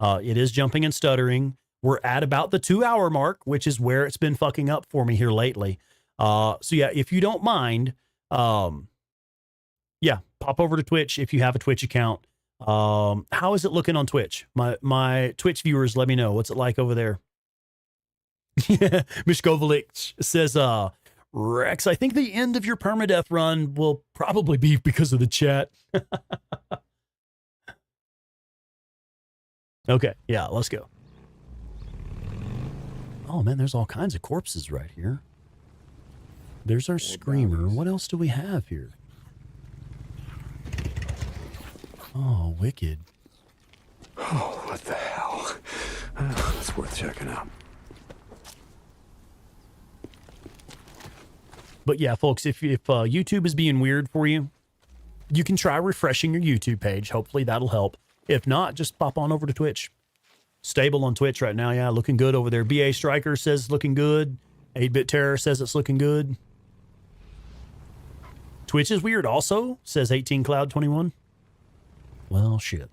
It is jumping and stuttering. We're at about the 2-hour mark, which is where it's been fucking up for me here lately. So, yeah, if you don't mind, yeah, pop over to Twitch if you have a Twitch account. How is it looking on Twitch? My Twitch viewers, let me know. What's it like over there? Yeah, Mishkovalich says, Rex, I think the end of your permadeath run will probably be because of the chat. Okay, yeah, let's go. Oh, man, there's all kinds of corpses right here. There's our screamer. What else do we have here? Oh, wicked. Oh, what the hell? That's worth checking out. But yeah, folks, if YouTube is being weird for you, you can try refreshing your YouTube page. Hopefully that'll help. If not, just pop on over to Twitch. Stable on Twitch right now, yeah, looking good over there. BA Striker says looking good. 8-Bit Terror says it's looking good. Twitch is weird also, says 18Cloud21. Well, shit.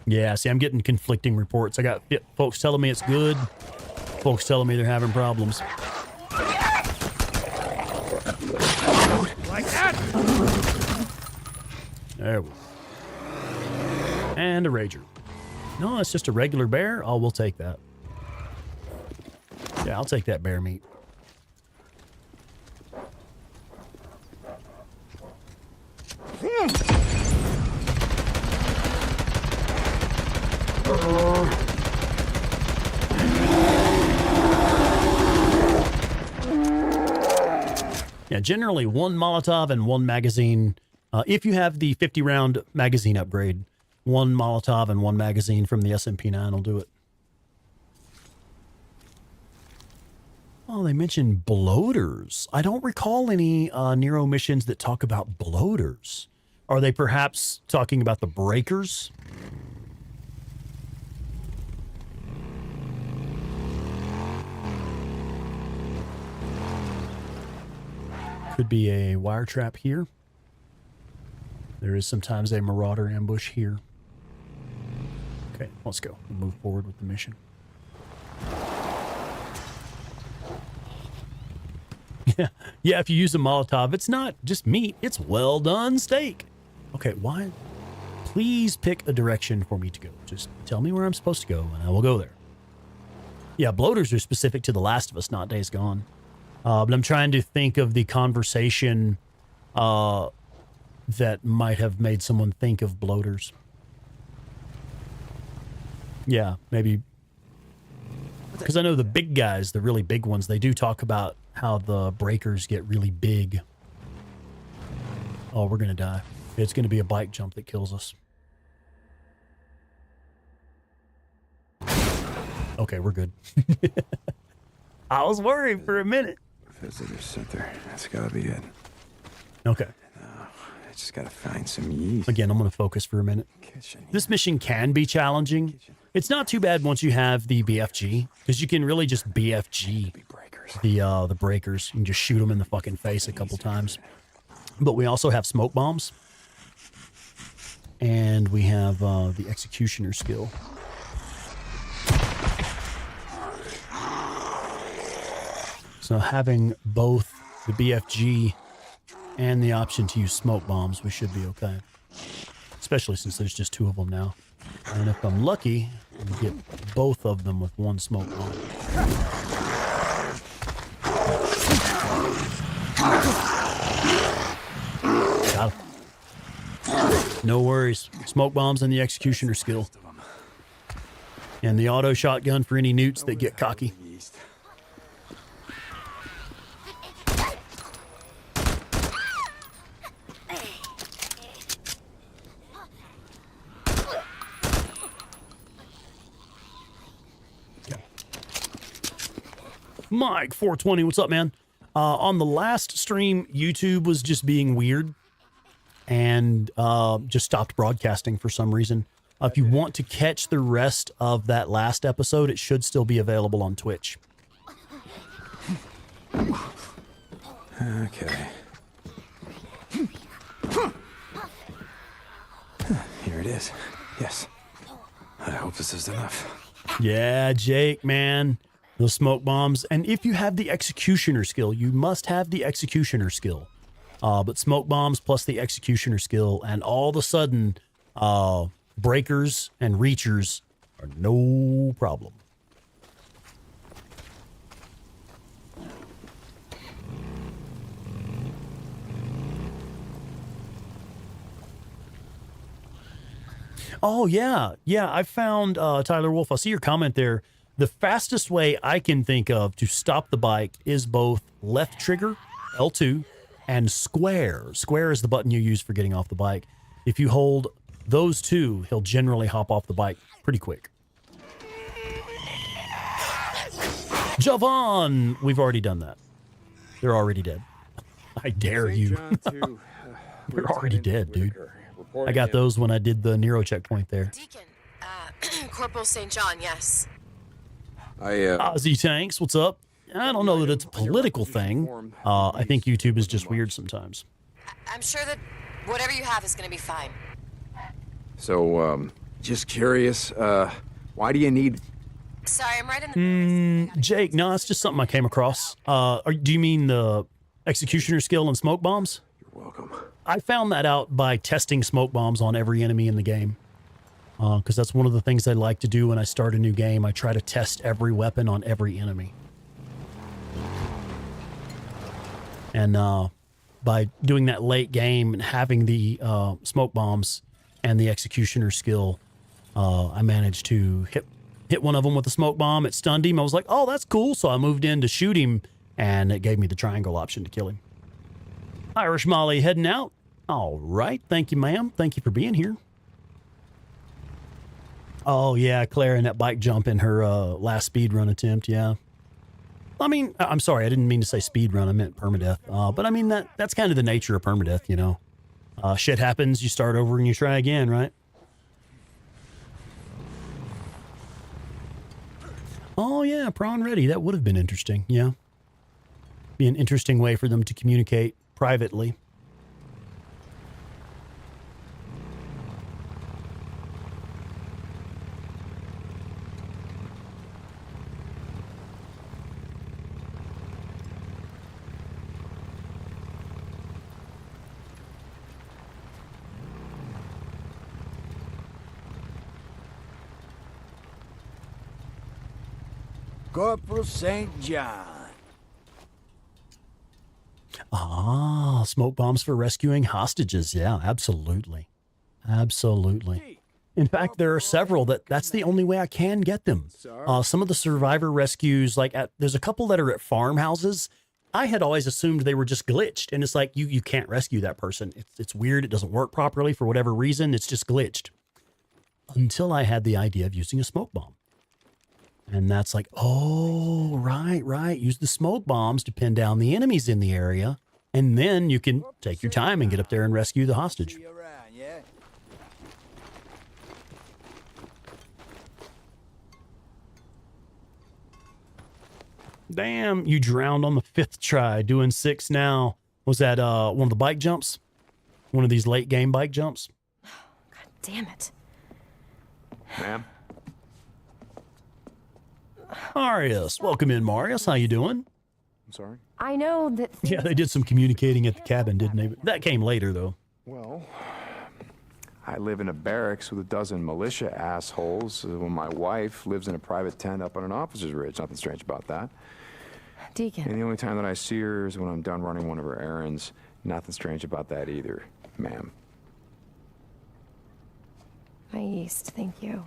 Yeah, see, I'm getting conflicting reports. I got folks telling me it's good. Folks telling me they're having problems. Like that? There we go. And a rager. No, it's just a regular bear. Oh, we'll take that. Yeah, I'll take that bear meat. Yeah, generally one Molotov and one magazine. If you have the 50-round magazine upgrade, one Molotov and one magazine from the SMP9 will do it. Oh, they mentioned bloaters. I don't recall any Nero missions that talk about bloaters. Are they perhaps talking about the breakers? Could be a wire trap here. There is sometimes a marauder ambush here. Okay, let's go. We'll move forward with the mission. Yeah, if you use a Molotov, it's not just meat, it's well done steak. Okay, why? Please pick a direction for me to go. Just tell me where I'm supposed to go, and I will go there. Yeah, bloaters are specific to The Last of Us, not Days Gone. But I'm trying to think of the conversation that might have made someone think of bloaters. Yeah, maybe. Because I know the big guys, the really big ones, they do talk about how the breakers get really big. Oh, we're going to die. It's going to be a bike jump that kills us. Okay, we're good. I was worried for a minute. Visitor center. That's gotta be it. Okay. I just gotta find some yeast. Again, I'm going to focus for a minute. This mission can be challenging. It's not too bad once you have the BFG, because you can really just BFG the breakers. You can just shoot them in the fucking face a couple times. But we also have smoke bombs. And we have the executioner skill. So having both the BFG and the option to use smoke bombs, we should be okay. Especially since there's just 2 of them now. And if I'm lucky, I'll get both of them with 1 smoke bomb. Got him. No worries. Smoke bombs and the executioner skill. And the auto shotgun for any newts that get cocky. Mike 420, what's up, man? On the last stream, YouTube was just being weird and just stopped broadcasting for some reason. If you want to catch the rest of that last episode, it should still be available on Twitch. Okay. Here it is. Yes. I hope this is enough. Yeah, Jake, man. Those smoke bombs. And if you have the executioner skill, you must have the executioner skill. But smoke bombs plus the executioner skill, and all of a sudden, breakers and reachers are no problem. Oh, yeah. Yeah, I found, Tyler Wolf, I see your comment there. The fastest way I can think of to stop the bike is both left trigger, L2, and square. Square is the button you use for getting off the bike. If you hold those 2, he'll generally hop off the bike pretty quick. Javon! We've already done that. They're already dead. I dare you. We're already dead, dude. I got those when I did the Nero checkpoint there. Deacon, Corporal St. John, yes. Ozzy Tanks, what's up? I don't know that it's a political thing. I think YouTube is just weird sometimes. I'm sure that whatever you have is going to be fine. So, just curious, why do you need... Sorry, I'm right in the... Jake, no, it's just something I came across. Do you mean the executioner skill and smoke bombs? You're welcome. I found that out by testing smoke bombs on every enemy in the game. Because that's one of the things I like to do when I start a new game. I try to test every weapon on every enemy. And by doing that late game and having the smoke bombs and the executioner skill, I managed to hit one of them with a smoke bomb. It stunned him. I was like, oh, that's cool. So I moved in to shoot him, and it gave me the triangle option to kill him. Irish Molly heading out. All right. Thank you, ma'am. Thank you for being here. Oh, yeah, Claire in that bike jump in her last speed run attempt, yeah. I mean, I'm sorry, I didn't mean to say speed run, I meant permadeath. But I mean, that's kind of the nature of permadeath, you know. Shit happens, you start over and you try again, right? Oh, yeah, prawn ready. That would have been interesting, yeah. Be an interesting way for them to communicate privately. Corporal St. John. Ah, smoke bombs for rescuing hostages. Yeah, absolutely. Absolutely. In fact, there are several that's the only way I can get them. Some of the survivor rescues, like there's a couple that are at farmhouses. I had always assumed they were just glitched. And it's like, you can't rescue that person. It's weird. It doesn't work properly for whatever reason. It's just glitched. Until I had the idea of using a smoke bomb. And that's like, oh, right. Use the smoke bombs to pin down the enemies in the area. And then you can take your time and get up there and rescue the hostage. See you around, yeah? Damn, you drowned on the 5th try, doing 6 now. Was that one of the bike jumps? One of these late game bike jumps? God damn it. Ma'am? Marius, welcome in, Marius. How you doing? I'm sorry? I know that. Yeah, they did some communicating at the cabin, didn't they? That came later, though. Well, I live in a barracks with a dozen militia assholes when my wife lives in a private tent up on an officer's ridge. Nothing strange about that. Deacon. And the only time that I see her is when I'm done running one of her errands. Nothing strange about that either, ma'am. My yeast, thank you.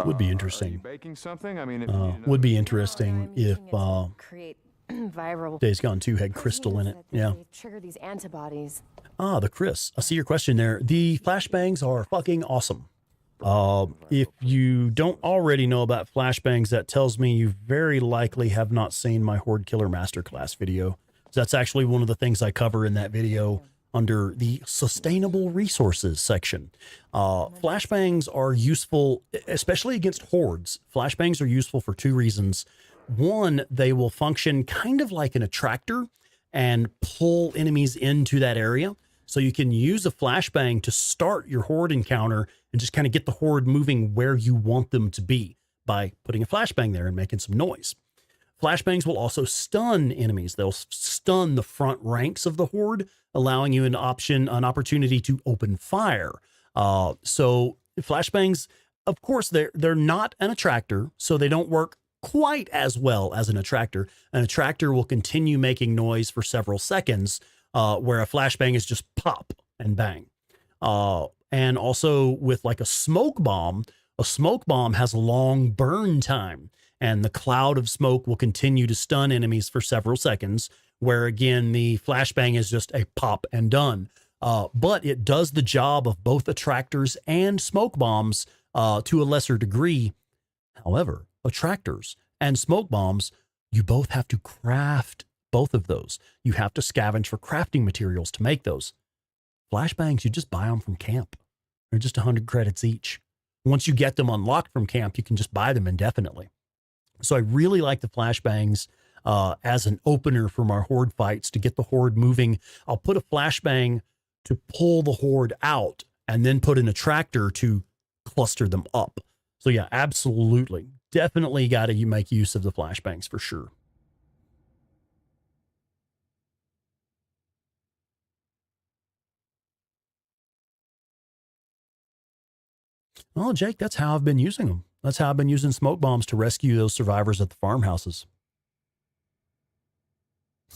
Would be Are you interesting. baking something? I mean, Would be interesting if Create viral. Days Gone 2 had crystal in it. Yeah. They trigger these antibodies. Ah, the Chris. I see your question there. The flashbangs are fucking awesome. If you don't already know about flashbangs, that tells me you very likely have not seen my Horde Killer Masterclass video. That's actually one of the things I cover in that video under the sustainable resources section. Flashbangs are useful, especially against hordes. Flashbangs are useful for 2 reasons. One, they will function kind of like an attractor and pull enemies into that area. So you can use a flashbang to start your horde encounter and just kind of get the horde moving where you want them to be by putting a flashbang there and making some noise. Flashbangs will also stun enemies. They'll stun the front ranks of the horde, allowing you an opportunity to open fire. So flashbangs, of course, they're not an attractor, so they don't work quite as well as an attractor. An attractor will continue making noise for several seconds, where a flashbang is just pop and bang. And also with like a smoke bomb has a long burn time, and the cloud of smoke will continue to stun enemies for several seconds, where again, the flashbang is just a pop and done. But it does the job of both attractors and smoke bombs to a lesser degree. However, attractors and smoke bombs, you both have to craft both of those. You have to scavenge for crafting materials to make those. Flashbangs, you just buy them from camp. They're just 100 credits each. Once you get them unlocked from camp, you can just buy them indefinitely. So I really like the flashbangs as an opener for my horde fights to get the horde moving. I'll put a flashbang to pull the horde out and then put an attractor to cluster them up. So yeah, absolutely. Definitely got to make use of the flashbangs for sure. Well, Jake, that's how I've been using them. That's how I've been using smoke bombs to rescue those survivors at the farmhouses.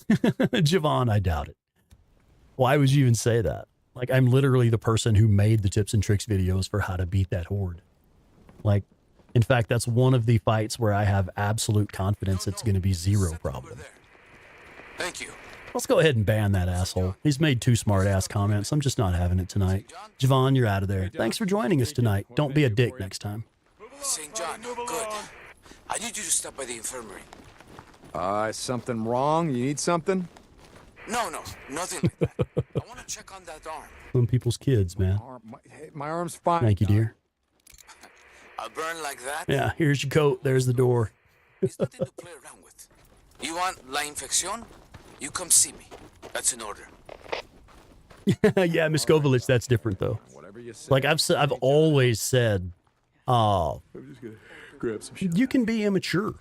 Javon, I doubt it. Why would you even say that? Like, I'm literally the person who made the tips and tricks videos for how to beat that horde. like, in fact, that's one of the fights where I have absolute confidence it's going to be zero problem. Thank you. Let's go ahead and ban that asshole. He's made 2 smart-ass comments. I'm just not having it tonight. Javon, you're out of there. Thanks for joining us tonight. Don't be a dick next time. St. John, good. I need you to stop by the infirmary. Something wrong? You need something? No, nothing like that. I want to check on that arm. Some people's kids, man. My arm's fine. Thank you, dear. A burn like that? Yeah, here's your coat. There's the door. It's nothing to play around with. You want la infección? You come see me. That's an order. Yeah, Miskovich, that's different though. Like I've always said, I'm just gonna grab some shit. You can be immature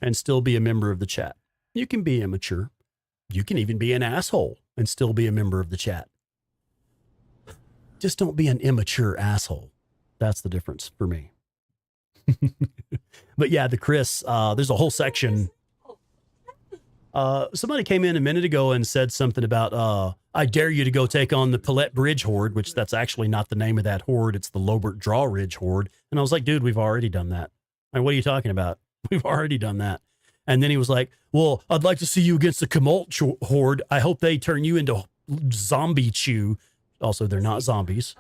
and still be a member of the chat. You can be immature. You can even be an asshole and still be a member of the chat. Just don't be an immature asshole. That's the difference for me. But yeah, the Chris, there's a whole section. Somebody came in a minute ago and said something about, I dare you to go take on the Palette Bridge Horde, which that's actually not the name of that horde. It's the Lobert Drawridge Horde. And I was like, dude, we've already done that. Like, what are you talking about? We've already done that. And then he was like, well, I'd like to see you against the Kamult Horde. I hope they turn you into zombie chew. Also, they're not zombies.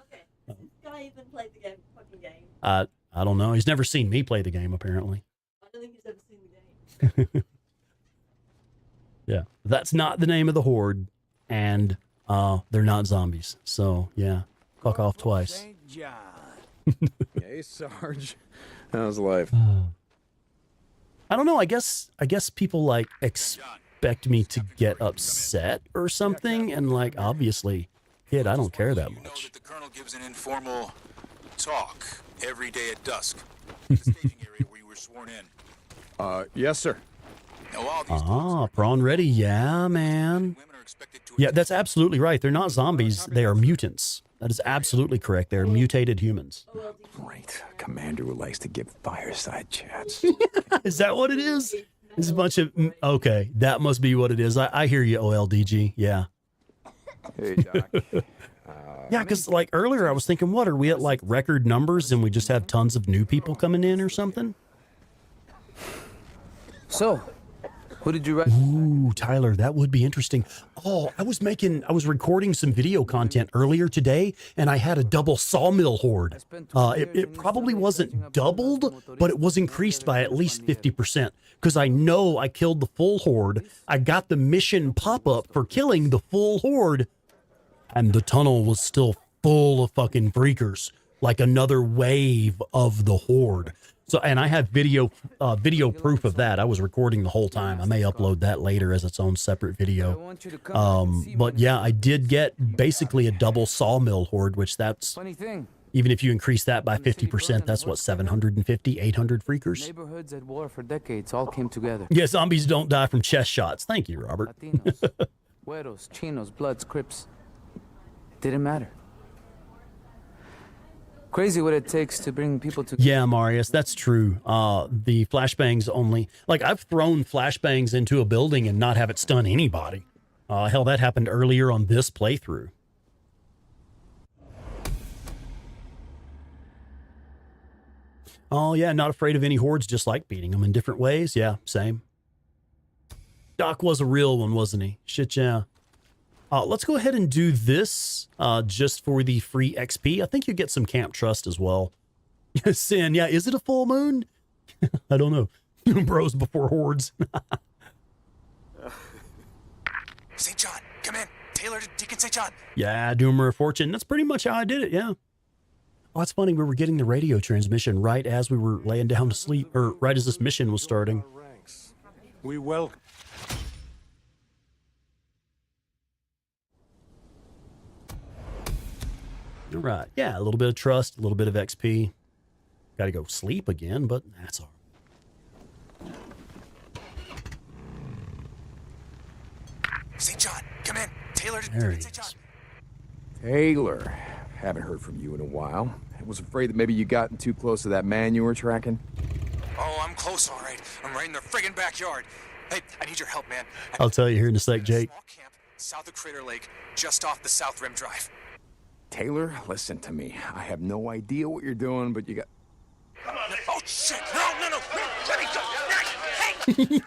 I even played the fucking game. I don't know. He's never seen me play the game, apparently. I don't think he's ever seen the game. Yeah, that's not the name of the horde, and they're not zombies. So yeah, fuck off twice. St. John. Hey, Sarge. How's life? I don't know. I guess people like expect me to get upset or something, and like obviously, kid, I don't care that You know much. that the colonel gives an informal talk every day at dusk. The staging area where you were sworn in. Yes, sir. Now, all these Prawn ready, yeah, man. women are expected to Yeah, that's absolutely right. They're not zombies. They are mutants. That is absolutely correct. They're mutated humans. Right. A commander who likes to give fireside chats. Is that what it is? It's a bunch of okay. That must be what it is. I hear you, OLDG. Yeah. Hey, Doc. Yeah, because like earlier I was thinking, what are we at like record numbers and we just have tons of new people coming in or something? So, who did you write? Ooh, Tyler, that would be interesting. Oh, I was recording some video content earlier today, and I had a double sawmill horde. It probably wasn't doubled, but it was increased by at least 50%. Because I know I killed the full horde. I got the mission pop-up for killing the full horde, and the tunnel was still full of fucking freakers, like another wave of the horde. So, and I have video proof of that. I was recording the whole time. I may upload that later as its own separate video. But yeah, I did get basically a double sawmill horde, which that's, Funny thing. even if you increase that by 50%, that's what, 750, 800 freakers? Neighborhoods at war for decades all came together. Yeah, zombies don't die from chest shots. Thank you, Robert. Latinos, Güeros, Chinos, Bloods, Crips. Didn't matter. Crazy what it takes to bring people together. Yeah, Marius, that's true. The flashbangs only, like I've thrown flashbangs into a building and not have it stun anybody. Hell, that happened earlier on this playthrough. Oh yeah, not afraid of any hordes, just like beating them in different ways. Yeah, same. Doc was a real one, wasn't he? Shit, yeah. Let's go ahead and do this just for the free XP. I think you get some camp trust as well. Sin, yeah, is it a full moon? I don't know. Bros before hordes. St. John, come in. Taylor to Deacon St. John. Yeah, Doomer of Fortune. That's pretty much how I did it, yeah. Oh, it's funny. We were getting the radio transmission right as we were laying down to sleep, or right as this mission was starting. We welcome. All right. Yeah, a little bit of trust, a little bit of XP. Got to go sleep again, but that's all right. St. John, come in. Taylor to There Deacon he St. John. is. Taylor. Haven't heard from you in a while. I was afraid that maybe you gotten too close to that man you were tracking. Oh, I'm close, all right. I'm right in their friggin' backyard. Hey, I need your help, man. I'll tell you here in a sec, Jake. Small camp south of Crater Lake, just off the South Rim Drive. Taylor, listen to me. I have no idea what you're doing, but you got... Oh, shit. No. Let me go. Hey.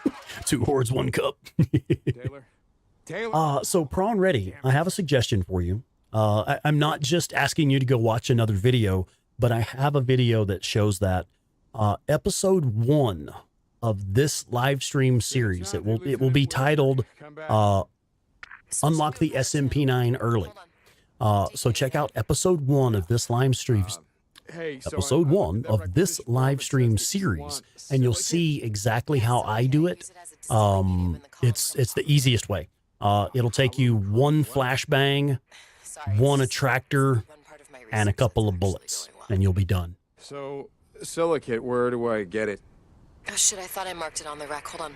Two hordes, one cup. Taylor? So Prawn Ready, I have a suggestion for you. I'm not just asking you to go watch another video, but I have a video that shows that episode 1 of this live stream series. It will be titled Unlock the SMP9 Early. So check out episode 1 of this live stream. Episode 1 of this live stream series, and you'll see exactly how I do it. It's the easiest way. It'll take you one flashbang, one attractor, and a couple of bullets, and you'll be done. So, silicate, where do I get it? Oh shit, I thought I marked it on the rack. Hold on.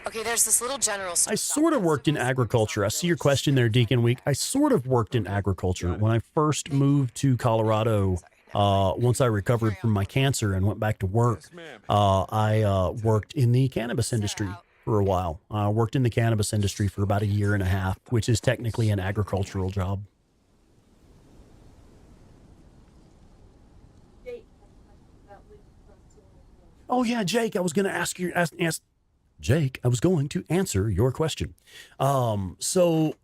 Okay, there's this little general store. I sort of worked in agriculture. I see your question there, Deacon Week. I sort of worked in agriculture when I first moved to Colorado. Once I recovered from my cancer and went back to work, I worked in the cannabis industry for a while. I worked in the cannabis industry for about 1.5 years, which is technically an agricultural job. Oh yeah, Jake, I was going to ask Jake, I was going to answer your question. So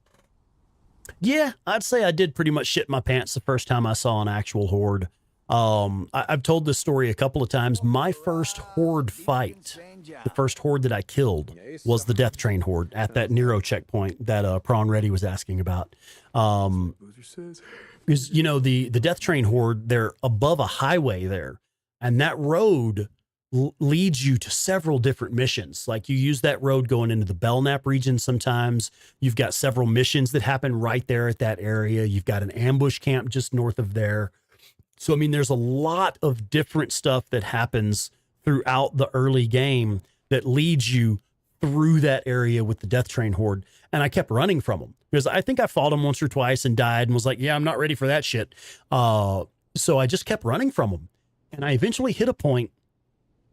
Yeah, I'd say I did pretty much shit my pants the first time I saw an actual horde. I've told this story a couple of times. My first horde fight, the first horde that I killed, was the Death Train horde at that Nero checkpoint that Prawn Reddy was asking about. Because, you know, the Death Train horde, they're above a highway there, and that road leads you to several different missions. Like, you use that road going into the Belknap region sometimes. You've got several missions that happen right there at that area. You've got an ambush camp just north of there. So, I mean, there's a lot of different stuff that happens throughout the early game that leads you through that area with the Death Train horde. And I kept running from them because I think I fought them once or twice and died and was like, yeah, I'm not ready for that shit. So I just kept running from them. And I eventually hit a point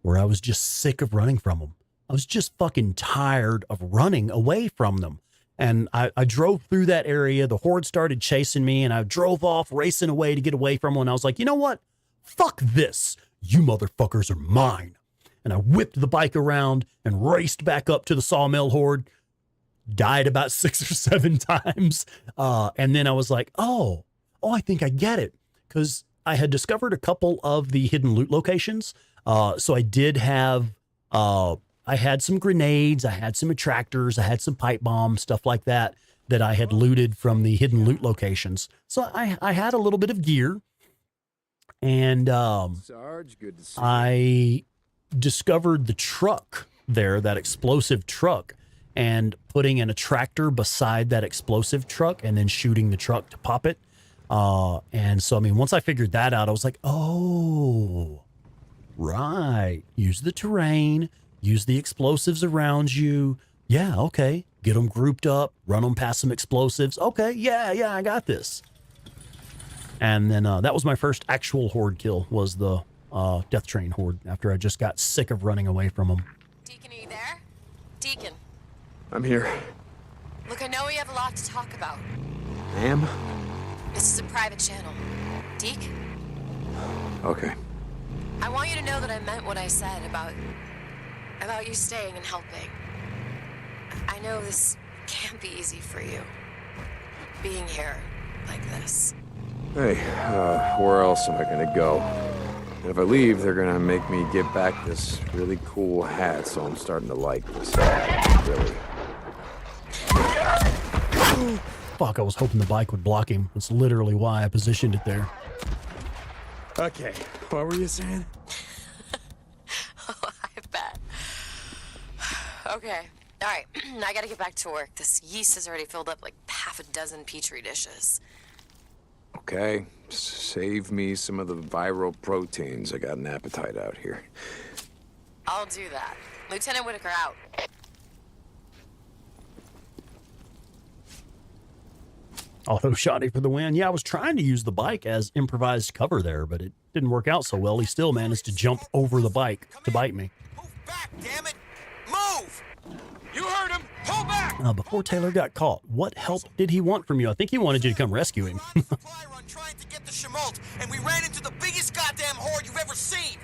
where I was just sick of running from them. I was just fucking tired of running away from them. And I drove through that area. The horde started chasing me, and I drove off racing away to get away from them. And I was like, you know what? Fuck this. You motherfuckers are mine. And I whipped the bike around and raced back up to the sawmill horde. Died about 6 or 7 times. And then I was like, oh, I think I get it. Because I had discovered a couple of the hidden loot locations. So I did have, I had some grenades, I had some attractors, I had some pipe bombs, stuff like that I had looted from the hidden loot locations. So I had a little bit of gear, and Sarge, good to see I discovered the truck there, that explosive truck, and putting an attractor beside that explosive truck and then shooting the truck to pop it. And so, I mean, once I figured that out, I was like, oh, right. Use the terrain, use the explosives around you. Yeah, okay. Get them grouped up, run them past some explosives. Okay, yeah, I got this. And then that was my first actual horde kill, was the Death Train horde, after I just got sick of running away from them. Deacon, are you there? Deacon. I'm here. Look, I know we have a lot to talk about. Ma'am? This is a private channel. Deke? Okay. I want you to know that I meant what I said about you staying and helping. I know this can't be easy for you, being here like this. Hey, where else am I gonna go? And if I leave, they're gonna make me give back this really cool hat, so I'm starting to like this hat, really. Fuck, I was hoping the bike would block him. That's literally why I positioned it there. Okay, what were you saying? Oh, I bet. Okay, all right. I gotta get back to work. This yeast has already filled up like half a dozen petri dishes. Okay, save me some of the viral proteins. I got an appetite out here. I'll do that. Lieutenant Whitaker out. Auto shotty for the win. Yeah, I was trying to use the bike as improvised cover there, but it didn't work out so well. He still managed to jump over the bike to bite me. Move back, damn it! Move! You heard him! Pull back! Before Taylor got caught, what help did he want from you? I think he wanted you to come rescue him. Supply run trying to get the Schmaltz, and we ran into the biggest goddamn horde you've ever seen!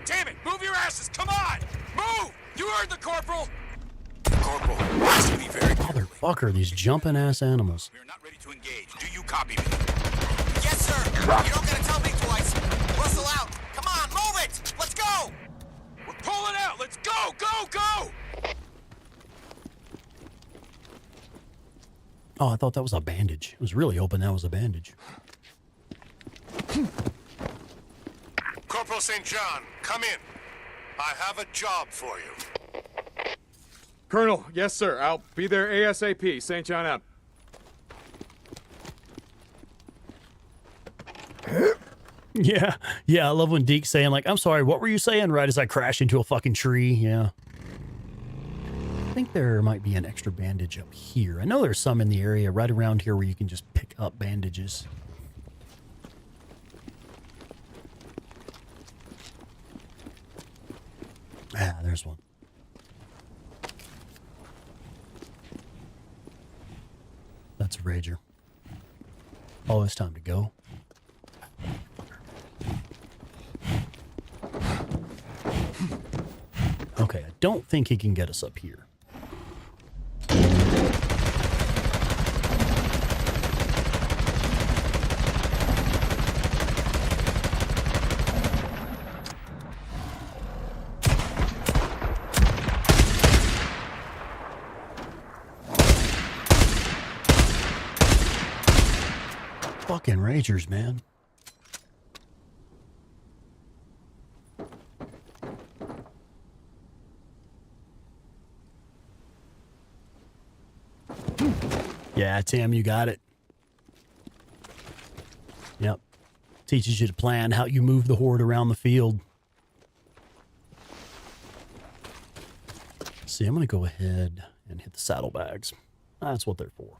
Damn it! Move your asses! Come on! Move! You heard the corporal! Corporal, please to be very careful. Motherfucker, these jumping ass animals. We are not ready to engage. Do you copy me? Yes, sir! You don't gotta tell me twice! Rustle out! Come on, move it! Let's go! We're pulling out! Let's go! Go! Oh, I thought that was a bandage. I was really hoping that was a bandage. Corporal St. John, come in. I have a job for you. Colonel, yes, sir. I'll be there ASAP. St. John out. Yeah, I love when Deke's saying, like, I'm sorry, what were you saying? Right as I crash into a fucking tree. Yeah. I think there might be an extra bandage up here. I know there's some in the area right around here where you can just pick up bandages. Ah, there's one. That's a rager. Oh, it's time to go. Okay, I don't think he can get us up here. Ragers, man. Yeah, Tim, you got it. Yep. Teaches you to plan how you move the horde around the field. See, I'm going to go ahead and hit the saddlebags. That's what they're for.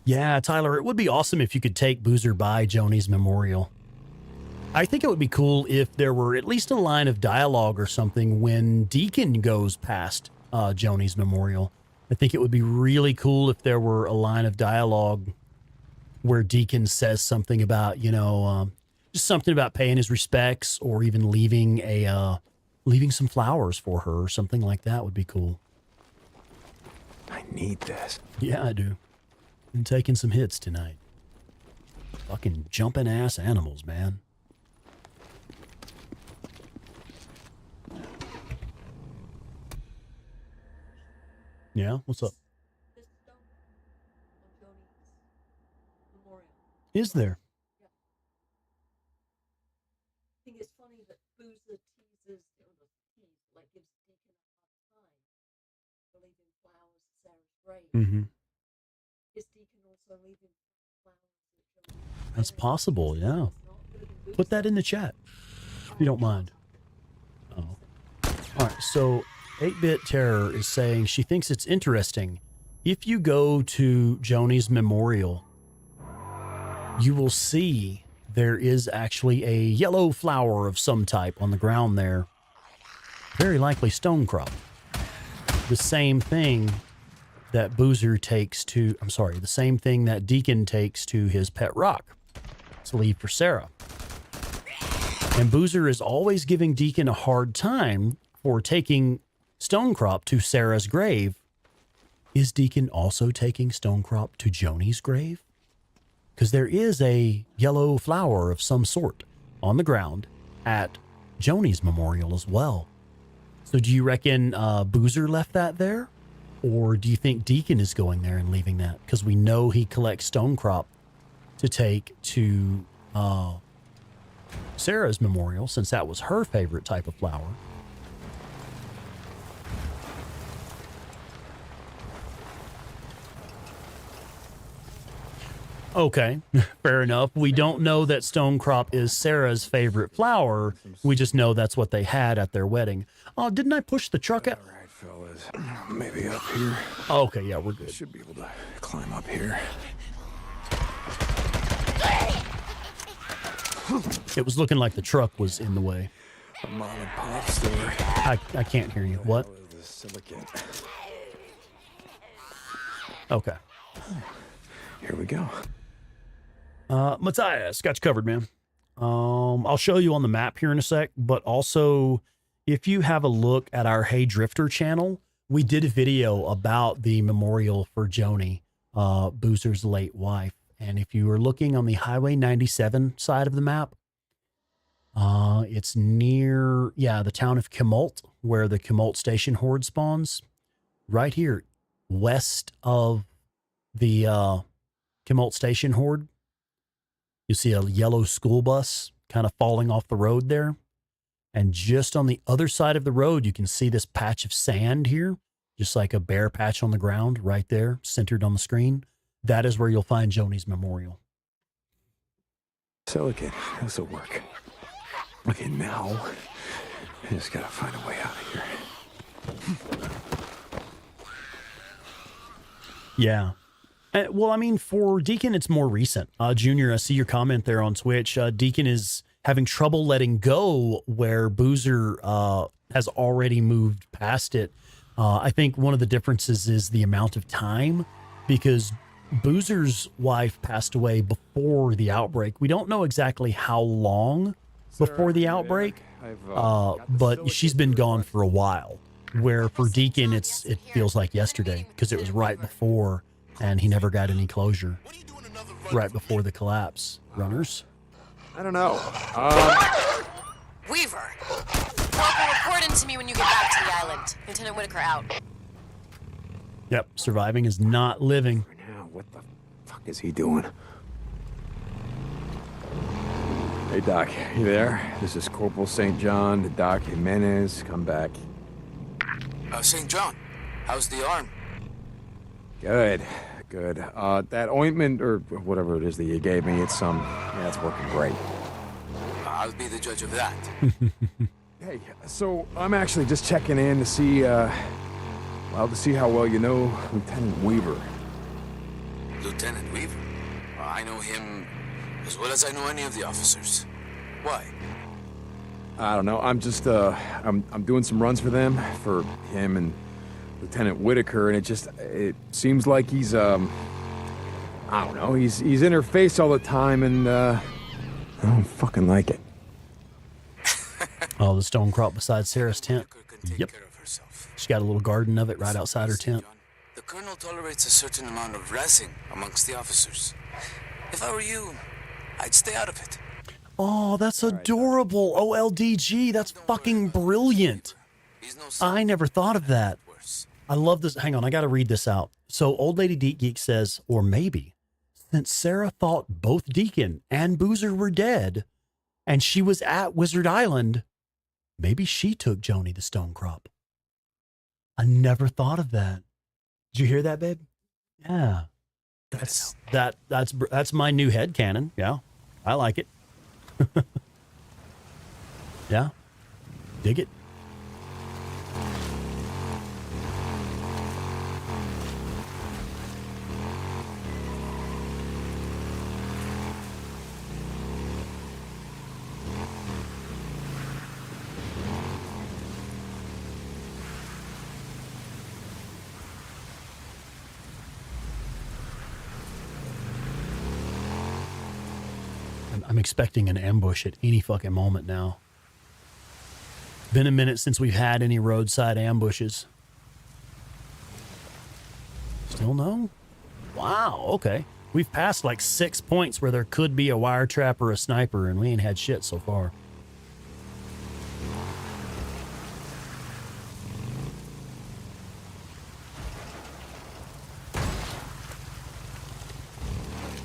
Yeah, Tyler, it would be awesome if you could take Boozer by Joni's memorial. I think it would be cool if there were at least a line of dialogue or something when Deacon goes past Joni's memorial. I think it would be really cool if there were a line of dialogue where Deacon says something about, you know, just something about paying his respects or even leaving some flowers for her or something like that would be cool. I need this. Yeah, I do. Been taking some hits tonight. Fucking jumping ass animals, man. Yeah, what's up? Is there? I think it's funny that Boozer teases, like gives Deacon a hard time for leaving flowers at Sarah's grave. Mm-hmm. Is Deacon also leaving flowers? That's possible, yeah. Put that in the chat, if you don't mind. Oh. All right, so 8-Bit Terror is saying she thinks it's interesting. If you go to Joni's memorial, you will see there is actually a yellow flower of some type on the ground there. Very likely stonecrop. The same thing that Boozer takes to, I'm sorry, the same thing that Deacon takes to his pet rock to leave for Sarah. And Boozer is always giving Deacon a hard time for taking stonecrop to Sarah's grave. Is Deacon also taking stonecrop to Joni's grave? Because there is a yellow flower of some sort on the ground at Joni's memorial as well. So do you reckon Boozer left that there? Or do you think Deacon is going there and leaving that? Because we know he collects stonecrop to take to Sarah's memorial, since that was her favorite type of flower. Okay, fair enough. We don't know that stonecrop is Sarah's favorite flower. We just know that's what they had at their wedding. Oh, didn't I push the truck out? All right, fellas. Maybe up here. Okay, yeah, we're good. Should be able to climb up here. It was looking like the truck was in the way. A mom and pop store. I can't hear you. What? The silicate. Okay. Here we go. Matthias, got you covered, man. I'll show you on the map here in a sec, but also if you have a look at our Hey Drifter channel, we did a video about the memorial for Joni, Boozer's late wife. And if you are looking on the Highway 97 side of the map, it's near, the town of Kimult, where the Kimult Station Horde spawns. Right here, west of the Kimult Station Horde. You see a yellow school bus kind of falling off the road there. And just on the other side of the road, you can see this patch of sand here, just like a bare patch on the ground right there, centered on the screen. That is where you'll find Joni's memorial. Silicate. This'll work. Okay, now I just gotta find a way out of here. Yeah. Well, I mean, for Deacon, it's more recent. Junior, I see your comment there on Twitch. Deacon is having trouble letting go where Boozer has already moved past it. I think one of the differences is the amount of time, because Boozer's wife passed away before the outbreak. We don't know exactly how long before the outbreak, but she's been gone for a while. Where for Deacon, it feels like yesterday, because it was right before, and he never got any closure. Right before the collapse. Runners? I don't know. Weaver. Corporal, report in to me when you get back to the island. Lieutenant Whitaker out. Yep, surviving is not living. Now, what the fuck is he doing? Hey, Doc, you there? This is Corporal St. John to Doc Jimenez. Come back. St. John, how's the arm? Good, good. That ointment, or whatever it is that you gave me, it's working great. I'll be the judge of that. Hey, so I'm actually just checking in to see, to see how well you know Lieutenant Weaver. Lieutenant Weaver? I know him as well as I know any of the officers. Why? I don't know. I'm just, I'm doing some runs for them, for him and Lieutenant Whitaker, and it seems like he's, I don't know, he's in her face all the time, and, I don't fucking like it. Oh, the stone crop beside Sarah's tent. Yep. She's got a little garden of it right outside her tent. The colonel tolerates a certain amount of razzing amongst the officers. If I were you, I'd stay out of it. Oh, that's adorable. OLDG. That's fucking brilliant. I never thought of that. I love this. Hang on, I got to read this out. So Old Lady Deep Geek says, or maybe, since Sarah thought both Deacon and Boozer were dead, and she was at Wizard Island, maybe she took Joni the Stone Crop. I never thought of that. Did you hear that, babe? Yeah. That's my new headcanon. Yeah. I like it. Yeah. Dig it. I'm expecting an ambush at any fucking moment now. Been a minute since we've had any roadside ambushes. Still no? Wow, okay. We've passed like 6 points where there could be a wire trap or a sniper, and we ain't had shit so far.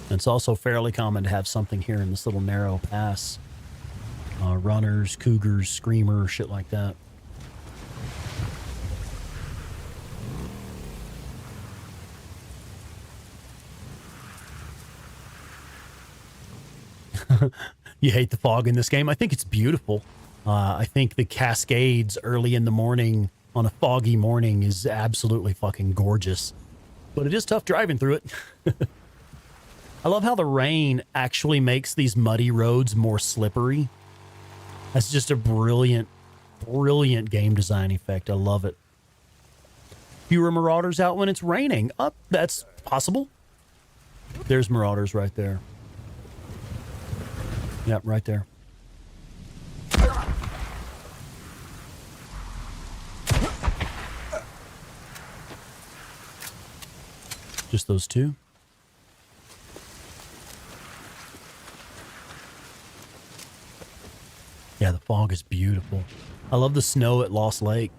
It's also fairly common to have something here in this little narrow pass. Runners, cougars, screamer, shit like that. You hate the fog in this game? I think it's beautiful. I think the cascades early in the morning on a foggy morning is absolutely fucking gorgeous. But it is tough driving through it. I love how the rain actually makes these muddy roads more slippery. That's just a brilliant, brilliant game design effect. I love it. Fewer marauders out when it's raining. That's possible. There's marauders right there. Yep, right there. Just those two. Yeah, the fog is beautiful. I love the snow at Lost Lake.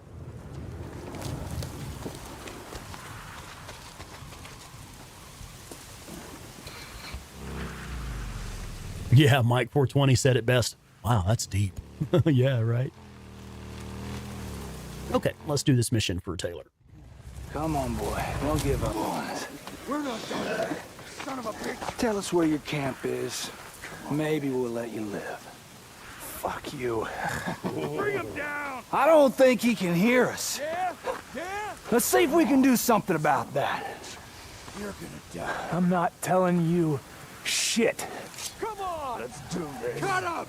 Yeah, Mike 420 said it best. Wow, that's deep. Yeah, right. Okay, let's do this mission for Taylor. Come on, boy. Don't give up on us. We're not done. Son of a bitch. Tell us where your camp is. Maybe we'll let you live. Fuck you. Bring him down. I don't think he can hear us. Yeah? Let's see if we can do something about that. You're gonna die. I'm not telling you shit. Come on. Let's do this. Cut up.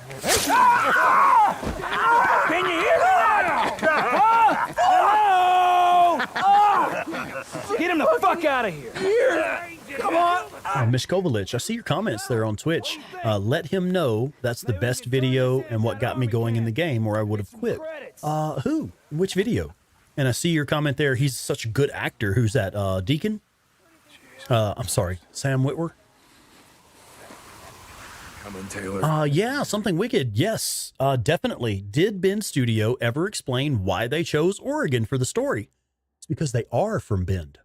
Can you hear me now? Hello? Get him the fuck out of here. Come on. Mishkovalich, I see your comments there on Twitch. Let him know that's the best video and what got me going in the game, or I would have quit. Who? Which video? And I see your comment there. He's such a good actor. Who's that? Deacon? I'm sorry, Sam Witwer? Come in, Taylor. Yeah, Something Wicked. Yes, definitely. Did Bend Studio ever explain why they chose Oregon for the story? It's because they are from Bend.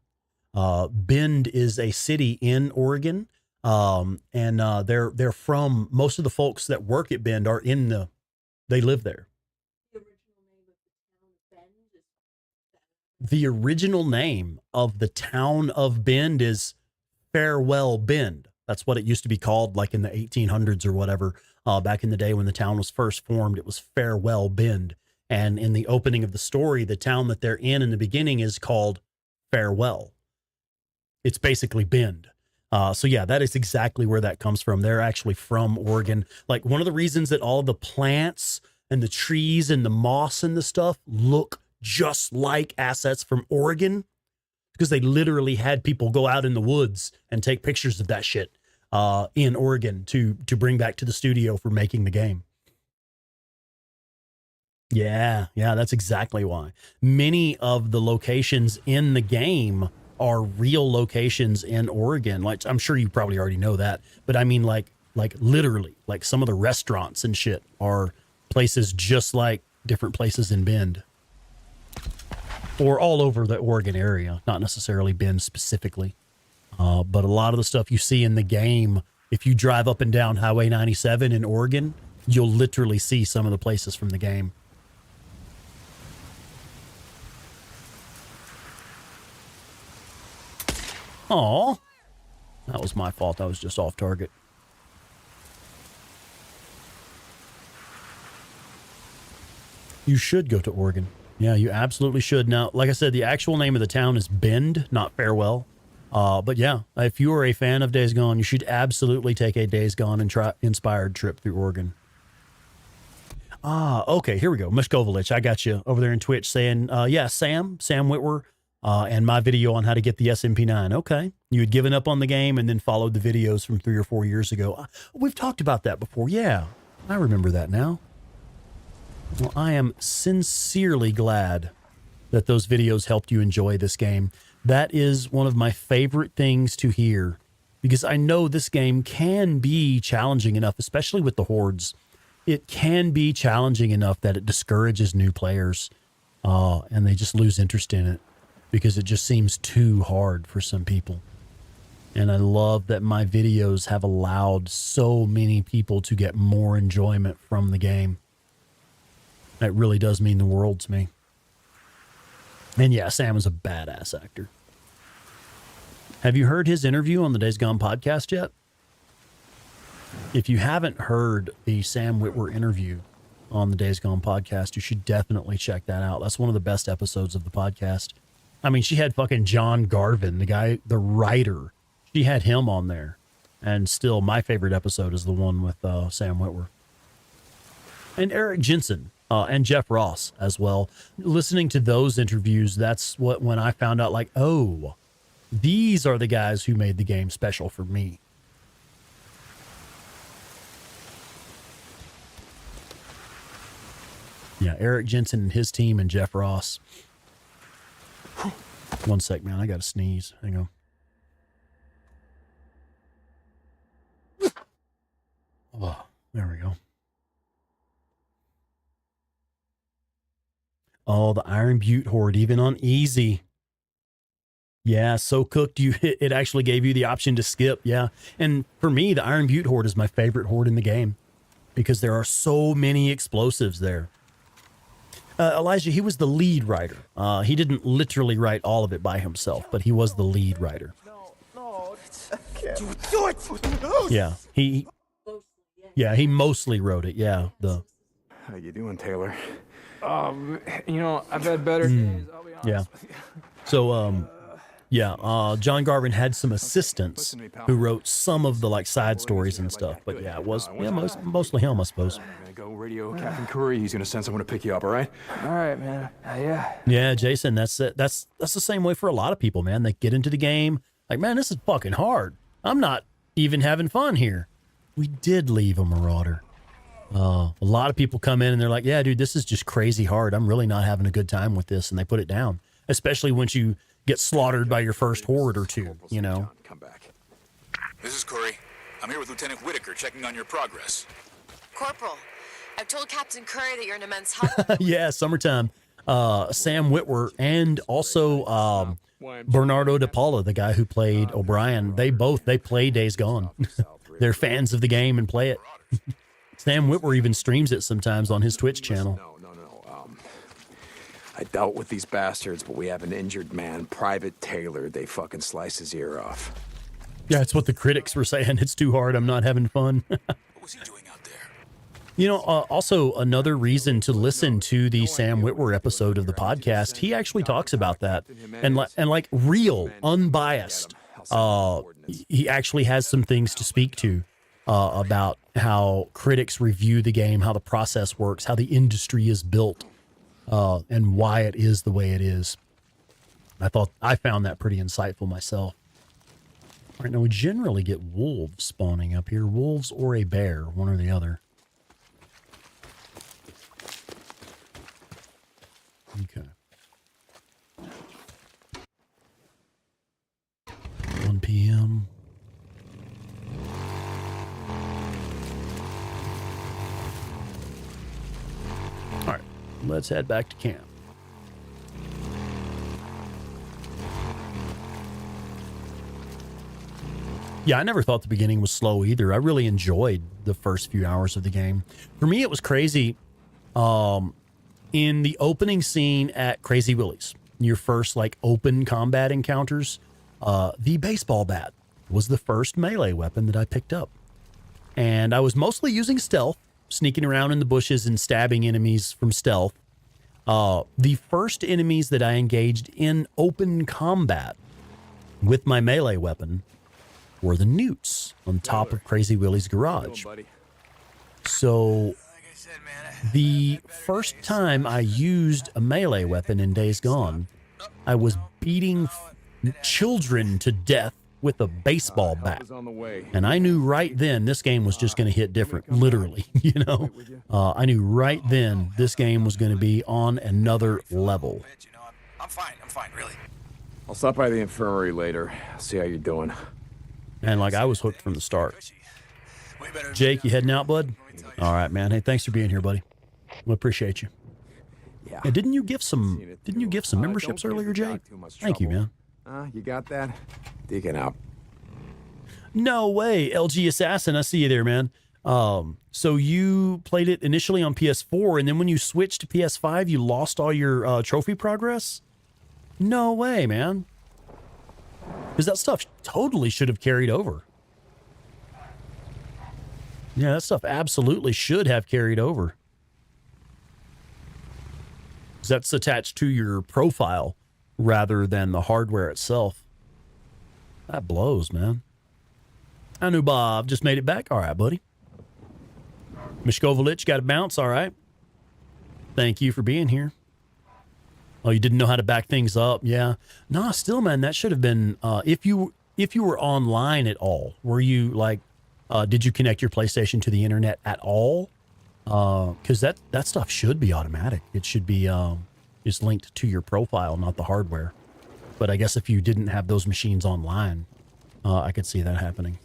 Bend is a city in Oregon. They're from, most of the folks that work at Bend are they live there. The original name of the town of Bend is Farewell Bend. That's what it used to be called, like in the 1800s or whatever. Back in the day when the town was first formed, it was Farewell Bend. And in the opening of the story, the town that they're in the beginning is called Farewell. It's basically Bend. So yeah, that is exactly where that comes from. They're actually from Oregon. Like, one of the reasons that all the plants and the trees and the moss and the stuff look just like assets from Oregon, because they literally had people go out in the woods and take pictures of that shit in Oregon to bring back to the studio for making the game. Yeah, that's exactly why. Many of the locations in the game are real locations in Oregon. Like, I'm sure you probably already know that, but I mean, like literally, like some of the restaurants and shit are places just like different places in Bend, or all over the Oregon area, not necessarily Bend specifically. But a lot of the stuff you see in the game, if you drive up and down Highway 97 in Oregon, you'll literally see some of the places from the game. Aw, that was my fault. I was just off target. You should go to Oregon. Yeah, you absolutely should. Now, like I said, the actual name of the town is Bend, not Farewell. But yeah, if you are a fan of Days Gone, you should absolutely take a Days Gone and inspired trip through Oregon. Okay, here we go. Mishkovalich, I got you over there in Twitch saying, yeah, Sam Whitwer, and my video on how to get the SMP9. Okay, you had given up on the game and then followed the videos from 3 or 4 years ago. We've talked about that before. Yeah, I remember that now. Well, I am sincerely glad that those videos helped you enjoy this game. That is one of my favorite things to hear, because I know this game can be challenging enough, especially with the hordes. It can be challenging enough that it discourages new players, and they just lose interest in it because it just seems too hard for some people. And I love that my videos have allowed so many people to get more enjoyment from the game. That really does mean the world to me. And yeah, Sam is a badass actor. Have you heard his interview on the Days Gone podcast yet? If you haven't heard the Sam Whitwer interview on the Days Gone podcast, you should definitely check that out. That's one of the best episodes of the podcast. I mean, she had fucking John Garvin, the guy, the writer. She had him on there. And still, my favorite episode is the one with Sam Whitwer. And Eric Jensen. And Jeff Ross as well. Listening to those interviews, that's when I found out, like, oh, these are the guys who made the game special for me. Yeah, Eric Jensen and his team and Jeff Ross. One sec, man. I got to sneeze. Hang on. Oh, there we go. Oh, the Iron Butte Horde, even on easy. Yeah, so cooked, it actually gave you the option to skip. Yeah, and for me, the Iron Butte Horde is my favorite horde in the game because there are so many explosives there. Elijah, he was the lead writer. He didn't literally write all of it by himself, but he was the lead writer. No, do it. Yeah, he mostly wrote it. Yeah, How you doing, Taylor? You know, I've had better days, I'll be honest with you. So, John Garvin had some assistants who wrote some of the like side stories and stuff. But yeah, it was mostly him, I suppose. I'm gonna go radio Captain Curry. He's gonna send someone to pick you up. All right? All right, man. Yeah. Yeah, Jason, that's it. That's the same way for a lot of people, man. They get into the game like, man, this is fucking hard. I'm not even having fun here. We did leave a Marauder. A lot of people come in and they're like, yeah, dude, this is just crazy hard. I'm really not having a good time with this. And they put it down, especially once you get slaughtered by your first horde or two, you know? Come back. This is Curry. I'm here with Lieutenant Whitaker, checking on your progress. Corporal, I've told Captain Curry that you're an immense help. Yeah, summertime. Sam Witwer and also Bernardo De Paula, the guy who played O'Brien. They play Days Gone. They're fans of the game and play it. Sam Witwer even streams it sometimes on his Twitch channel. No. I dealt with these bastards, but we have an injured man, Private Taylor. They fucking slice his ear off. Yeah, it's what the critics were saying. It's too hard. I'm not having fun. What was he doing out there? You know, also another reason to listen to the Sam Witwer episode of the podcast, he actually talks about that and like real, unbiased. He actually has some things to speak to about how critics review the game, how the process works, how the industry is built, and why it is the way it is. I found that pretty insightful myself. All right, now we generally get wolves spawning up here, wolves or a bear, one or the other. Okay. 1 p.m. All right, let's head back to camp. Yeah, I never thought the beginning was slow either. I really enjoyed the first few hours of the game. For me, it was crazy. In the opening scene at Crazy Willie's, your first like open combat encounters, the baseball bat was the first melee weapon that I picked up. And I was mostly using stealth, sneaking around in the bushes and stabbing enemies from stealth. The first enemies that I engaged in open combat with my melee weapon were the newts on top of Crazy Willie's garage. So the first time I used a melee weapon in Days Gone, I was beating children to death with a baseball bat. And I knew right then this game was just going to hit different, literally, you know. I knew right then this game was going to be on another level. I'm fine, really. I'll stop by the infirmary later. See how you're doing. And like I was hooked from the start. Jake, you heading out, bud? All right, man. Hey, thanks for being here, buddy. We appreciate you. Yeah. Hey, didn't you give some memberships earlier, Jake? Thank you, man. You got that? Deacon out. No way, LG Assassin. I see you there, man. So you played it initially on PS4, and then when you switched to PS5, you lost all your trophy progress? No way, man. Because that stuff totally should have carried over. Yeah, that stuff absolutely should have carried over. Because that's attached to your profile rather than the hardware itself. That blows, man. I knew Bob just made it back. All right, buddy. Mishkovalich got a bounce. All right. Thank you for being here. Oh, you didn't know how to back things up. Yeah. Nah, still, man, that should have been, if you were online at all, were you like, did you connect your PlayStation to the internet at all? Because that stuff should be automatic. It should be just linked to your profile, not the hardware. But I guess if you didn't have those machines online, I could see that happening.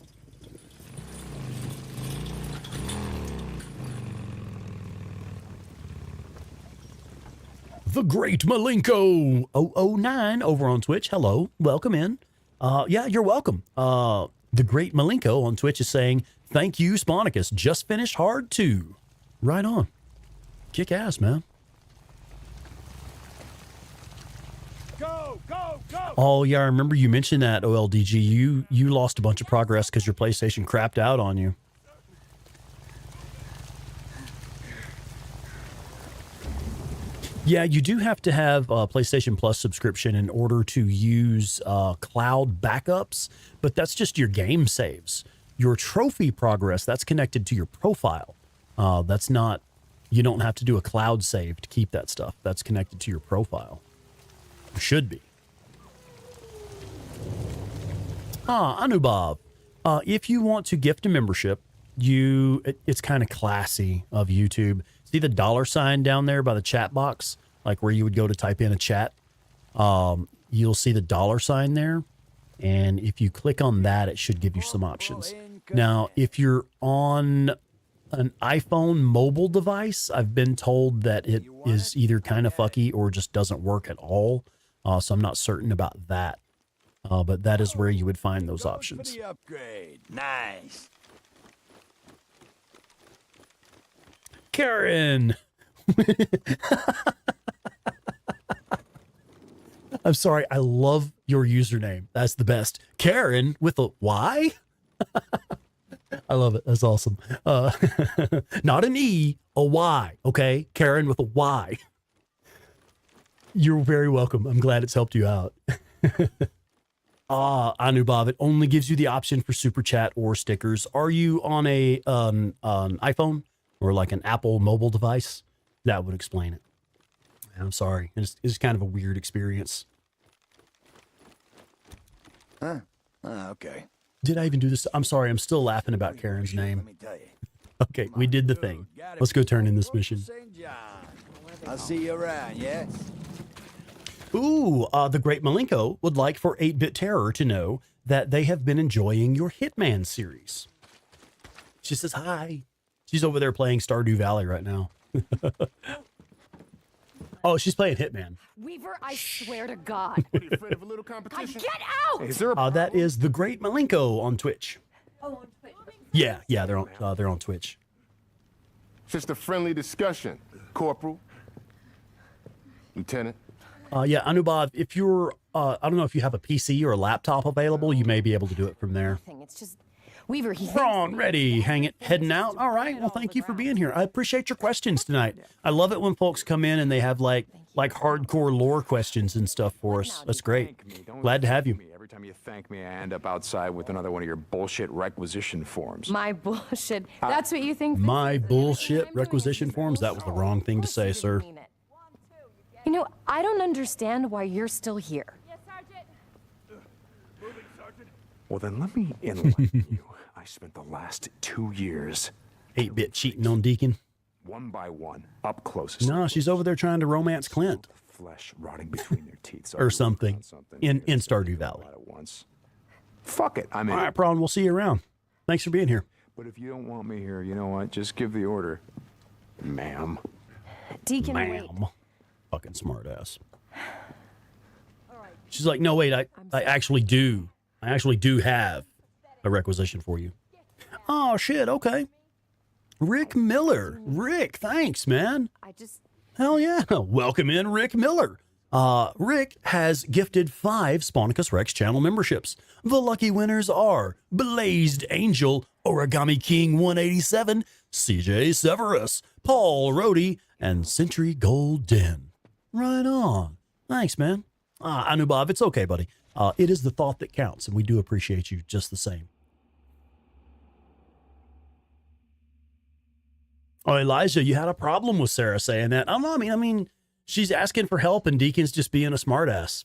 The Great Malenko 009 over on Twitch. Hello, welcome in. Yeah, you're welcome. The Great Malenko on Twitch is saying, thank you, Sponicus. Just finished Hard 2. Right on. Kick ass, man. Go, go, go! Oh, yeah, I remember you mentioned that, OLDG. You lost a bunch of progress because your PlayStation crapped out on you. Yeah, you do have to have a PlayStation Plus subscription in order to use cloud backups, but that's just your game saves. Your trophy progress, that's connected to your profile. That's not, you don't have to do a cloud save to keep that stuff. That's connected to your profile. It should be. Anubhav, if you want to gift a membership, it's kind of classy of YouTube. See the $sign down there by the chat box, like where you would go to type in a chat. You'll see the $sign there. And if you click on that, it should give you some options. Now, if you're on an iPhone mobile device. I've been told that it is either kind of fucky or just doesn't work at all. So I'm not certain about that. But that is where you would find those options. The upgrade. Nice. Karen. I'm sorry. I love your username. That's the best. Karen with a Y. I love it. That's awesome. Not an E, a Y. Okay. Karen with a Y. You're very welcome. I'm glad it's helped you out. Anubhav, it only gives you the option for super chat or stickers. Are you on a iPhone or like an Apple mobile device? That would explain it. I'm sorry. It's kind of a weird experience. Huh? Okay. Did I even do this? I'm sorry. I'm still laughing about Karen's name. Let me tell you. Okay, we did the thing. Let's go turn in this mission. I'll see you around, yeah? Ooh, the Great Malenko would like for 8-Bit Terror to know that they have been enjoying your Hitman series. She says hi. She's over there playing Stardew Valley right now. Oh, she's playing Hitman. Weaver, I swear to God. What, are you afraid of a little competition? Get out! Is there That is the Great Malenko on Twitch. Oh, on Twitch. Yeah, they're on Twitch. Just a friendly discussion, Corporal. Lieutenant. Yeah, Anubhav, if you're, I don't know if you have a PC or a laptop available, you may be able to do it from there. It's just Weaver. We're on ready. Heading out. All right. Well, thank you for being here. I appreciate your questions tonight. I love it when folks come in and they have like hardcore lore questions and stuff for us. That's great. Glad to have you. Every time you thank me, I end up outside with another one of your bullshit requisition forms. My bullshit. That's what you think? My bullshit requisition forms? That was the wrong thing to say, sir. You know, I don't understand why you're still here. Well, then let me enlighten you. I spent the last 2 years 8-Bit cheating on Deacon. one by one, up close. No, she's over there trying to romance Clint. Flesh rotting between their teeth. Or something. In Stardew Valley. At once. Fuck it. I'm in. All right, Prawn, we'll see you around. Thanks for being here. But if you don't want me here, you know what? Just give the order, ma'am. Deacon, wait. Fucking smart ass. She's like, no, wait, I actually do. I actually do have a requisition for you. Oh, shit, okay. Rick Miller. Rick, thanks, man. Hell yeah. Welcome in, Rick Miller. Rick has gifted 5 Sponicus Rex channel memberships. The lucky winners are Blazed Angel, Origami King 187, CJ Severus, Paul Rohde, and Century Gold Den. Right on. Thanks, man. Anubhav, it's okay, buddy. It is the thought that counts, and we do appreciate you just the same. Oh, Elijah, you had a problem with Sarah saying that. I don't know. I mean, she's asking for help, and Deacon's just being a smartass.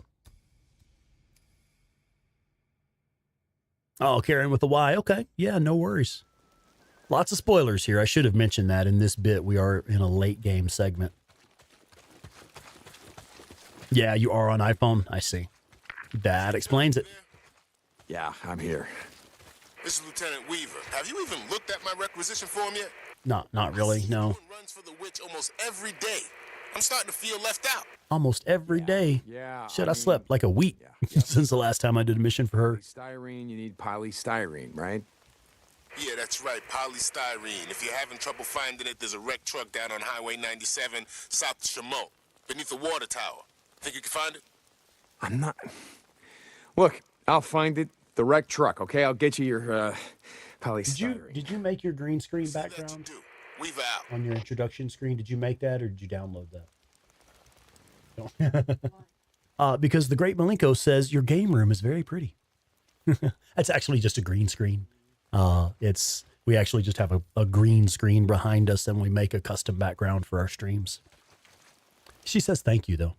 Oh, Karen with a Y. Okay. Yeah, no worries. Lots of spoilers here. I should have mentioned that in this bit. We are in a late game segment. Yeah, you are on iPhone. I see. That explains it. Yeah, I'm here. This is Lieutenant Weaver. Have you even looked at my requisition form yet? Not really, no. Runs for the witch almost every day. I'm starting to feel left out. Almost every day. Yeah. Shit, I slept like a week since the last time I did a mission for her. Polystyrene, you need polystyrene, right? Yeah, that's right, polystyrene. If you're having trouble finding it, there's a wrecked truck down on Highway 97, south of Chameau, beneath the water tower. Think you can find it? I'm not... Look, I'll find it. The wrecked truck, okay? I'll get you your, polystyrene. Did you make your green screen background Weaver out. on your introduction screen? Did you make that or did you download that? Because the Great Malenko says your game room is very pretty. That's actually just a green screen. We actually just have a green screen behind us and we make a custom background for our streams. She says thank you though.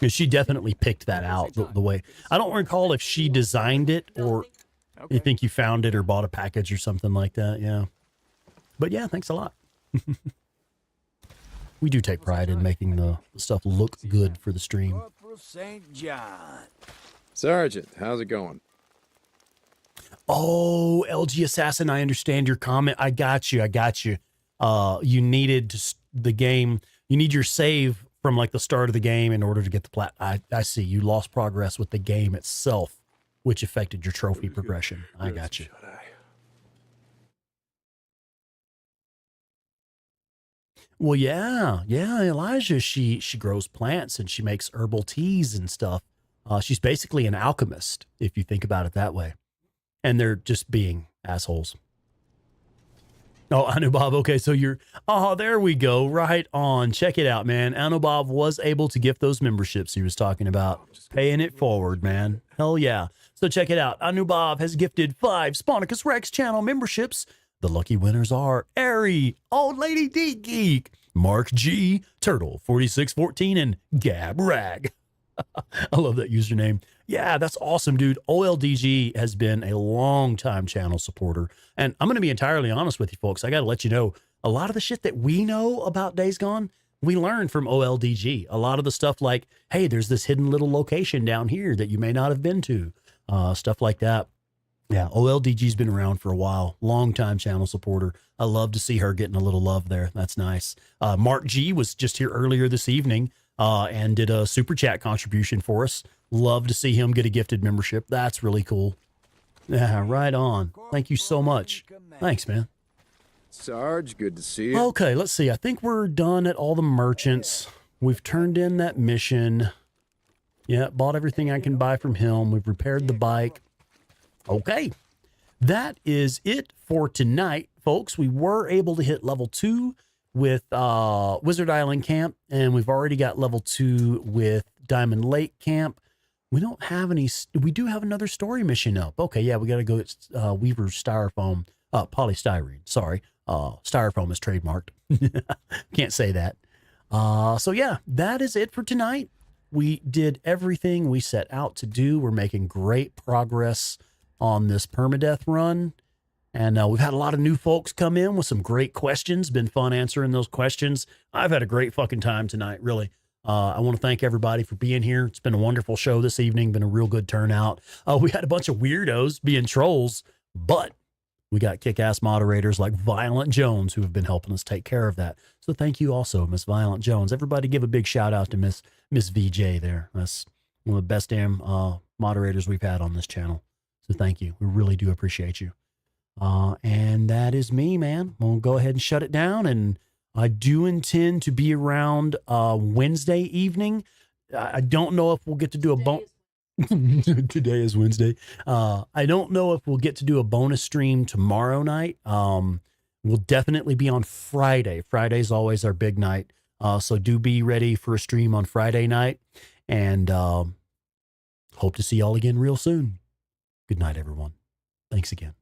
She definitely picked that out the way. I don't recall if she designed it or you think you found it or bought a package or something like that. Yeah. But yeah, thanks a lot. We do take pride in making the stuff look good for the stream. Corporal St. John. Sergeant, how's it going? Oh, LG Assassin, I understand your comment. I got you. You needed the game. You need your save from like the start of the game in order to get the plat. I see. You lost progress with the game itself, which affected your trophy progression. I got you. Well, yeah, Elijah, she grows plants and she makes herbal teas and stuff. She's basically an alchemist, if you think about it that way. And they're just being assholes. Oh, Anubab, okay, so there we go, right on. Check it out, man. Anubab was able to gift those memberships he was talking about. Paying it forward, man. Hell yeah. So check it out. Anubab has gifted 5 Sponicus Rex channel memberships. The lucky winners are Ari, Old Lady D Geek, Mark G, Turtle 4614, and Gab Rag. I love that username. Yeah, that's awesome, dude. OLDG has been a long time channel supporter. And I'm going to be entirely honest with you folks. I got to let you know, a lot of the shit that we know about Days Gone, we learned from OLDG. A lot of the stuff like, hey, there's this hidden little location down here that you may not have been to. Stuff like that. Yeah, OLDG's been around for a while. Long time channel supporter. I love to see her getting a little love there. That's nice. Mark G was just here earlier this evening and did a super chat contribution for us. Love to see him get a gifted membership. That's really cool. Yeah, right on. Thank you so much. Thanks, man. Sarge, good to see you. Okay, let's see. I think we're done at all the merchants. We've turned in that mission. Yeah, bought everything I can buy from him. We've repaired the bike. Okay, that is it for tonight, folks. We were able to hit level 2 with Wizard Island Camp, and we've already got level 2 with Diamond Lake Camp. We don't have any. We do have another story mission up. Okay, yeah, we got to go get Weaver's styrofoam, polystyrene. Sorry, styrofoam is trademarked. Can't say that. So yeah, that is it for tonight. We did everything we set out to do. We're making great progress on this permadeath run. And we've had a lot of new folks come in with some great questions. Been fun answering those questions. I've had a great fucking time tonight, really. I want to thank everybody for being here. It's been a wonderful show this evening. Been a real good turnout. We had a bunch of weirdos being trolls, but we got kick-ass moderators like Violent Jones who have been helping us take care of that. So thank you also, Miss Violent Jones. Everybody give a big shout out to Miss VJ there. That's one of the best damn moderators we've had on this channel. So thank you. We really do appreciate you. And that is me, man. We'll go ahead and shut it down. And I do intend to be around Wednesday evening. I don't know if we'll get to do a bonus. Today is Wednesday. I don't know if we'll get to do a bonus stream tomorrow night. We'll definitely be on Friday. Friday's always our big night. So do be ready for a stream on Friday night. And hope to see y'all again real soon. Good night, everyone. Thanks again.